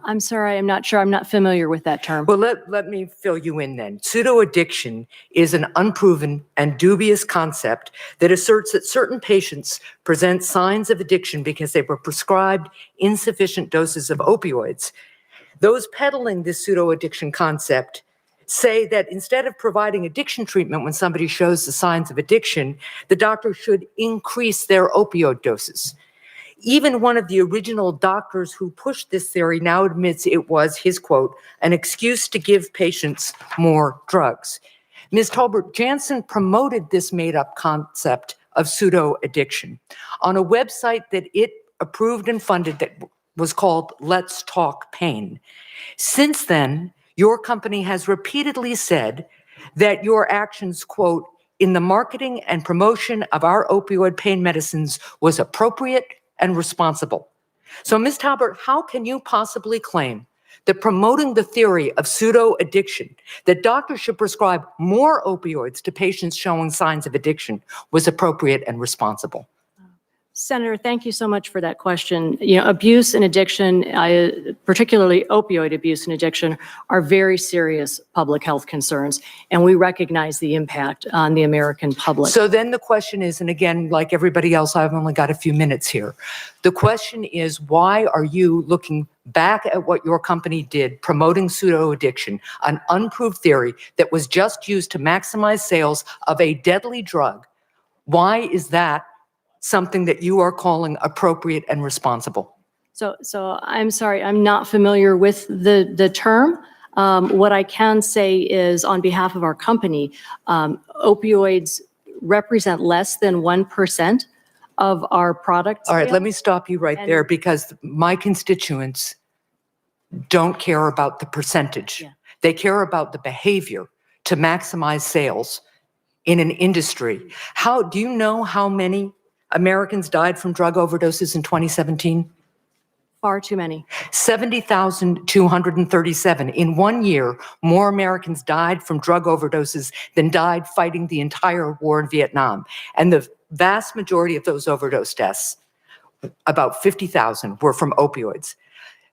I'm sorry, I'm not sure. I'm not familiar with that term. Well, let me fill you in then. Pseudo-addiction is an unproven and dubious concept that asserts that certain patients present signs of addiction because they were prescribed insufficient doses of opioids. Those peddling this pseudo-addiction concept say that instead of providing addiction treatment when somebody shows the signs of addiction, the doctor should increase their opioid doses. Even one of the original doctors who pushed this theory now admits it was, his quote, an excuse to give patients more drugs. Ms. Tolbert, Janssen promoted this made-up concept of pseudo-addiction on a website that it approved and funded that was called Let's Talk Pain. Since then, your company has repeatedly said that your actions, quote, in the marketing and promotion of our opioid pain medicines was appropriate and responsible. So, Ms. Taubert, how can you possibly claim that promoting the theory of pseudo-addiction, that doctors should prescribe more opioids to patients showing signs of addiction, was appropriate and responsible? Senator, thank you so much for that question. You know, abuse and addiction, particularly opioid abuse and addiction, are very serious public health concerns, and we recognize the impact on the American public. So then the question is, and again, like everybody else, I've only got a few minutes here. The question is, why are you looking back at what your company did, promoting pseudo-addiction, an unproved theory that was just used to maximize sales of a deadly drug? Why is that something that you are calling appropriate and responsible? So I'm sorry, I'm not familiar with the term. What I can say is on behalf of our company, opioids represent less than 1% of our product All right, let sales. me stop you right there because my constituents don't care about the percentage. Yeah. They care about the behavior to maximize sales in an industry. Do you know how many Americans died from drug overdoses in 2017? Far too many. 70,237. In 1 year, more Americans died from drug overdoses than died fighting the entire war in Vietnam. And the vast majority of those overdose deaths, about 50,000, were from opioids.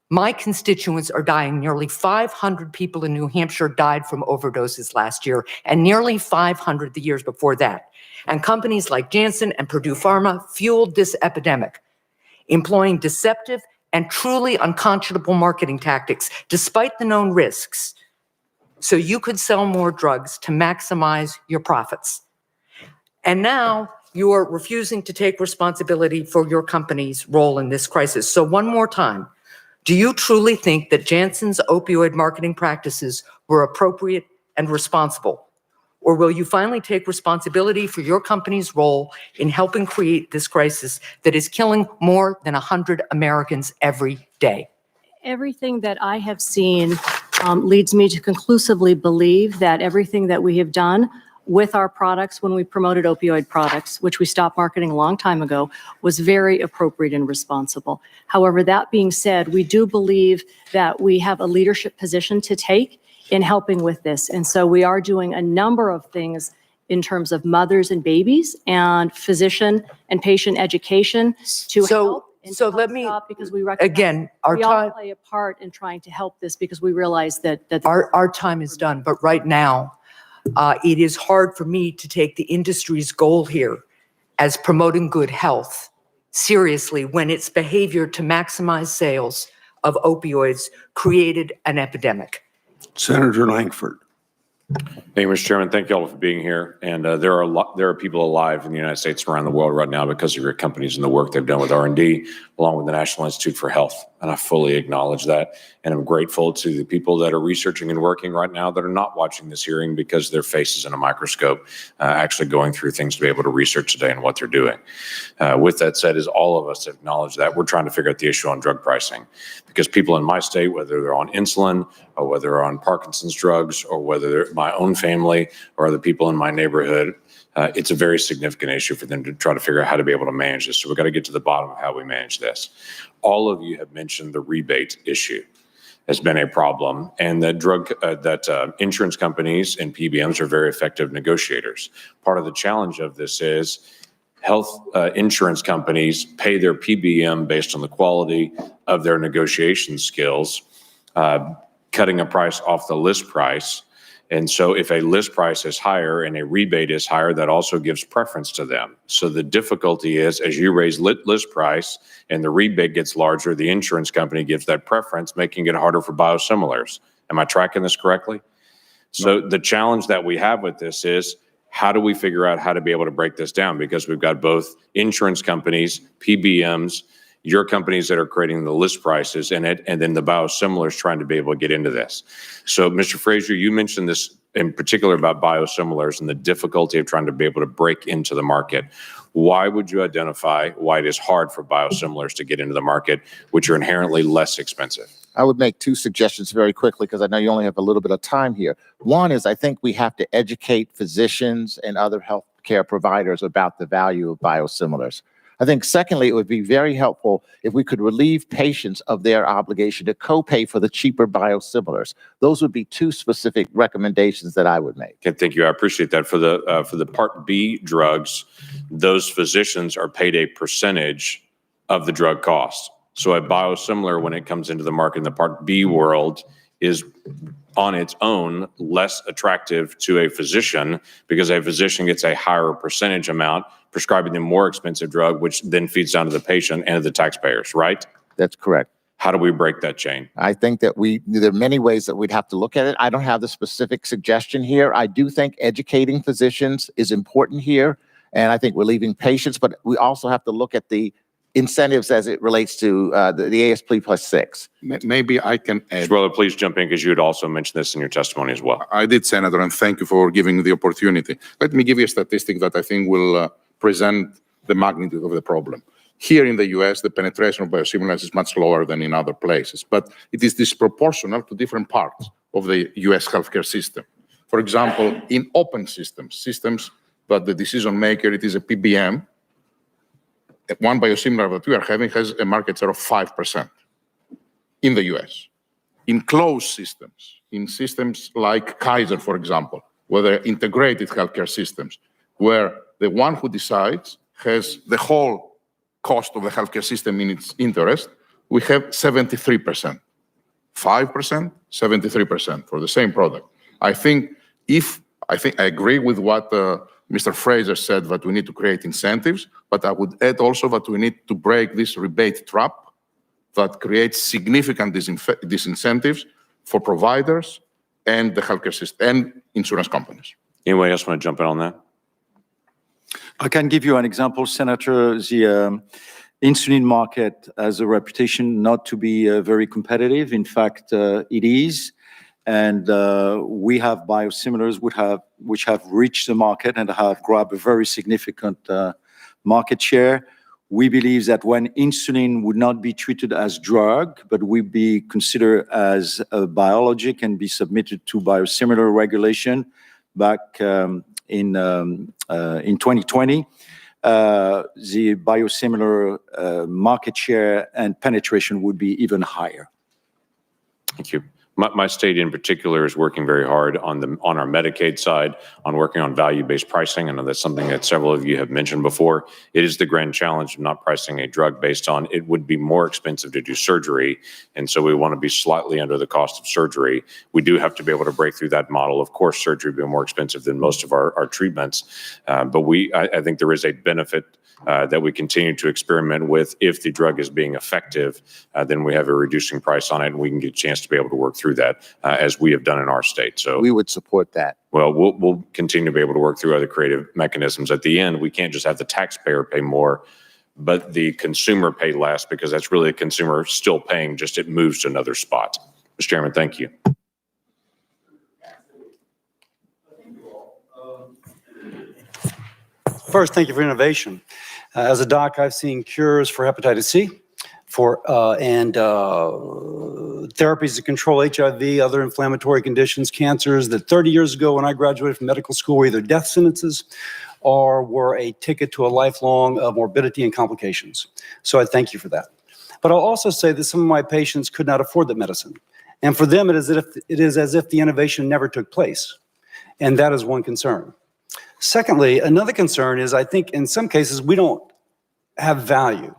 My constituents are dying. Nearly 500 people in New Hampshire died from overdoses last year, and nearly 500 the years before that. And companies like Janssen and Purdue Pharma fueled this epidemic, employing deceptive and truly unconscionable marketing tactics, despite the known risks, so you could sell more drugs to maximize your profits. And now you're refusing to take responsibility for your company's role in this crisis. So one more time, do you truly think that Janssen's opioid marketing practices were appropriate and responsible? Or will you finally take responsibility for your company's role in helping create this crisis that is killing more than 100 Americans every day? Everything that I have seen leads me to conclusively believe that everything that we have done with our products when we promoted opioid products, which we stopped marketing a long time ago, was very appropriate and responsible. However, that being said, we do believe that we have a leadership position to take in helping with this. And so we are doing a number of things in terms of mothers and babies and physician and patient education to help. So let me, because we recognize again, we all play a part in trying to help this because we realize that our time is done. But right now, it is hard for me to take the industry's goal here as promoting good health seriously when its behavior to maximize sales of opioids created an epidemic. Senator Lankford. Thank you, Mr. Chairman. Thank you all for being here. And there are people alive in the United States and around the world right now because of your companies and the work they've done with R&D, along with the National Institute for Health. And I fully acknowledge that. And I'm grateful to the people that are researching and working right now that are not watching this hearing because their faces in a microscope, actually going through things to be able to research today and what they're doing. With that said, as all of us acknowledge that, we're trying to figure out the issue on drug pricing because people in my state, whether they're on insulin or whether they're on Parkinson's drugs or whether they're my own family or other people in my neighborhood, it's a very significant issue for them to try to figure out how to be able to manage this. So we've got to get to the bottom of how we manage this. All of you have mentioned the rebate issue has been a problem, and that insurance companies and PBMs are very effective negotiators. Part of the challenge of this is health insurance companies pay their PBM based on the quality of their negotiation skills, cutting a price off the list price. And so if a list price is higher and a rebate is higher, that also gives preference to them. So the difficulty is as you raise list price and the rebate gets larger, the insurance company gives that preference, making it harder for biosimilars. Am I tracking this correctly? So the challenge that we have with this is how do we figure out how to be able to break this down? Because we've got both insurance companies, PBMs, your companies that are creating the list prices in it, and then the biosimilars trying to be able to get into this. So, Mr. Frazier, you mentioned this in particular about biosimilars and the difficulty of trying to be able to break into the market. Why would you identify why it is hard for biosimilars to get into the market, which are inherently less expensive? I would make two suggestions very quickly because I know you only have a little bit of time here. One is I think we have to educate physicians and other healthcare providers about the value of biosimilars. I think secondly, it would be very helpful if we could relieve patients of their obligation to copay for the cheaper biosimilars. Those would be two specific recommendations that I would make. Okay, thank you. I appreciate that. For the Part B drugs, those physicians are paid a percentage of the drug cost. So a biosimilar, when it comes into the market in the Part B world, is on its own less attractive to a physician because a physician gets a higher percentage amount prescribing the more expensive drug, which then feeds down to the patient and to the taxpayers, right? That's correct. How do we break that chain? I think that there are many ways that we'd have to look at it. I don't have the specific suggestion here. I do think educating physicians is important here. And I think we're leaving patients, but we also have to look at the incentives as it relates to the ASP plus 6. Maybe I can add. Brother, please jump in because you had also mentioned this in your testimony as well. I did, Senator, and thank you for giving the opportunity. Let me give you a statistic that I think will present the magnitude of the problem. Here in the US, the penetration of biosimilars is much lower than in other places, but it is disproportional to different parts of the US healthcare system. For example, in open systems that the decision maker, it is a PBM, one biosimilar that we are having has a market share of 5% in the US. In closed systems, in systems like Kaiser, for example, where they're integrated healthcare systems, where the one who decides has the whole cost of the healthcare system in its interest, we have 73%. 5%, 73% for the same product. I think I agree with what Mr. Fraser said, that we need to create incentives, but I would add also that we need to break this rebate trap that creates significant disincentives for providers and the healthcare system and insurance companies. Anybody else want to jump in on that? I can give you an example, Senator. The insulin market has a reputation not to be very competitive. In fact, it is. And we have biosimilars which have reached the market and have grabbed a very significant market share. We believe that when insulin would not be treated as drug, but would be considered as a biologic and be submitted to biosimilar regulation back in 2020, the biosimilar market share and penetration would be even higher. Thank you. My state in particular is working very hard on our Medicaid side, on working on value-based pricing. I know that's something that several of you have mentioned before. It is the grand challenge of not pricing a drug based on it would be more expensive to do surgery, and so we want to be slightly under the cost of surgery. We do have to be able to break through that model. Of course, surgery would be more expensive than most of our treatments, but I think there is a benefit that we continue to experiment with. If the drug is being effective, then we have a reducing price on it, and we can get a chance to be able to work through that as we have done in our state. So we would support that. Well, we'll continue to be able to work through other creative mechanisms. At the end, we can't just have the taxpayer pay more, but the consumer pay less, because that's really the consumer still paying, just it moves to another spot. Mr. Chairman, thank you. First, thank you for innovation. As a doc, I've seen cures for hepatitis C, and therapies to control HIV, other inflammatory conditions, cancers that 30 years ago when I graduated from medical school were either death sentences or were a ticket to a lifelong morbidity and complications. So I thank you for that. But I'll also say that some of my patients could not afford the medicine. And for them, it is as if the innovation never took place. And that is one concern. Secondly, another concern is I think in some cases we don't have value.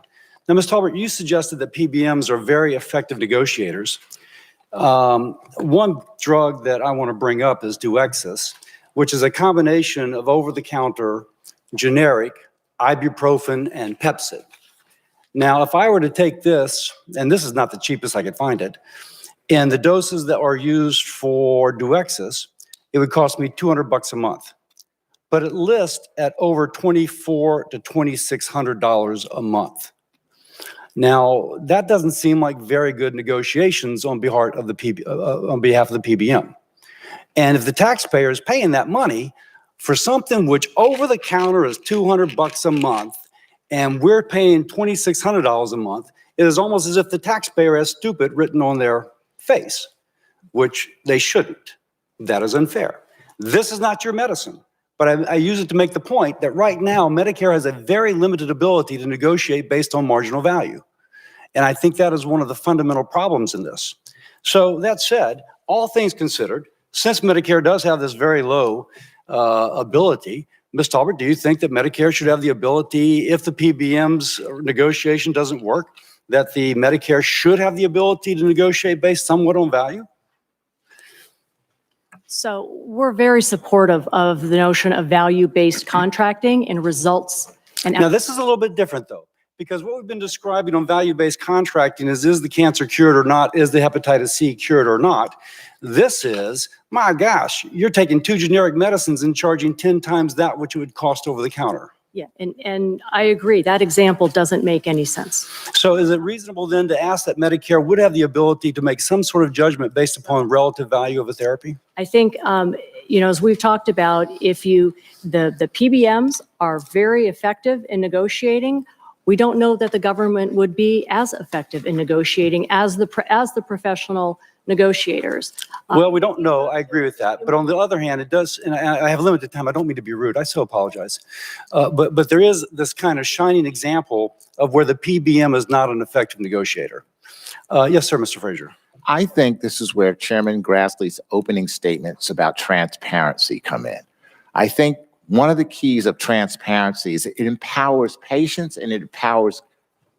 Now, Ms. Talbert, you suggested that PBMs are very effective negotiators. One drug that I want to bring up is Duexis, which is a combination of over-the-counter generic ibuprofen and Pepcid. Now, if I were to take this, and this is not the cheapest I could find it, and the doses that are used for Duexis, it would cost me $200 a month. But it lists at over $2,400 to $2,600 a month. Now, that doesn't seem like very good negotiations on behalf of the PBM. And if the taxpayer is paying that money for something which over the counter is $200 a month, and we're paying $2,600 a month, it is almost as if the taxpayer has stupid written on their face, which they shouldn't. That is unfair. This is not your medicine. But I use it to make the point that right now, Medicare has a very limited ability to negotiate based on marginal value. And I think that is one of the fundamental problems in this. So that said, all things considered, since Medicare does have this very low ability, Ms. Talbert, do you think that Medicare should have the ability, if the PBM's negotiation doesn't work, that the Medicare should have the ability to negotiate based somewhat on value? So we're very supportive of the notion of value-based contracting and results. And now this is a little bit different though, because what we've been describing on value-based contracting is the cancer cured or not? Is the hepatitis C cured or not? This is, my gosh, you're taking 2 generic medicines and charging 10 times that which it would cost over the counter. Yeah, and I agree, that example doesn't make any sense. So is it reasonable then to ask that Medicare would have the ability to make some sort of judgment based upon relative value of a therapy? I think, as we've talked about, the PBMs are very effective in negotiating. We don't know that the government would be as effective in negotiating as the professional negotiators. Well, we don't know. I agree with that. But on the other hand, it does, and I have limited time. I don't mean to be rude. I so apologize. But there is this kind of shining example of where the PBM is not an effective negotiator. Yes, sir, Mr. Frazier. I think this is where Chairman Grassley's opening statements about transparency come in. I think one of the keys of transparency is it empowers patients and it empowers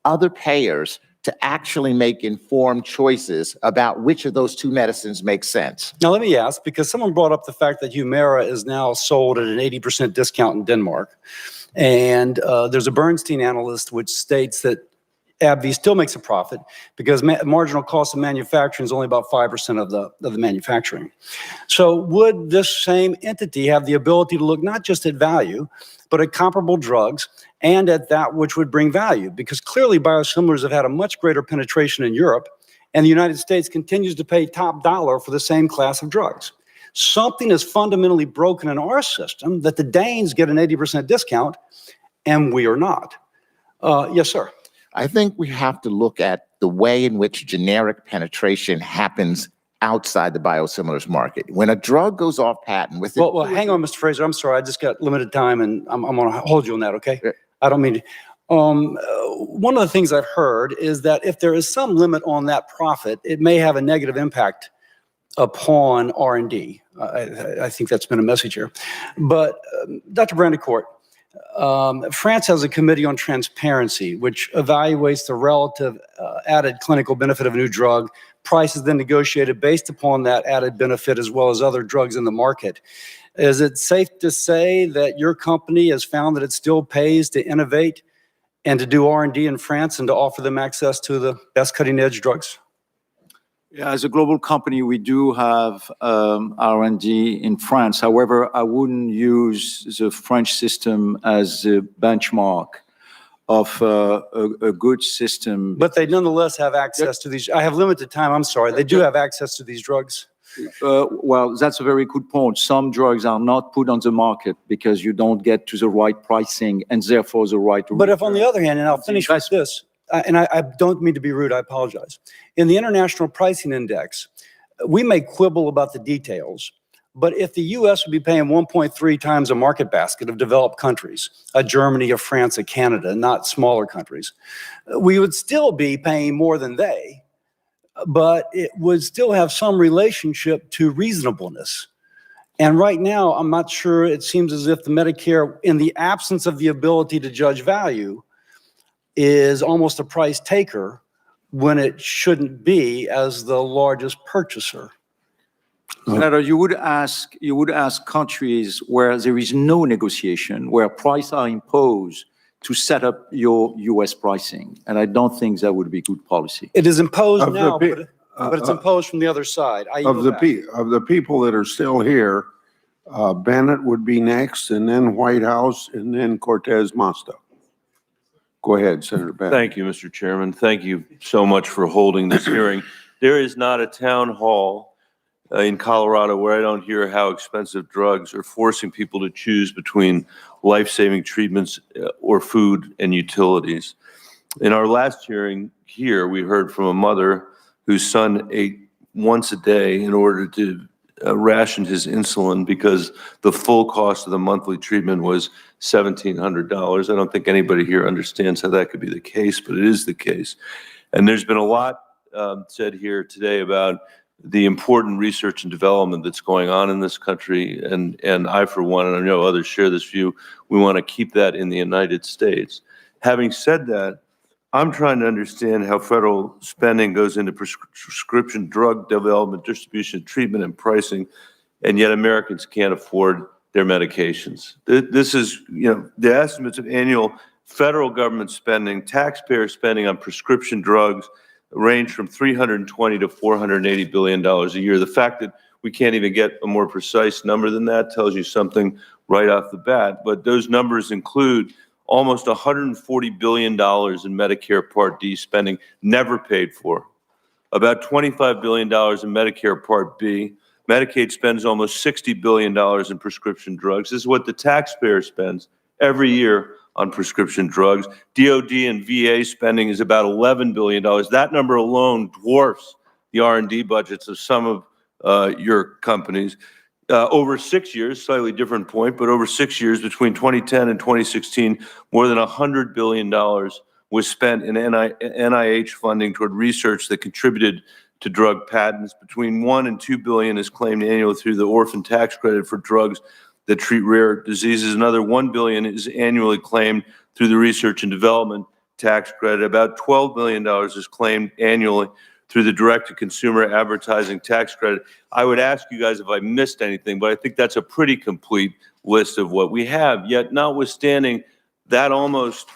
other payers to actually make informed choices about which of those two medicines make sense. Now, let me ask, because someone brought up the fact that Humira is now sold at an 80% discount in Denmark. And there's a Bernstein analyst which states that AbbVie still makes a profit because marginal cost of manufacturing is only about 5% of the manufacturing. So would this same entity have the ability to look not just at value, but at comparable drugs and at that which would bring value? Because clearly biosimilars have had a much greater penetration in Europe, and the United States continues to pay top dollar for the same class of drugs. Something is fundamentally broken in our system that the Danes get an 80% discount and we are not. Yes, sir. I think we have to look at the way in which generic penetration happens outside the biosimilars market. When a drug goes off patent with Well, hang on, Mr. Fraser. I'm sorry. I just got limited time, and I'm going to hold you on that, okay? I don't mean to. One of the things I've heard is that if there is some limit on that profit, it may have a negative impact upon R&D. I think that's been a message here. But Dr. Brandecourt, France has a committee on transparency, which evaluates the relative added clinical benefit of a new drug. Price is then negotiated based upon that added benefit as well as other drugs in the market. Is it safe to say that your company has found that it still pays to innovate and to do R&D in France and to offer them access to the best cutting-edge drugs? Yeah, as a global company, we do have R&D in France. However, I wouldn't use the French system as a benchmark of a good system. But they nonetheless have access to these. I have limited time. I'm sorry. They do have access to these drugs. Well, that's a very good point. Some drugs are not put on the market because you don't get to the right pricing and therefore the right. But if on the other hand, and I'll finish with this, and I don't mean to be rude, I apologize. In the International Pricing Index, we may quibble about the details, but if the U.S. would be paying 1.3 times a market basket of developed countries, a Germany, a France, a Canada, not smaller countries, we would still be paying more than they, but it would still have some relationship to reasonableness. And right now, I'm not sure, it seems as if the Medicare, in the absence of the ability to judge value, is almost a price taker when it shouldn't be as the largest purchaser. Senator, you would ask countries where there is no negotiation, where prices are imposed to set up your U.S. pricing. And I don't think that would be good policy. It is imposed now, but it's imposed from the other side. Of the people that are still here, Bennett would be next, and then White House, and then Cortez Masto. Go ahead, Senator Bennett. Thank you, Mr. Chairman. Thank you so much for holding this hearing. There is not a town hall in Colorado where I don't hear how expensive drugs are forcing people to choose between life-saving treatments or food and utilities. In our last hearing here, we heard from a mother whose son ate once a day in order to ration his insulin because the full cost of the monthly treatment was $1,700. I don't think anybody here understands how that could be the case, but it is the case. And there's been a lot said here today about the important research and development that's going on in this country. And I, for one, and I know others share this view, we want to keep that in the United States. Having said that, I'm trying to understand how federal spending goes into prescription drug development, distribution, treatment, and pricing, and yet Americans can't afford their medications. This is, the estimates of annual federal government spending, taxpayer spending on prescription drugs range from $320 to $480 billion a year. The fact that we can't even get a more precise number than that tells you something right off the bat, but those numbers include almost $140 billion in Medicare Part D spending never paid for, about $25 billion in Medicare Part B. Medicaid spends almost $60 billion in prescription drugs. This is what the taxpayer spends every year on prescription drugs. DOD and VA spending is about $11 billion. That number alone dwarfs the R&D budgets of some of your companies. Over 6 years, slightly different point, but over 6 years between 2010 and 2016, more than $100 billion was spent in NIH funding toward research that contributed to drug patents. Between 1 and 2 billion is claimed annually through the orphan tax credit for drugs that treat rare diseases. Another 1 billion is annually claimed through the research and development tax credit. About $12 billion is claimed annually through the direct-to-consumer advertising tax credit. I would ask you guys if I missed anything, but I think that's a pretty complete list of what we have. Yet, notwithstanding that almost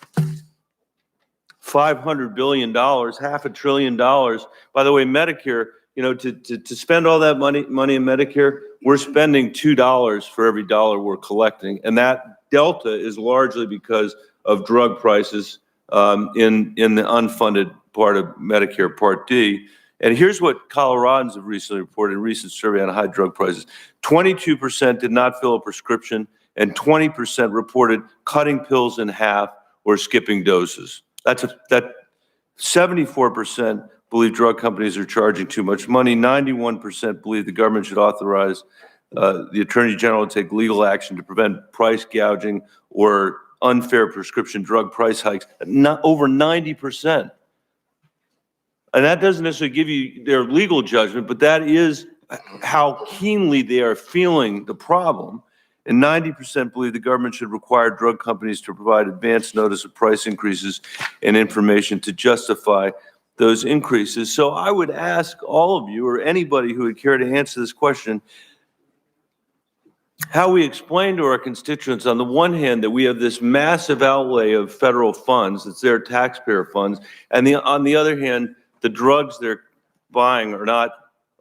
$500 billion, half $1 trillion. By the way, Medicare, to spend all that money in Medicare, we're spending $2 for every dollar we're collecting. And that delta is largely because of drug prices in the unfunded part of Medicare Part D. And here's what Coloradans have recently reported in a recent survey on high drug prices. 22% did not fill a prescription, and 20% reported cutting pills in half or skipping doses. That 74% believe drug companies are charging too much money. 91% believe the government should authorize the Attorney General to take legal action to prevent price gouging or unfair prescription drug price hikes. Over 90%. And that doesn't necessarily give you their legal judgment, but that is how keenly they are feeling the problem. And 90% believe the government should require drug companies to provide advance notice of price increases and information to justify those increases. So I would ask all of you or anybody who would care to answer this question, how we explain to our constituents, on the one hand, that we have this massive outlay of federal funds, it's their taxpayer funds, and on the other hand, the drugs they're buying are not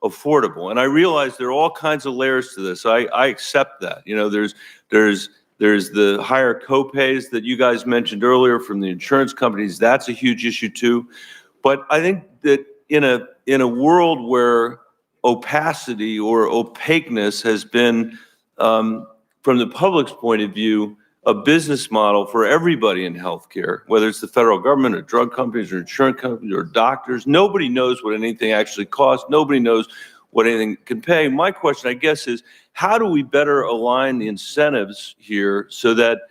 affordable. And I realize there are all kinds of layers to this. I accept that. There's the higher copays that you guys mentioned earlier from the insurance companies. That's a huge issue too. But I think that in a world where opacity or opaqueness has been, from the public's point of view, a business model for everybody in healthcare, whether it's the federal government or drug companies or insurance companies or doctors. Nobody knows what anything actually costs. Nobody knows what anything can pay. My question, I guess, is how do we better align the incentives here so that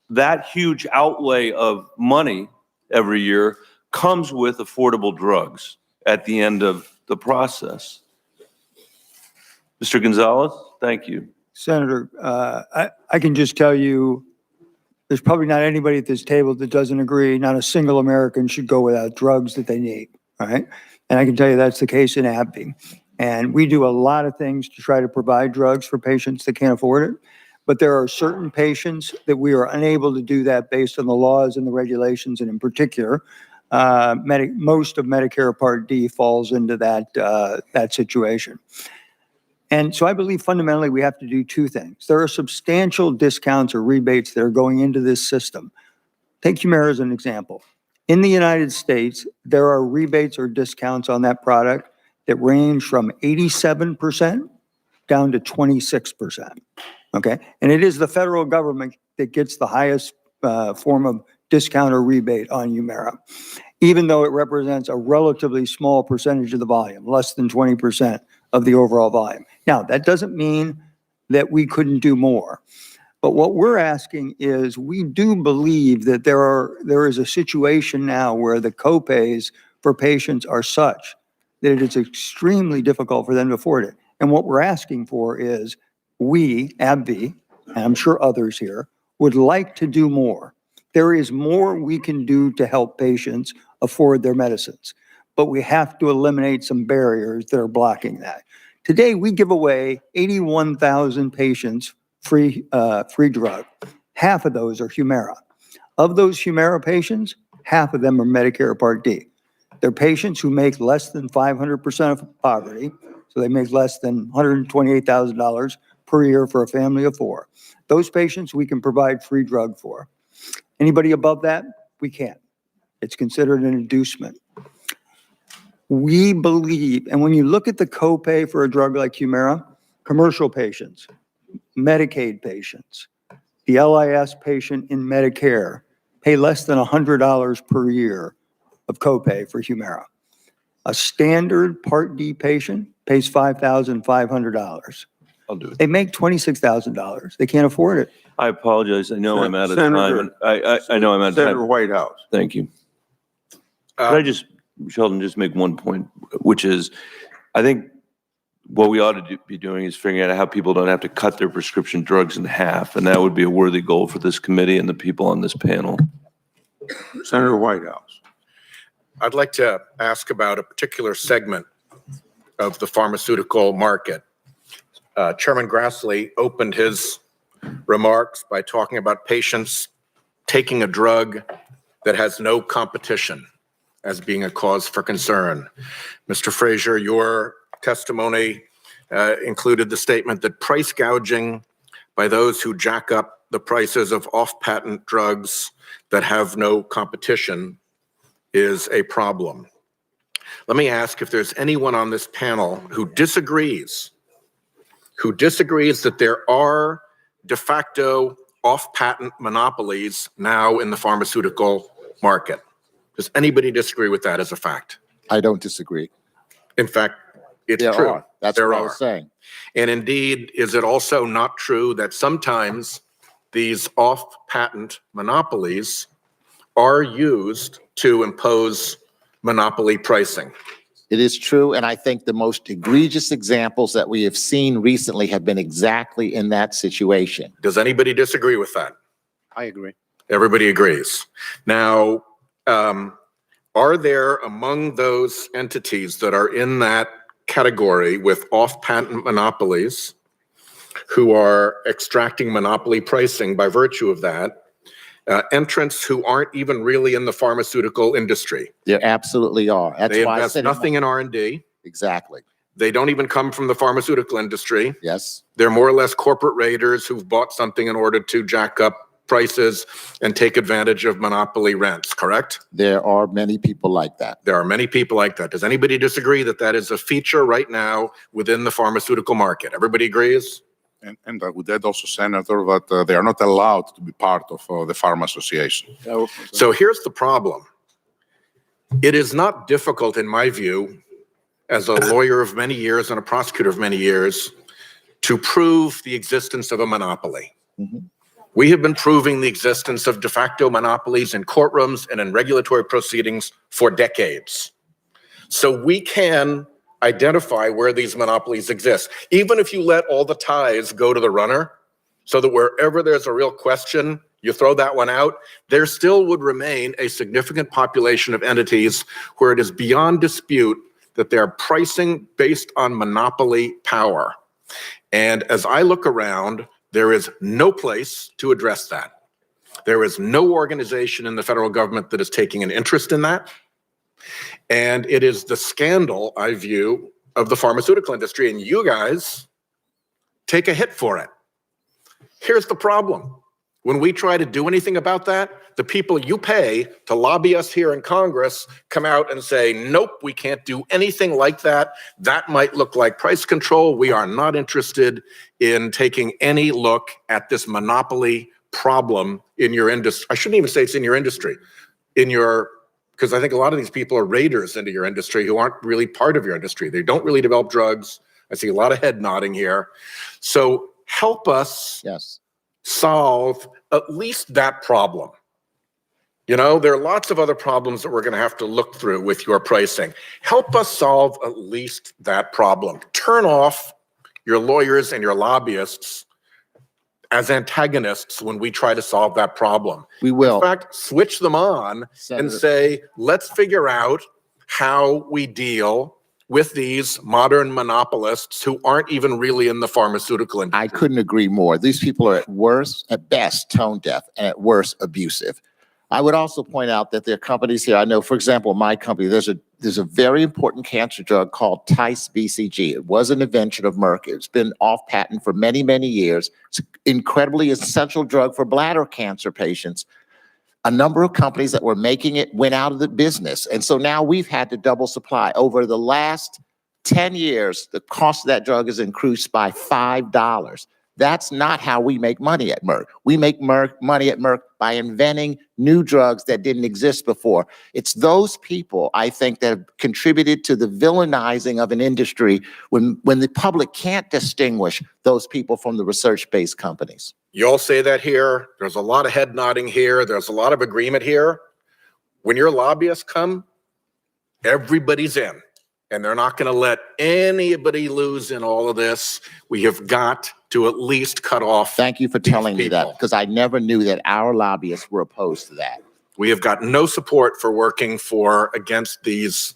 that huge outlay of money every year comes with affordable drugs at the end of the process? Mr. Gonzalez, thank you. Senator, I can just tell you, there's probably not anybody at this table that doesn't agree not a single American should go without drugs that they need, all right? And I can tell you that's the case in AbbVie. And we do a lot of things to try to provide drugs for patients that can't afford it. But there are certain patients that we are unable to do that based on the laws and the regulations. And in particular, most of Medicare Part D falls into that situation. And so I believe fundamentally we have to do two things. There are substantial discounts or rebates that are going into this system. Take Humira as an example. In the United States, there are rebates or discounts on that product that range from 87% down to 26%, okay? And it is the federal government that gets the highest form of discount or rebate on Humira, even though it represents a relatively small percentage of the volume, less than 20% of the overall volume. Now, that doesn't mean that we couldn't do more. But what we're asking is, we do believe that there is a situation now where the copays for patients are such that it is extremely difficult for them to afford it. And what we're asking for is, we, AbbVie, and I'm sure others here, would like to do more. There is more we can do to help patients afford their medicines, but we have to eliminate some barriers that are blocking that. Today, we give away 81,000 patients free drug. Half of those are Humira. Of those Humira patients, half of them are Medicare Part D. They're patients who make less than 500% of poverty, so they make less than $128,000 per year for a family of 4. Those patients, we can provide free drug for. Anybody above that, we can't. It's considered an inducement. We believe, and when you look at the copay for a drug like Humira, commercial patients, Medicaid patients, the LIS patient in Medicare pay less than $100 per year of copay for Humira. A standard Part D patient pays $5,500. I'll do it. They make $26,000. They can't afford it. I apologize. I know I'm out of time. Senator- and I know I'm out of Senator time. Whitehouse. Thank you. Could I just, Sheldon, just make one point, which is, I think what we ought to be doing is figuring out how people don't have to cut their prescription drugs in half, and that would be a worthy goal for this committee and the people on this panel. Senator Whitehouse. I'd like to ask about a particular segment of the pharmaceutical market. Chairman Grassley opened his remarks by talking about patients taking a drug that has no competition as being a cause for concern. Mr. Frazier, your testimony included the statement that price gouging by those who jack up the prices of off-patent drugs that have no competition is a problem. Let me ask if there's anyone on this panel who disagrees that there are de facto off-patent monopolies now in the pharmaceutical market. Does anybody disagree with that as a fact? I don't disagree. In fact, it's There true. are. That's There what I are. was saying. And indeed, is it also not true that sometimes these off-patent monopolies are used to impose monopoly pricing? It is true, and I think the most egregious examples that we have seen recently have been exactly in that situation. Does anybody disagree with that? I agree. Everybody agrees. Now, are there among those entities that are in that category with off-patent monopolies who are extracting monopoly pricing by virtue of that, entrants who aren't even really in the pharmaceutical industry? There absolutely are. That's They why I invest said nothing in R&D. Exactly. They don't even come from the pharmaceutical industry. Yes. They're more or less corporate raiders who've bought something in order to jack up prices and take advantage of monopoly rents, correct? There are many people like that. There are many people like that. Does anybody disagree that that is a feature right now within the pharmaceutical market? Everybody agrees? And I would add also, Senator, that they are not allowed to be part of the Pharma Association. So here's the problem. It is not difficult, in my view, as a lawyer of many years and a prosecutor of many years, to prove the existence of a monopoly. We have been proving the existence of de facto monopolies in courtrooms and in regulatory proceedings for decades. So we can identify where these monopolies exist. Even if you let all the ties go to the runner, so that wherever there's a real question, you throw that one out, there still would remain a significant population of entities where it is beyond dispute that they're pricing based on monopoly power. And as I look around, there is no place to address that. There is no organization in the federal government that is taking an interest in that. And it is the scandal, I view, of the pharmaceutical industry, and you guys take a hit for it. Here's the problem. When we try to do anything about that, the people you pay to lobby us here in Congress come out and say, nope, we can't do anything like that. That might look like price control. We are not interested in taking any look at this monopoly problem in your industry. I shouldn't even say it's in your industry, because I think a lot of these people are raiders into your industry who aren't really part of your industry. They don't really develop drugs. I see a lot of head nodding here. So help us solve at least that problem. You know, there are lots of other problems that we're going to have to look through with your pricing. Help us solve at least that problem. Turn off your lawyers and your lobbyists as antagonists when we try to solve that problem. We will. In fact, switch them on and say, let's figure out how we deal with these modern monopolists who aren't even really in the pharmaceutical industry. I couldn't agree more. These people are at worst, at best, tone deaf, and at worst, abusive. I would also point out that there are companies here. I know, for example, my company, there's a very important cancer drug called TICE BCG. It was an invention of Merck. It's been off patent for many, many years. It's an incredibly essential drug for bladder cancer patients. A number of companies that were making it went out of the business. And so now we've had to double supply. Over the last 10 years, the cost of that drug has increased by $5. That's not how we make money at Merck. We make money at Merck by inventing new drugs that didn't exist before. It's those people, I think, that have contributed to the villainizing of an industry when the public can't distinguish those people from the research-based companies. You all say that here. There's a lot of head nodding here. There's a lot of agreement here. When your lobbyists come, everybody's in, and they're not going to let anybody lose in all of this. We have got to at least cut off. Thank you for telling me that, because I never knew that our lobbyists were opposed to that. We have got no support for working against these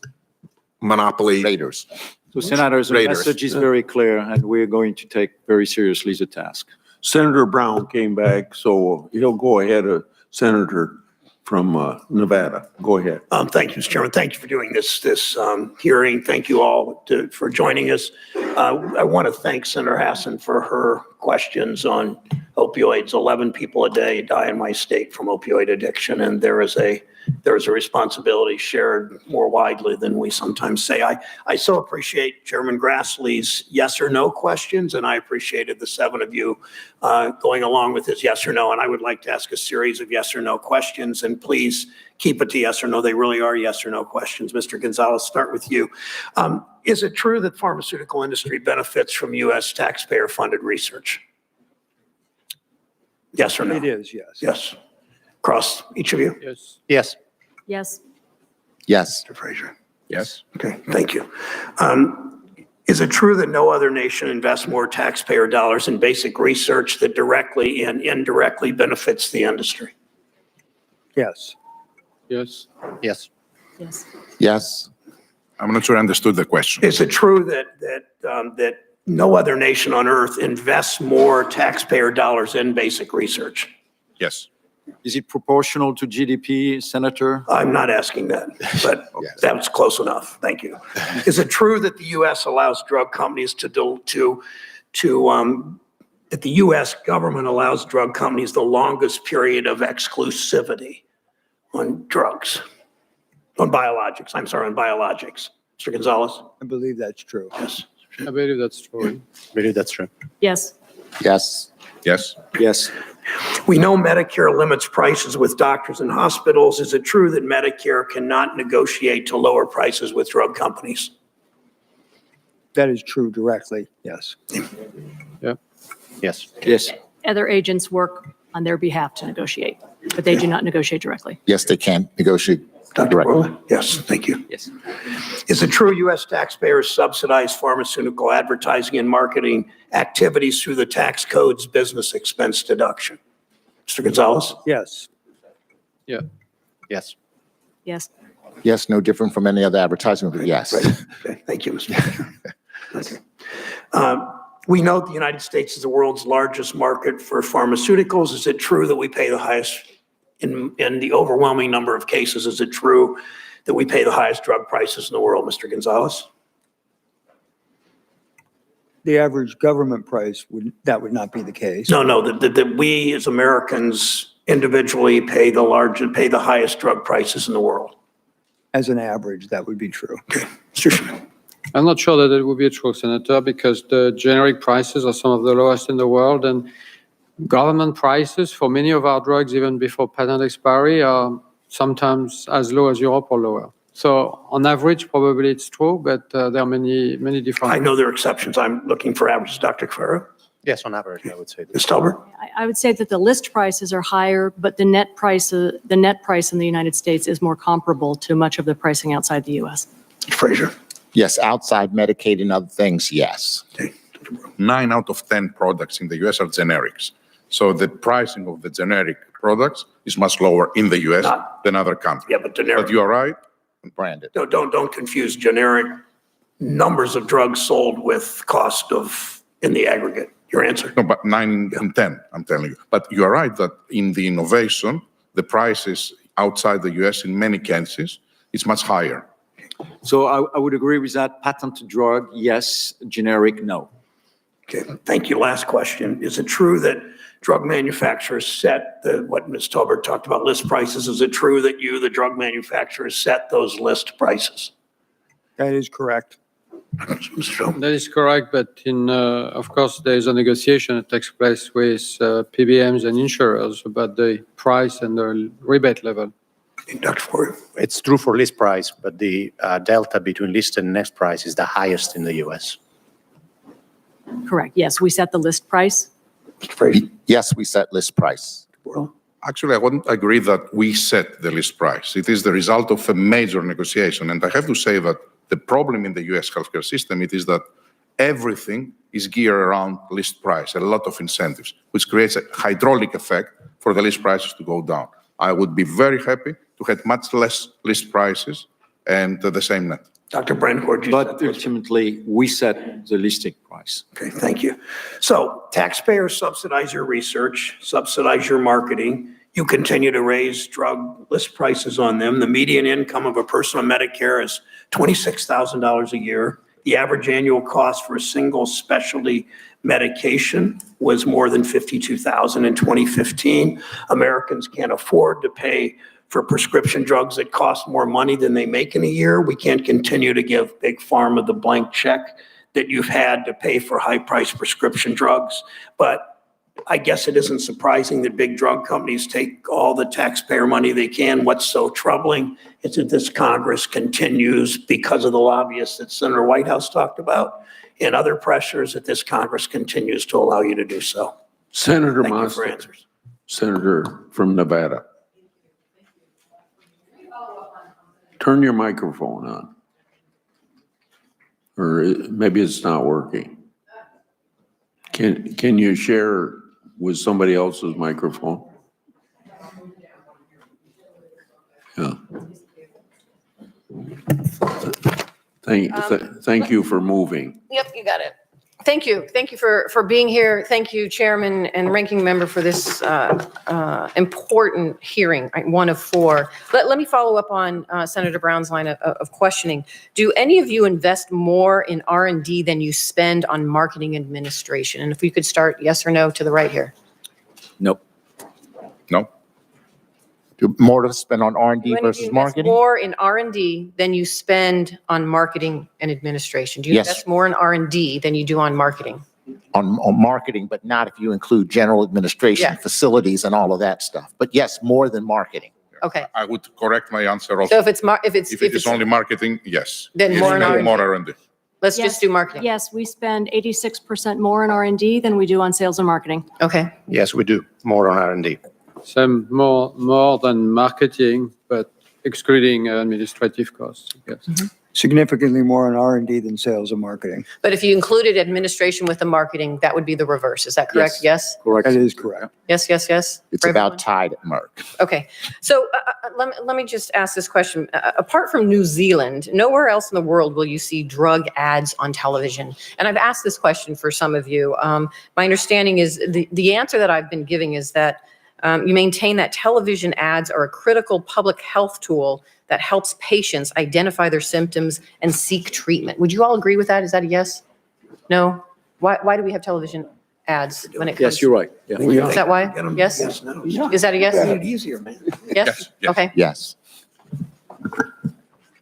monopoly So, Senators, the message is very clear, and we're going to take very seriously the task. Senator Brown came back, so he'll go ahead of Senator from Nevada. Go ahead. Thank you, Mr. Chairman. Thank you for doing this hearing. Thank you all for joining us. I want to thank Senator Hassan for her questions on opioids. 11 people a day die in my state from opioid addiction, and there is a responsibility shared more widely than we sometimes say. I so appreciate Chairman Grassley's yes or no questions, and I appreciated the 7 of you going along with his yes or no, and I would like to ask a series of yes or no questions, and please keep it to yes or no. They really are yes or no questions. Mr. Gonzalez, start with you. Is it true that pharmaceutical industry benefits from U.S. taxpayer-funded research? Yes or no? It is, yes. Yes. Across each of you? Yes. Yes. Yes. Yes. Mr. Frazier? Yes. Okay, thank you. Is it true that no other nation invests more taxpayer dollars in basic research that directly and indirectly benefits the industry? Yes. Yes. Yes. Yes. Yes. I'm not sure I understood the question. Is it true that no other nation on earth invests more taxpayer dollars in basic research? Yes. Is it proportional to GDP, Senator? I'm not asking that, but that was close enough. Thank you. Is it true that the U.S. allows drug companies that the U.S. government allows drug companies the longest period of exclusivity on drugs, on biologics? I'm sorry, on biologics. Mr. Gonzalez? I believe that's true. Yes. I believe that's true. I believe that's true. Yes. Yes. Yes. Yes. We know Medicare limits prices with doctors and hospitals. Is it true that Medicare cannot negotiate to lower prices with drug companies? That is true directly, yes. Yeah. Yes. Yes. Other agents work on their behalf to negotiate, but they do not negotiate directly. Yes, they can negotiate Dr. directly. Borla? Yes, thank you. Yes. Is it true U.S. taxpayers subsidize pharmaceutical advertising and marketing activities through the tax code's business expense deduction? Mr. Gonzalez? Yes. Yeah. Yes. Yes. Yes, no different from any other advertisement, but yes. Okay, thank you, Mr. Speaker. Okay. We know the United States is the world's largest market for pharmaceuticals. Is it true that we pay the highest, in the overwhelming number of cases, is it true that we pay the highest drug prices in the world, Mr. Gonzalez? The average government price that would not be the case. No, that we as Americans individually pay the highest drug prices in the world. As an average, that would be true. Okay, Mr. Schmidt. I'm not sure that it would be true, Senator, because the generic prices are some of the lowest in the world, and government prices for many of our drugs, even before patent expiry, are sometimes as low as Europe or lower. So on average, probably it's true, but there are many different. I know there are exceptions. I'm looking for averages. Dr. Cafaro? Yes, on average, I would say. Ms. Talbert? I would say that the list prices are higher, but the net price in the United States is more comparable to much of the pricing outside the U.S. Frazier? Yes, outside Medicaid and other things, yes. Okay. 9 out of 10 products in the US are generics. So the pricing of the generic products is much lower in the US than other countries. Yeah, but generic. But you are right. Branded. No, don't confuse generic numbers of drugs sold with cost of in the aggregate. Your answer? No, but 9 in 10, I'm telling you. But you are right that in the innovation, the prices outside the US, in many cases, it's much higher. So I would agree with that. Patented drug, yes. Generic, no. Okay, thank you. Last question. Is it true that drug manufacturers set what Ms. Tolbert talked about, list prices? Is it true that you, the drug manufacturers, set those list prices? That is correct. That is correct, but of course, there is a negotiation that takes place with PBMs and insurers about the price and the rebate level. Dr. Ford? It's true for list price, but the delta between list and next price is the highest in the US. Correct. Yes, we set the list price. Yes, we set list price. Actually, I wouldn't agree that we set the list price. It is the result of a major negotiation. And I have to say that the problem in the US healthcare system, it is that everything is geared around list price, a lot of incentives, which creates a hydraulic effect for the list prices to go down. I would be very happy to have much less list prices and the same net. Dr. Brancourt, But ultimately, we set the listing price. Okay, thank you. So taxpayers subsidize your research, subsidize your marketing. You continue to raise drug list prices on them. The median income of a person on Medicare is $26,000 a year. The average annual cost for a single specialty medication was more than $52,000 in 2015. Americans can't afford to pay for prescription drugs that cost more money than they make in a year. We can't continue to give Big Pharma the blank check that you've had to pay for high-priced prescription drugs. But I guess it isn't surprising that big drug companies take all the taxpayer money they can. What's so troubling is that this Congress continues, because of the lobbyists that Senator Whitehouse talked about, and other pressures, that this Congress continues to allow you to do so. Senator Thank you for Moster, answers. Senator from Nevada. Turn your microphone on. Or maybe it's not working. Can you share with somebody else's microphone? Yeah. Thank you for moving. Yep, you got it. Thank you. Thank you for being here. Thank you, Chairman and Ranking Member, for this important hearing, right, one of four. Let me follow up on Senator Brown's line of questioning. Do any of you invest more in R&D than you spend on marketing administration? And if we could start yes or no to the right here. Nope. No? More to spend on Do R&D any of versus you invest marketing? more in R&D than you spend on marketing and administration? Do you Yes. invest more in R&D than you do on marketing? On marketing, but not if you include general administration, Yeah. facilities, and all of that stuff. But yes, more than marketing. Okay. I would correct my answer also. So if If it's only marketing, yes. Then Yes, more in R&D. More R&D. Let's Yes. just do marketing. Yes, we spend 86% more in R&D than we do on sales and marketing. Okay. Yes, we do. More on R&D. Some more than marketing, but excluding administrative costs, yes. Significantly more in R&D than sales and marketing. But if you included administration with the marketing, that would be the reverse. Is that correct? Yes? Correct. That is correct. Yes, yes, yes? It's For about everyone? tied at Merck. Okay. So let me just ask this question. Apart from New Zealand, nowhere else in the world will you see drug ads on television. And I've asked this question for some of you. My understanding is the answer that I've been giving is that you maintain that television ads are a critical public health tool that helps patients identify their symptoms and seek treatment. Would you all agree with that? Is that a yes? No? Why do we have television ads when it comes? Yes, you're right. Yeah. Is that why? Yes? Yes, no. Is that a yes? Make it easier, man. Yes? Okay. Yes.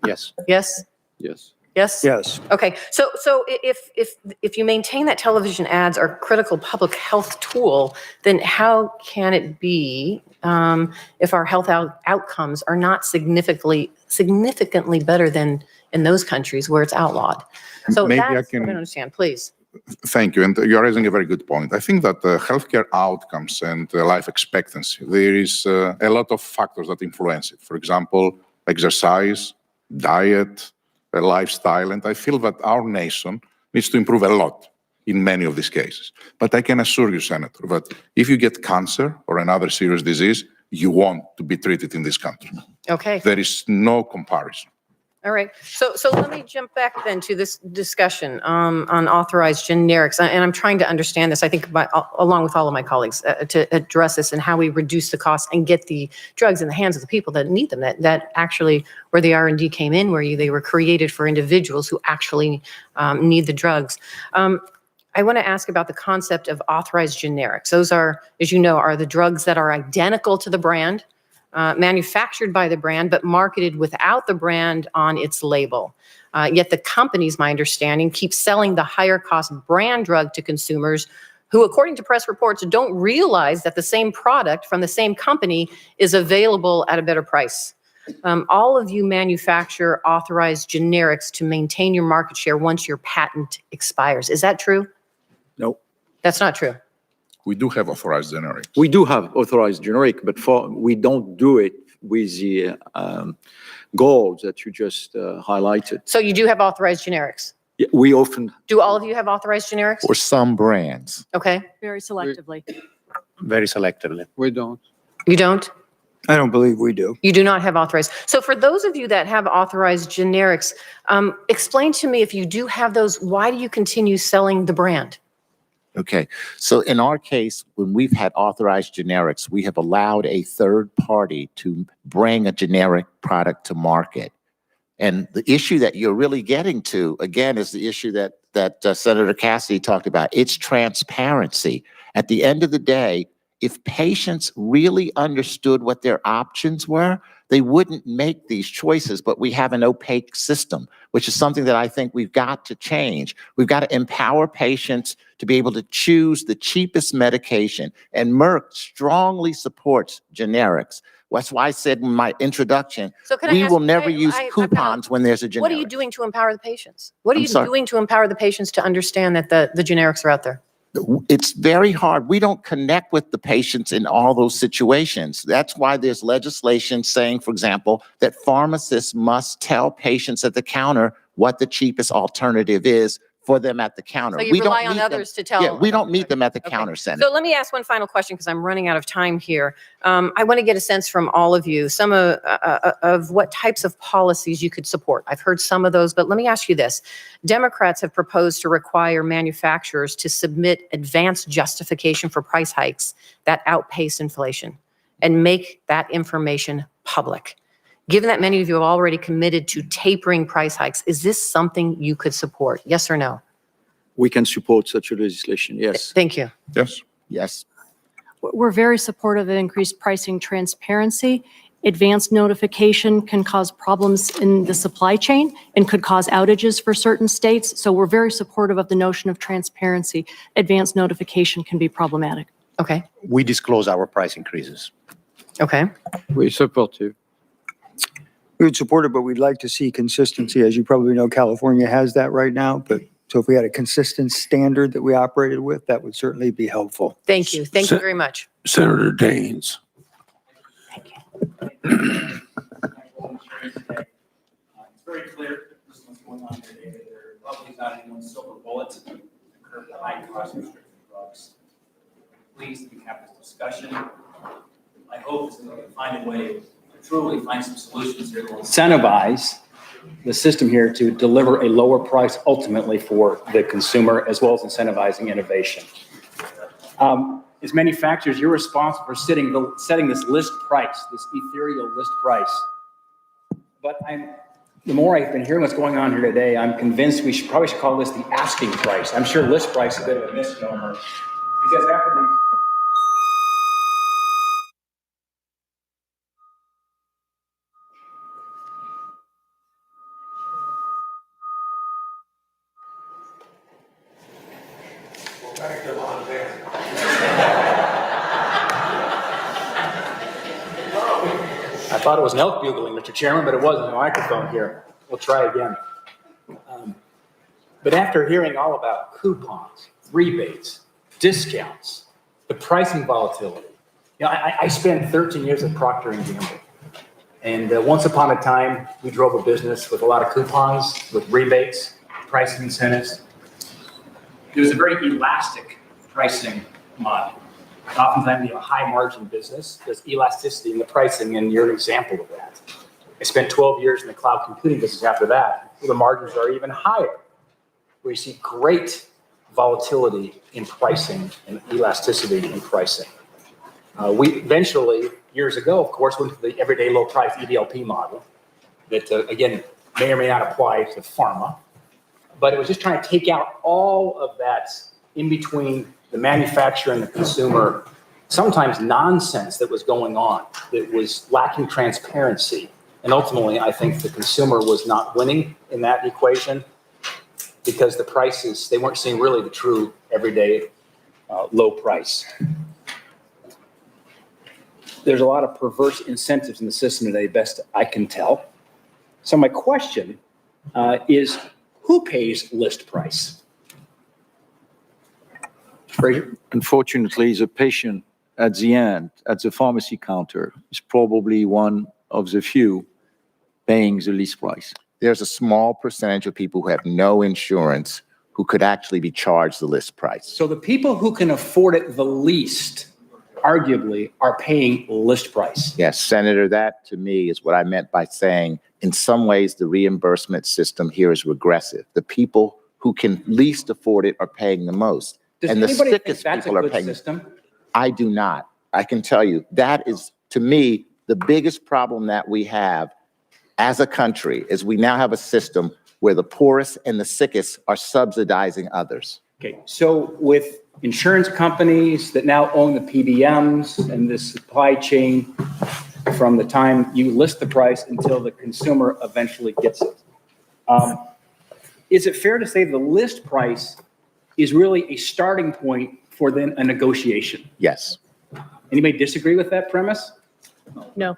Yes. Yes? Yes. Yes? Yes. Okay, so if you maintain that television ads are a critical public health tool, then how can it be if our health outcomes are not significantly better than in those countries where it's outlawed? So Maybe that's I what I can- don't understand, please. Thank you, and you're raising a very good point. I think that healthcare outcomes and life expectancy, there is a lot of factors that influence it. For example, exercise, diet, lifestyle, and I feel that our nation needs to improve a lot in many of these cases. But I can assure you, Senator, that if you get cancer or another serious disease, you want to be treated in this country. Okay, There is no comparison. All right. So let me jump back then to this discussion on authorized generics. And I'm trying to understand this, I think, along with all of my colleagues, to address this and how we reduce the cost and get the drugs in the hands of the people that need them, that actually where the R&D came in, where they were created for individuals who actually need the drugs. I want to ask about the concept of authorized generics. Those are, as you know, are the drugs that are identical to the brand, manufactured by the brand, but marketed without the brand on its label. Yet the companies, my understanding, keep selling the higher cost brand drug to consumers who, according to press reports, don't realize that the same product from the same company is available at a better price. All of you manufacture authorized generics to maintain your market share once your patent expires. Is that true? No. That's not true. We do have authorized generics. We do have authorized generic, but we don't do it with the goals that you just highlighted. So you do have authorized generics? Yeah, we often, Do all of you have authorized generics? For some brands. Okay. Very selectively. Very selectively. We don't. You don't? I don't believe we do. You do not have authorized. So for those of you that have authorized generics, explain to me, if you do have those, why do you continue selling the brand? Okay, so in our case, when we've had authorized generics, we have allowed a third party to bring a generic product to market. And the issue that you're really getting to, again, is the issue that Senator Cassidy talked about. It's transparency. At the end of the day, if patients really understood what their options were, they wouldn't make these choices, but we have an opaque system, which is something that I think we've got to change. We've got to empower patients to be able to choose the cheapest medication, and Merck strongly supports generics. That's why I said in my introduction, we will never use coupons when there's a generic. What are you doing to empower the patients? What are I'm you sorry. doing to empower the patients to understand that the generics are out there? It's very hard. We don't connect with the patients in all those situations. That's why there's legislation saying, for example, that pharmacists must tell patients at the counter what the cheapest alternative is for them at the counter. So you rely on others to tell. Yeah, we don't meet them at the counter, Senator. So let me ask one final question, because I'm running out of time here. I want to get a sense from all of you, some of what types of policies you could support. I've heard some of those, but let me ask you this. Democrats have proposed to require manufacturers to submit advanced justification for price hikes that outpace inflation and make that information public. Given that many of you have already committed to tapering price hikes, is this something you could support? Yes or no? we can support such a legislation, yes. Thank you. Yes. Yes. We're very supportive of increased pricing transparency. Advanced notification can cause problems in the supply chain and could cause outages for certain states. So we're very supportive of the notion of transparency. Advanced notification can be problematic. Okay. We disclose our price increases. Okay. We support you. We would support it, but we'd like to see consistency. As you probably know, California has that right now, but so if we had a consistent standard that we operated with, that would certainly be helpful. Thank you. Thank you very much. Senator Daines. It's very clear this is what's going on today, that there probably is not any silver bullet to curb the high cost restricted drugs. Pleased we can have this discussion. My hope is that we can find a way to truly find some solutions here that will incentivize the system here to deliver a lower price ultimately for the consumer, as well as incentivizing innovation. As manufacturers, you're responsible for setting this list price, this ethereal list price. But the more I've been hearing what's going on here today, I'm convinced we probably should call this the asking price. I'm sure list price is a bit of a misnomer, because after the I thought it was an elk bugling, Mr. Chairman, but it wasn't a microphone here. We'll try again. But after hearing all about coupons, rebates, discounts, the pricing volatility, I spent 13 years at Procter & Gamble. And once upon a time, we drove a business with a lot of coupons, with rebates, pricing incentives. It was a very elastic pricing model. Oftentimes, we have a high margin business. There's elasticity in the pricing, and you're an example of that. I spent 12 years in the cloud computing business after that, where the margins are even higher, where you see great volatility in pricing and elasticity in pricing. We eventually, years ago, of course, went to the everyday low price EDLP model that, again, may or may not apply to pharma, but it was just trying to take out all of that in between the manufacturer and the consumer, sometimes nonsense that was going on, that was lacking transparency. And ultimately, I think the consumer was not winning in that equation because the prices, they weren't seeing really the true everyday low price. There's a lot of perverse incentives in the system today, best I can tell. So my question is, who pays list price? Fraser? Unfortunately, the patient at the end, at the pharmacy counter, is probably one of the few paying the least price. There's a small percentage of people who have no insurance who could actually be charged the list price. So the people who can afford it the least, arguably, are paying list price. Yes, Senator, that to me is what I meant by saying, in some ways, the reimbursement system here is regressive. The people who can least afford it are paying the most. Does and the anybody think sickest that's a people are good paying. system? I do not. I can tell you that is, to me, the biggest problem that we have as a country is we now have a system where the poorest and the sickest are subsidizing others. Okay, so with insurance companies that now own the PBMs and the supply chain from the time you list the price until the consumer eventually gets it, is it fair to say the list price is really a starting point for then a negotiation? Yes. Anybody disagree with that premise? No.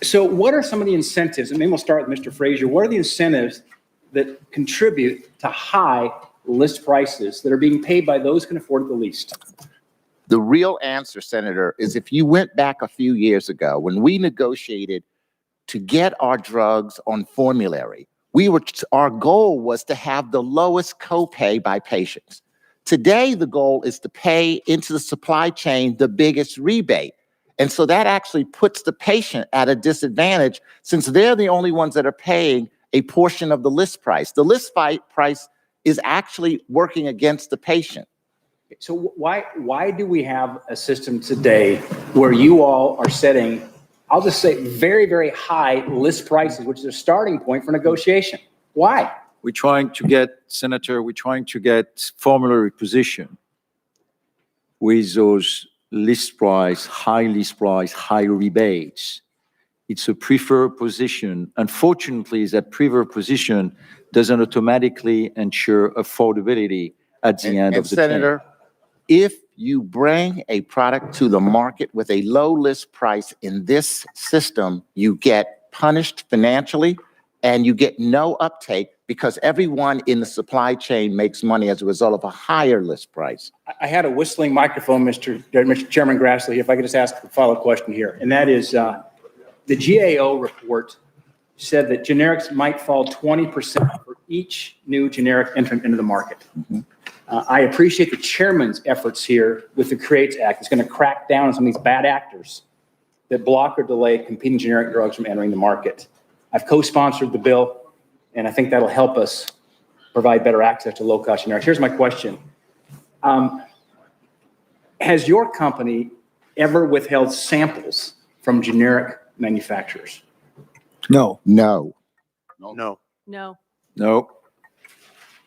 So what are some of the incentives, and maybe we'll start with Mr. Fraser, what are the incentives that contribute to high list prices that are being paid by those who can afford it the least? The real answer, Senator, is if you went back a few years ago when we negotiated to get our drugs on formulary, our goal was to have the lowest copay by patients. Today, the goal is to pay into the supply chain the biggest rebate. And so that actually puts the patient at a disadvantage since they're the only ones that are paying a portion of the list price. The list price is actually working against the patient. So why do we have a system today where you all are setting, I'll just say, very, very high list prices, which is a starting point for negotiation? Why? We're trying to get, Senator, formulary position with those list price, high rebates. It's a preferred position. Unfortunately, that preferred position doesn't automatically ensure affordability at the end of the Senator, if you bring a product to the market with a low list price in this system, you get punished financially and you get no uptake because everyone in the supply chain makes money as a result of a higher list price. I had a whistling microphone, Mr. Chairman Grassley, if I could just ask a follow-up question here. And that is, the GAO report said that generics might fall 20% for each new generic entrant into the market. Mm-hmm. I appreciate the chairman's efforts here with the CREATES Act. It's going to crack down on some of these bad actors that block or delay competing generic drugs from entering the market. I've co-sponsored the bill, and I think that'll help us provide better access to low-cost generics. Here's my question. Has your company ever withheld samples from generic manufacturers? No. No. No. No. No.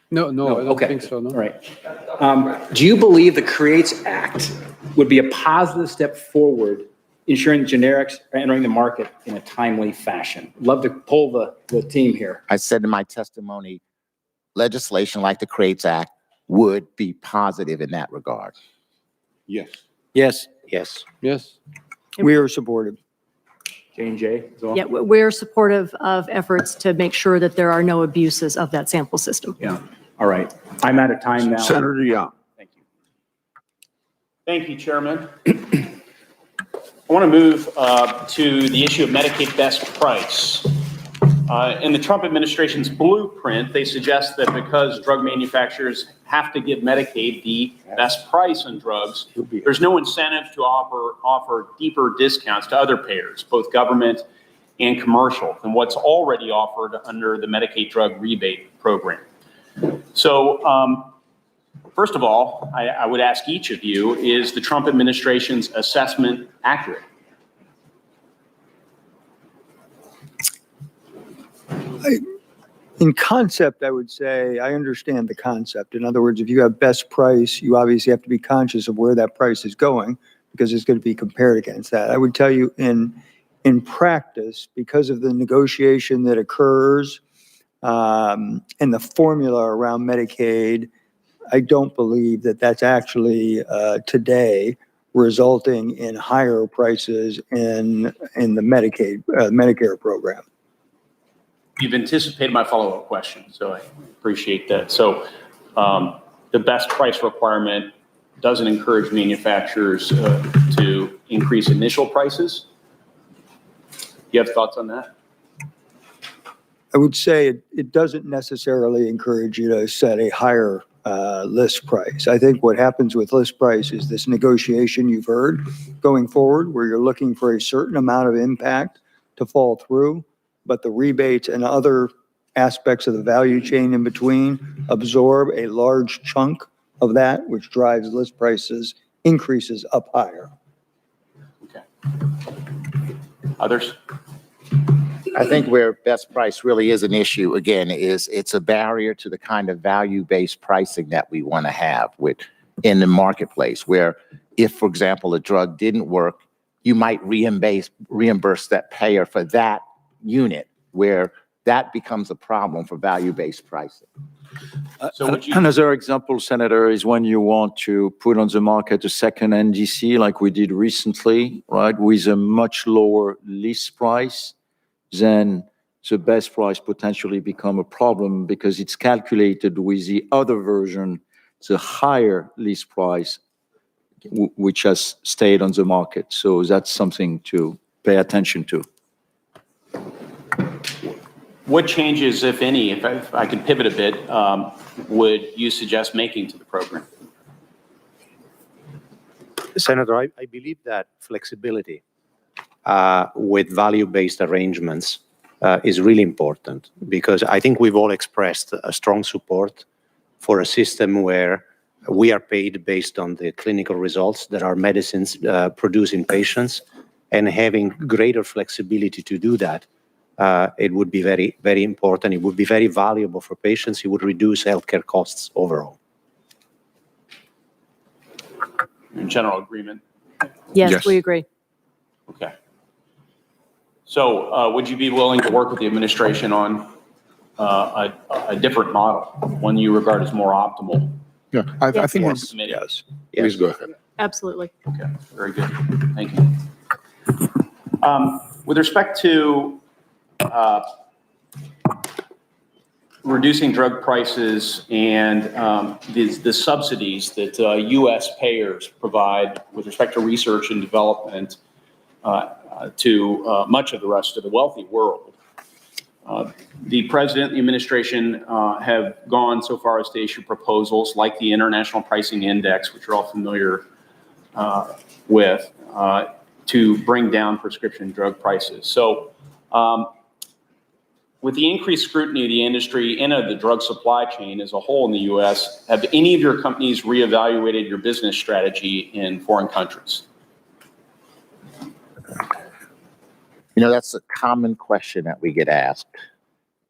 No, I don't Okay. think so, no. All right. Do you believe the CREATES Act would be a positive step forward ensuring that generics are entering the market in a timely fashion? Love to poll the team here. I said in my testimony, legislation like the CREATES Act would be positive in that regard. Yes. Yes. Yes. Yes. We are supportive. J&J as well? Yeah, we're supportive of efforts to make sure that there are no abuses of that sample system. Yeah. All right. I'm out of time now. Senator Young. Thank you. Thank you, Chairman. I want to move to the issue of Medicaid best price. In the Trump administration's blueprint, they suggest that because drug manufacturers have to give Medicaid the best price on drugs, there's no incentive to offer deeper discounts to other payers, both government and commercial than what's already offered under the Medicaid drug rebate program. So first of all, I would ask each of you, is the Trump administration's assessment accurate? In concept, I would say I understand the concept. In other words, if you have best price, you obviously have to be conscious of where that price is going because it's going to be compared against that. I would tell you in practice, because of the negotiation that occurs and the formula around Medicaid, I don't believe that that's actually today resulting in higher prices in the Medicare program. You've anticipated my follow-up question, so I appreciate that. So the best price requirement doesn't encourage manufacturers to increase initial prices. Do you have thoughts on that? I would say it doesn't necessarily encourage you to set a higher list price. I think what happens with list price is this negotiation you've heard going forward where you're looking for a certain amount of impact to fall through, but the rebates and other aspects of the value chain in between absorb a large chunk of that, which drives list prices increases up higher. Okay. Others? I think where best price really is an issue, again, is it's a barrier to the kind of value-based pricing that we want to have in the marketplace, where if, for example, a drug didn't work, you might reimburse that payer for that unit, where that becomes a problem for value-based pricing. Another example, Senator, is when you want to put on the market a second NDC like we did recently, right, with a much lower list price, then the best price potentially become a problem because it's calculated with the other version, the higher list price, which has stayed on the market. So that's something to pay attention to. What changes, if any, if I could pivot a bit, would you suggest making to the program? Senator, I believe that flexibility with value-based arrangements is really important because I think we've all expressed a strong support for a system where we are paid based on the clinical results that our medicines produce in patients, and having greater flexibility to do that, it would be very, very important. It would be very valuable for patients. It would reduce healthcare costs overall. In general agreement? Yes, we agree. Okay. So would you be willing to work with the administration on a different model, one you regard as more optimal? Yeah, I think Yes. yes. Please go ahead. Absolutely. Okay, very good. Thank you. With respect to reducing drug prices and the subsidies that U.S. payers provide with respect to research and development to much of the rest of the wealthy world. The president and the administration have gone so far as to issue proposals like the International Pricing Index, which you're all familiar with, to bring down prescription drug prices. So with the increased scrutiny of the industry and of the drug supply chain as a whole in the U.S., have any of your companies reevaluated your business strategy in foreign countries? You know, that's a common question that we get asked.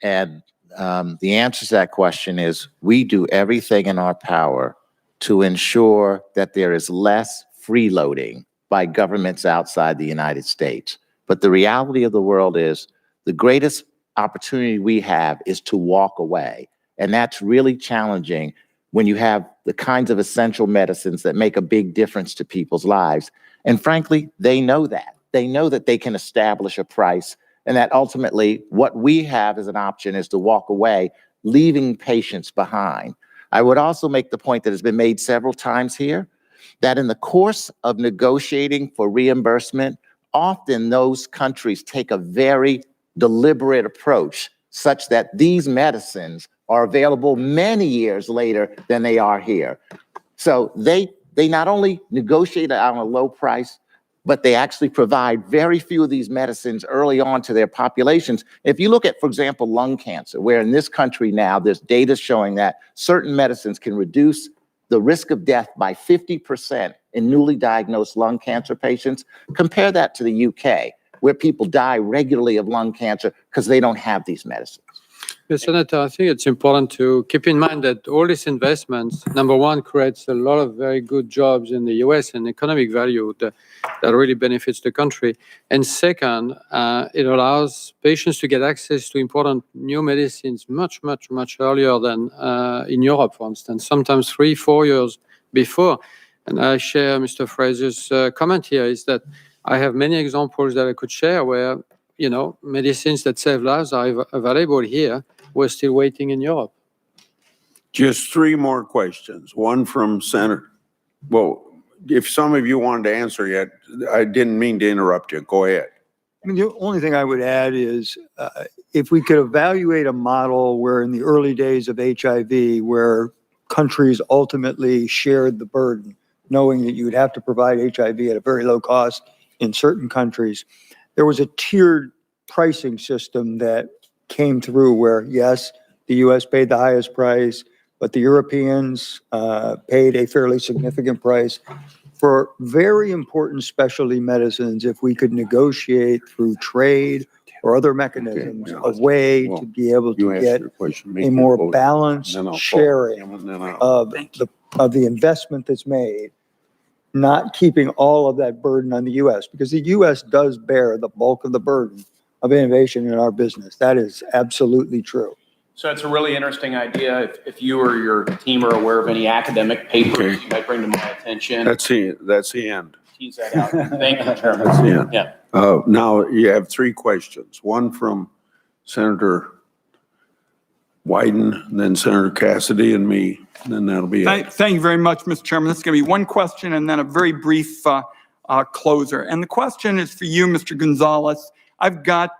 And the answer to that question is we do everything in our power to ensure that there is less freeloading by governments outside the United States. But the reality of the world is the greatest opportunity we have is to walk away. And that's really challenging when you have the kinds of essential medicines that make a big difference to people's lives. And frankly, they know that. They know that they can establish a price and that ultimately what we have as an option is to walk away, leaving patients behind. I would also make the point that has been made several times here, that in the course of negotiating for reimbursement, often those countries take a very deliberate approach such that these medicines are available many years later than they are here. So they not only negotiate on a low price, but they actually provide very few of these medicines early on to their populations. If you look at, for example, lung cancer, where in this country now there's data showing that certain medicines can reduce the risk of death by 50% in newly diagnosed lung cancer patients, compare that to the UK, where people die regularly of lung cancer because they don't have these medicines. Yes, Senator, I think it's important to keep in mind that all these investments, number one, creates a lot of very good jobs in the US and economic value that really benefits the country. And second, it allows patients to get access to important new medicines much, much, much earlier than in Europe, for instance, sometimes 3-4 years before. And I share Mr. Fraser's comment here is that I have many examples that I could share where, you know, medicines that save lives are available here. We're still waiting in Europe. Just three more questions. One from Senator. Well, if some of you wanted to answer yet, I didn't mean to interrupt you. Go ahead. I mean, the only thing I would add is if we could evaluate a model where in the early days of HIV, where countries ultimately shared the burden, knowing that you would have to provide HIV at a very low cost in certain countries, there was a tiered pricing system that came through where, yes, the US paid the highest price, but the Europeans paid a fairly significant price. For very important specialty medicines, if we could negotiate through trade or other mechanisms, a way to be able to get a more balanced sharing of the investment that's made, not keeping all of that burden on the US, because the US does bear the bulk of the burden of innovation in our business. That is absolutely true. So it's a really interesting idea. If you or your team are aware of any academic papers you might bring to my attention. That's the end. Tease that out. Thank you, Chairman. That's the end. Yeah. Now you have three questions. One from Senator Wyden, then Senator Cassidy and me, and then that'll be it. Thank you very much, Mr. Chairman. This is going to be one question and then a very brief closer. And the question is for you, Mr. Gonzalez. I've got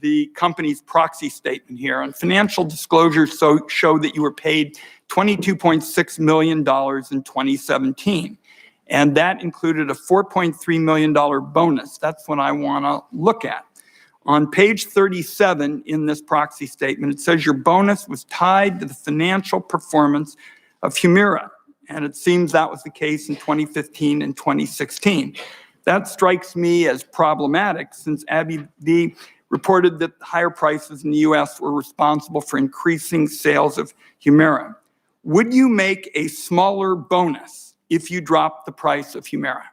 the company's proxy statement here, and financial disclosures show that you were paid $22.6 million in 2017. And that included a $4.3 million bonus. That's what I want to look at. On page 37 in this proxy statement, it says your bonus was tied to the financial performance of Humira. And it seems that was the case in 2015 and 2016. That strikes me as problematic since AbbVie reported that higher prices in the US were responsible for increasing sales of Humira. Would you make a smaller bonus if you dropped the price of Humira?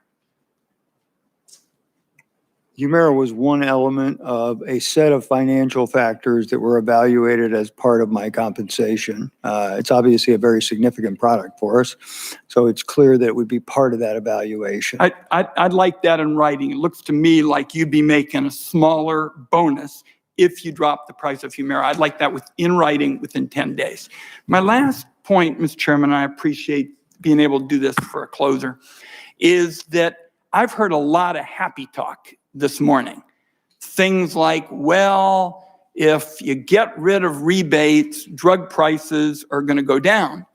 Humira was one element of a set of financial factors that were evaluated as part of my compensation. It's obviously a very significant product for us, so it's clear that it would be part of that evaluation. I'd like that in writing. It looks to me like you'd be making a smaller bonus if you drop the price of Humira. I'd like that in writing within 10 days. My last point, Mr. Chairman, I appreciate being able to do this for a closer, is that I've heard a lot of happy talk this morning. Things like, well, if you get rid of rebates, drug prices are going to go down.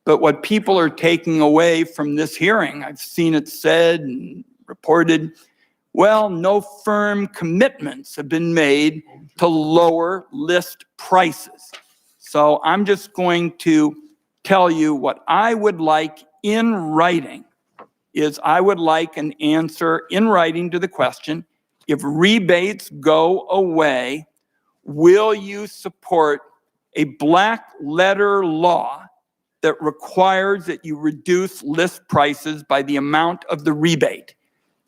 But what people are taking away from this hearing, I've seen it said and reported, well, no firm commitments have been made to lower list prices. So I'm just going to tell you what I would like in writing is I would like an answer in writing to the question, if rebates go away, will you support a black letter law that requires that you reduce list prices by the amount of the rebate?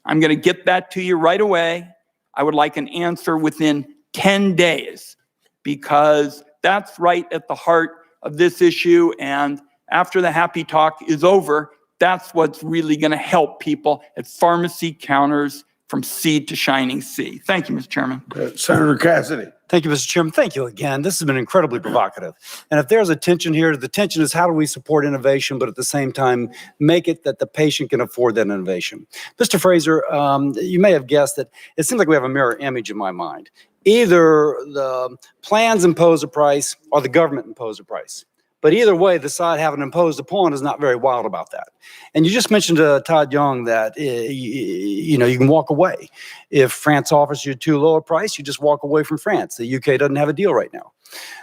I'm going to get that to you right away. I would like an answer within 10 days because that's right at the heart of this issue. And after the happy talk is over, that's what's really going to help people at pharmacy counters from seed to shining sea. Thank you, Mr. Chairman. Senator Cassidy. Thank you, Mr. Chairman. Thank you again. This has been incredibly provocative. And if there's a tension here, the tension is how do we support innovation, but at the same time, make it that the patient can afford that innovation. Mr. Fraser, you may have guessed that it seems like we have a mirror image in my mind. Either the plans impose a price or the government impose a price. But either way, the side having imposed upon is not very wild about that. And you just mentioned Todd Young that, you know, you can walk away. If France offers you too low a price, you just walk away from France. The UK doesn't have a deal right now.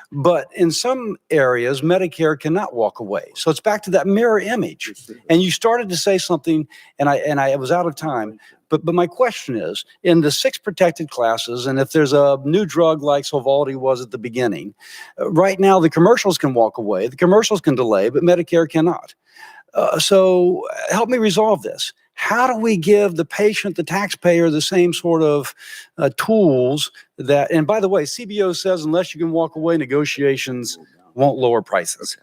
But in some areas, Medicare cannot walk away. So it's back to that mirror image. And you started to say something, and I was out of time. But my question is, in the 6 protected classes, and if there's a new drug like Sovaldi was at the beginning, right now the commercials can walk away, the commercials can delay, but Medicare cannot. So help me resolve this. How do we give the patient, the taxpayer, the same sort of tools that, and by the way, CBO says unless you can walk away, negotiations won't lower prices.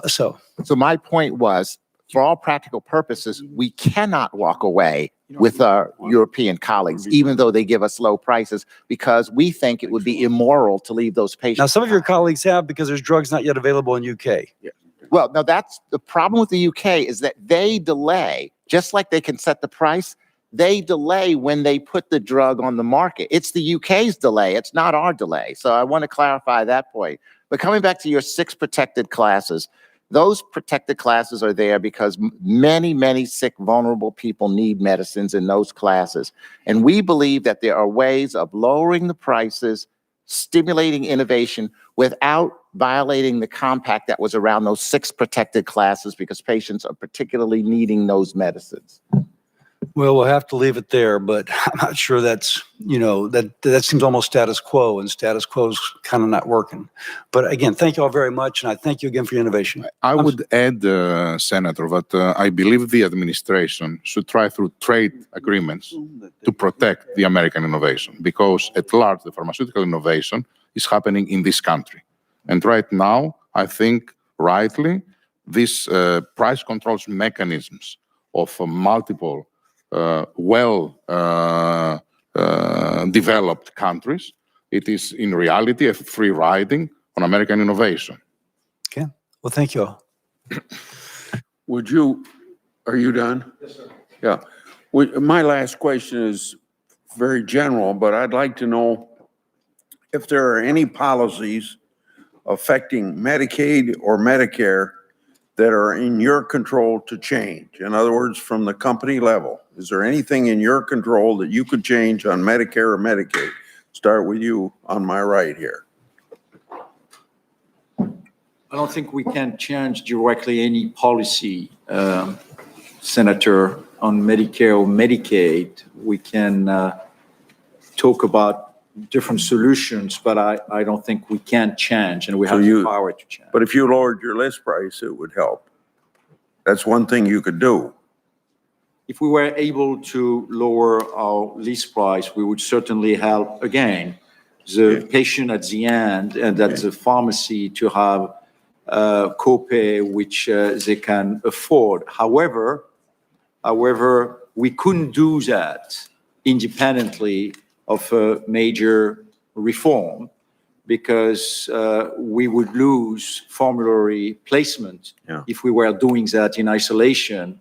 So my point was, for all practical purposes, we cannot walk away with our European colleagues, even though they give us low prices, because we think it would be immoral to leave those patients. now some of your colleagues have, because there's drugs not yet available in UK. Well, no, that's the problem with the UK, is that they delay, just like they can set the price, they delay when they put the drug on the market. It's the UK's delay, it's not our delay. So I want to clarify that point. But coming back to your 6 protected classes, those protected classes are there because many, many sick, vulnerable people need medicines in those classes. And we believe that there are ways of lowering the prices, stimulating innovation without violating the compact that was around those 6 protected classes, because patients are particularly needing those medicines. Well, we'll have to leave it there, but I'm not sure that's, you know, that seems almost status quo, and status quo is kind of not working. But again, thank you all very much, and I thank you again for your innovation. I would add, Senator, that I believe the administration should try through trade agreements to protect the American innovation, because at large, the pharmaceutical innovation is happening in this country. And right now, I think rightly, these price controls mechanisms of multiple developed countries, it is in reality a free riding on American innovation. Okay, well, thank you all. Are you done? Yes, sir. Yeah. My last question is very general, but I'd like to know if there are any policies affecting Medicaid or Medicare that are in your control to change. In other words, from the company level, is there anything in your control that you could change on Medicare or Medicaid? Start with you on my right here. I don't think we can change directly any policy, Senator, on Medicare or Medicaid. We can talk about different solutions, but I don't think we can change, and we have the power to change. But if you lowered your list price, it would help. That's one thing you could do. If we were able to lower our list price, we would certainly help, again, the patient at the end and at the pharmacy to have copay which they can afford. However, we couldn't do that independently of a major reform, because we would lose formulary placement if we were doing that in isolation,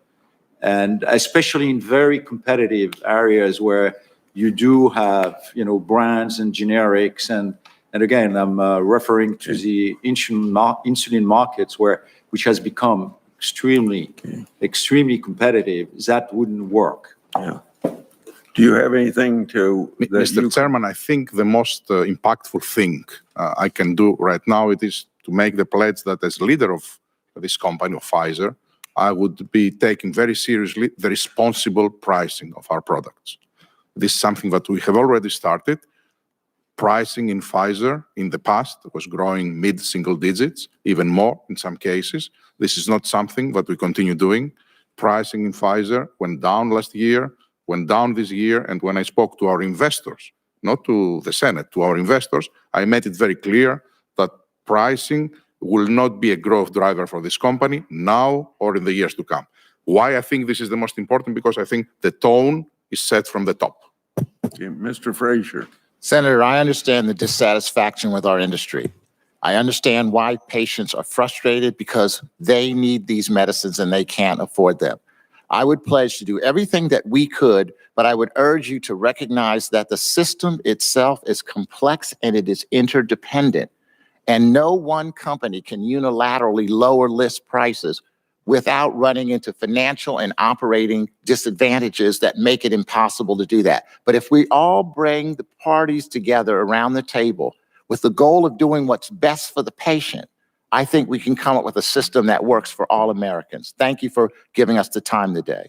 and especially in very competitive areas where you do have, you know, brands and generics, and again, I'm referring to the insulin markets, which has become extremely competitive. That wouldn't work. Yeah. Do you have anything to... Mr. Chairman, I think the most impactful thing I can do right now, it is to make the pledge that as leader of this company, of Pfizer, I would be taking very seriously the responsible pricing of our products. This is something that we have already started. Pricing in Pfizer in the past was growing mid-single digits, even more in some cases. This is not something that we continue doing. Pricing in Pfizer went down last year, went down this year, and when I spoke to our investors, not to the Senate, to our investors, I made it very clear that pricing will not be a growth driver for this company now or in the years to come. Why I think this is the most important? Because I think the tone is set from the top. Okay, Mr. Frazier. Senator, I understand the dissatisfaction with our industry. I understand why patients are frustrated because they need these medicines and they can't afford them. I would pledge to do everything that we could, but I would urge you to recognize that the system itself is complex and it is interdependent. And no one company can unilaterally lower list prices without running into financial and operating disadvantages that make it impossible to do that. But if we all bring the parties together around the table with the goal of doing what's best for the patient, I think we can come up with a system that works for all Americans. Thank you for giving us the time today.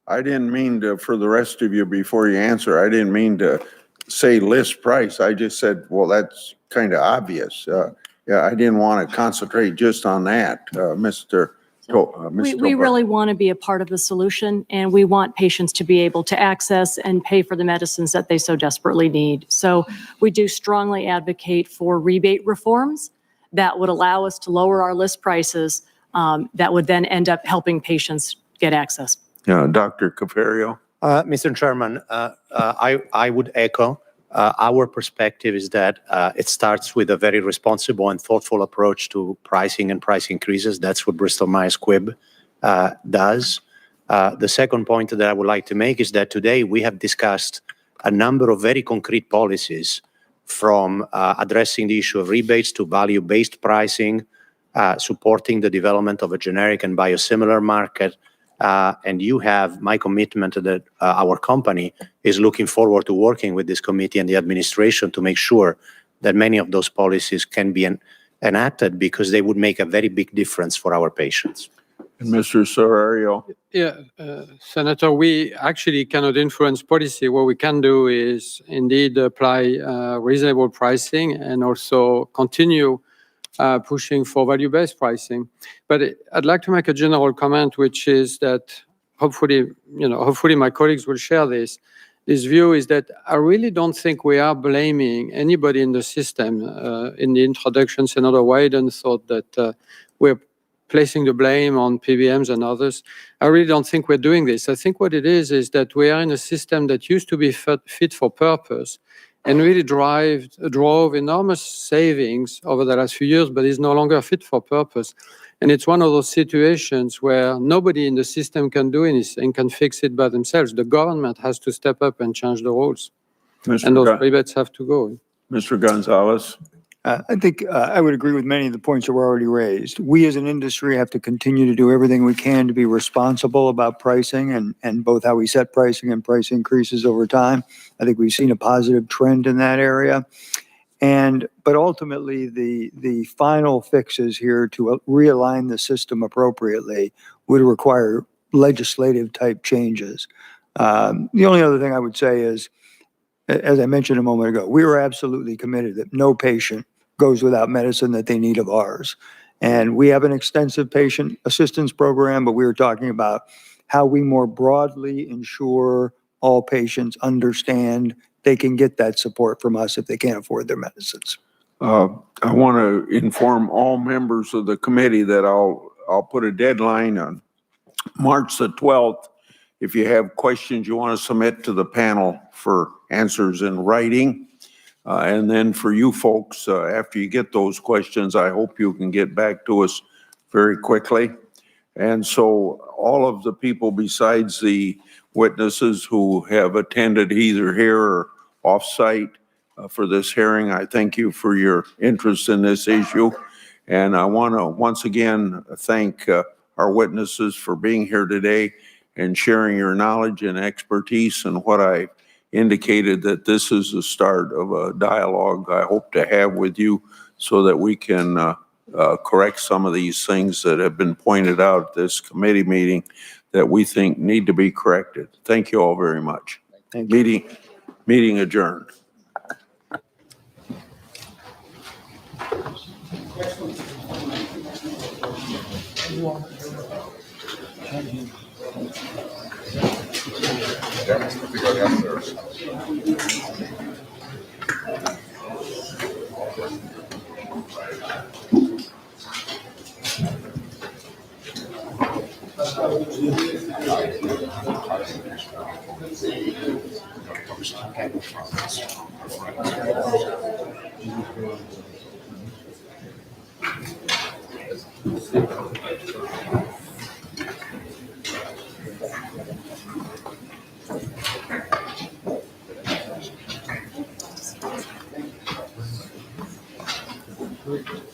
I didn't mean to, for the rest of you, before you answer, I didn't mean to say list price. I just said, well, that's kind of obvious. Yeah, I didn't want to concentrate just on that, Mr. We really want to be a part of the solution, and we want patients to be able to access and pay for the medicines that they so desperately need. So we do strongly advocate for rebate reforms that would allow us to lower our list prices, that would then end up helping patients get access. Yeah, Dr. Cafario. Mr. Chairman, I would echo. Our perspective is that it starts with a very responsible and thoughtful approach to pricing and price increases. That's what Bristol-Myers Squibb does. The second point that I would like to make is that today we have discussed a number of very concrete policies, from addressing the issue of rebates to value-based pricing, supporting the development of a generic and biosimilar market. And you have my commitment that our company is looking forward to working with this committee and the administration to make sure that many of those policies can be enacted, because they would make a very big difference for our patients. And Mr. Sarario. Yeah, Senator, we actually cannot influence policy. What we can do is indeed apply reasonable pricing and also continue pushing for value-based pricing. But I'd like to make a general comment, which is that hopefully my colleagues will share this. This view is that I really don't think we are blaming anybody in the system. In the introduction, Senator Wyden thought that we're placing the blame on PBMs and others. I really don't think we're doing this. I think what it is that we are in a system that used to be fit for purpose and really drove enormous savings over the last few years, but is no longer fit for purpose. And it's one of those situations where nobody in the system can do anything, can fix it by themselves. The government has to step up and change the rules. And those rebates have to go. Mr. Gonzalez. I think I would agree with many of the points that were already raised. We as an industry have to continue to do everything we can to be responsible about pricing and both how we set pricing and price increases over time. I think we've seen a positive trend in that area. But ultimately, the final fixes here to realign the system appropriately would require legislative type changes. The only other thing I would say is, as I mentioned a moment ago, we are absolutely committed that no patient goes without medicine that they need of ours. And we have an extensive patient assistance program, but we were talking about how we more broadly ensure all patients understand they can get that support from us if they can't afford their medicines. I want to inform all members of the committee that I'll put a deadline on March the 12th. If you have questions you want to submit to the panel for answers in writing. And then for you folks, after you get those questions, I hope you can get back to us very quickly. And so all of the people besides the witnesses who have attended either here or off-site for this hearing, I thank you for your interest in this issue. And I want to once again thank our witnesses for being here today and sharing your knowledge and expertise, and what I indicated that this is the start of a dialogue I hope to have with you so that we can correct some of these things that have been pointed out at this committee meeting that we think need to be corrected. Thank you all very much. Thank you. Meeting adjourned. Great.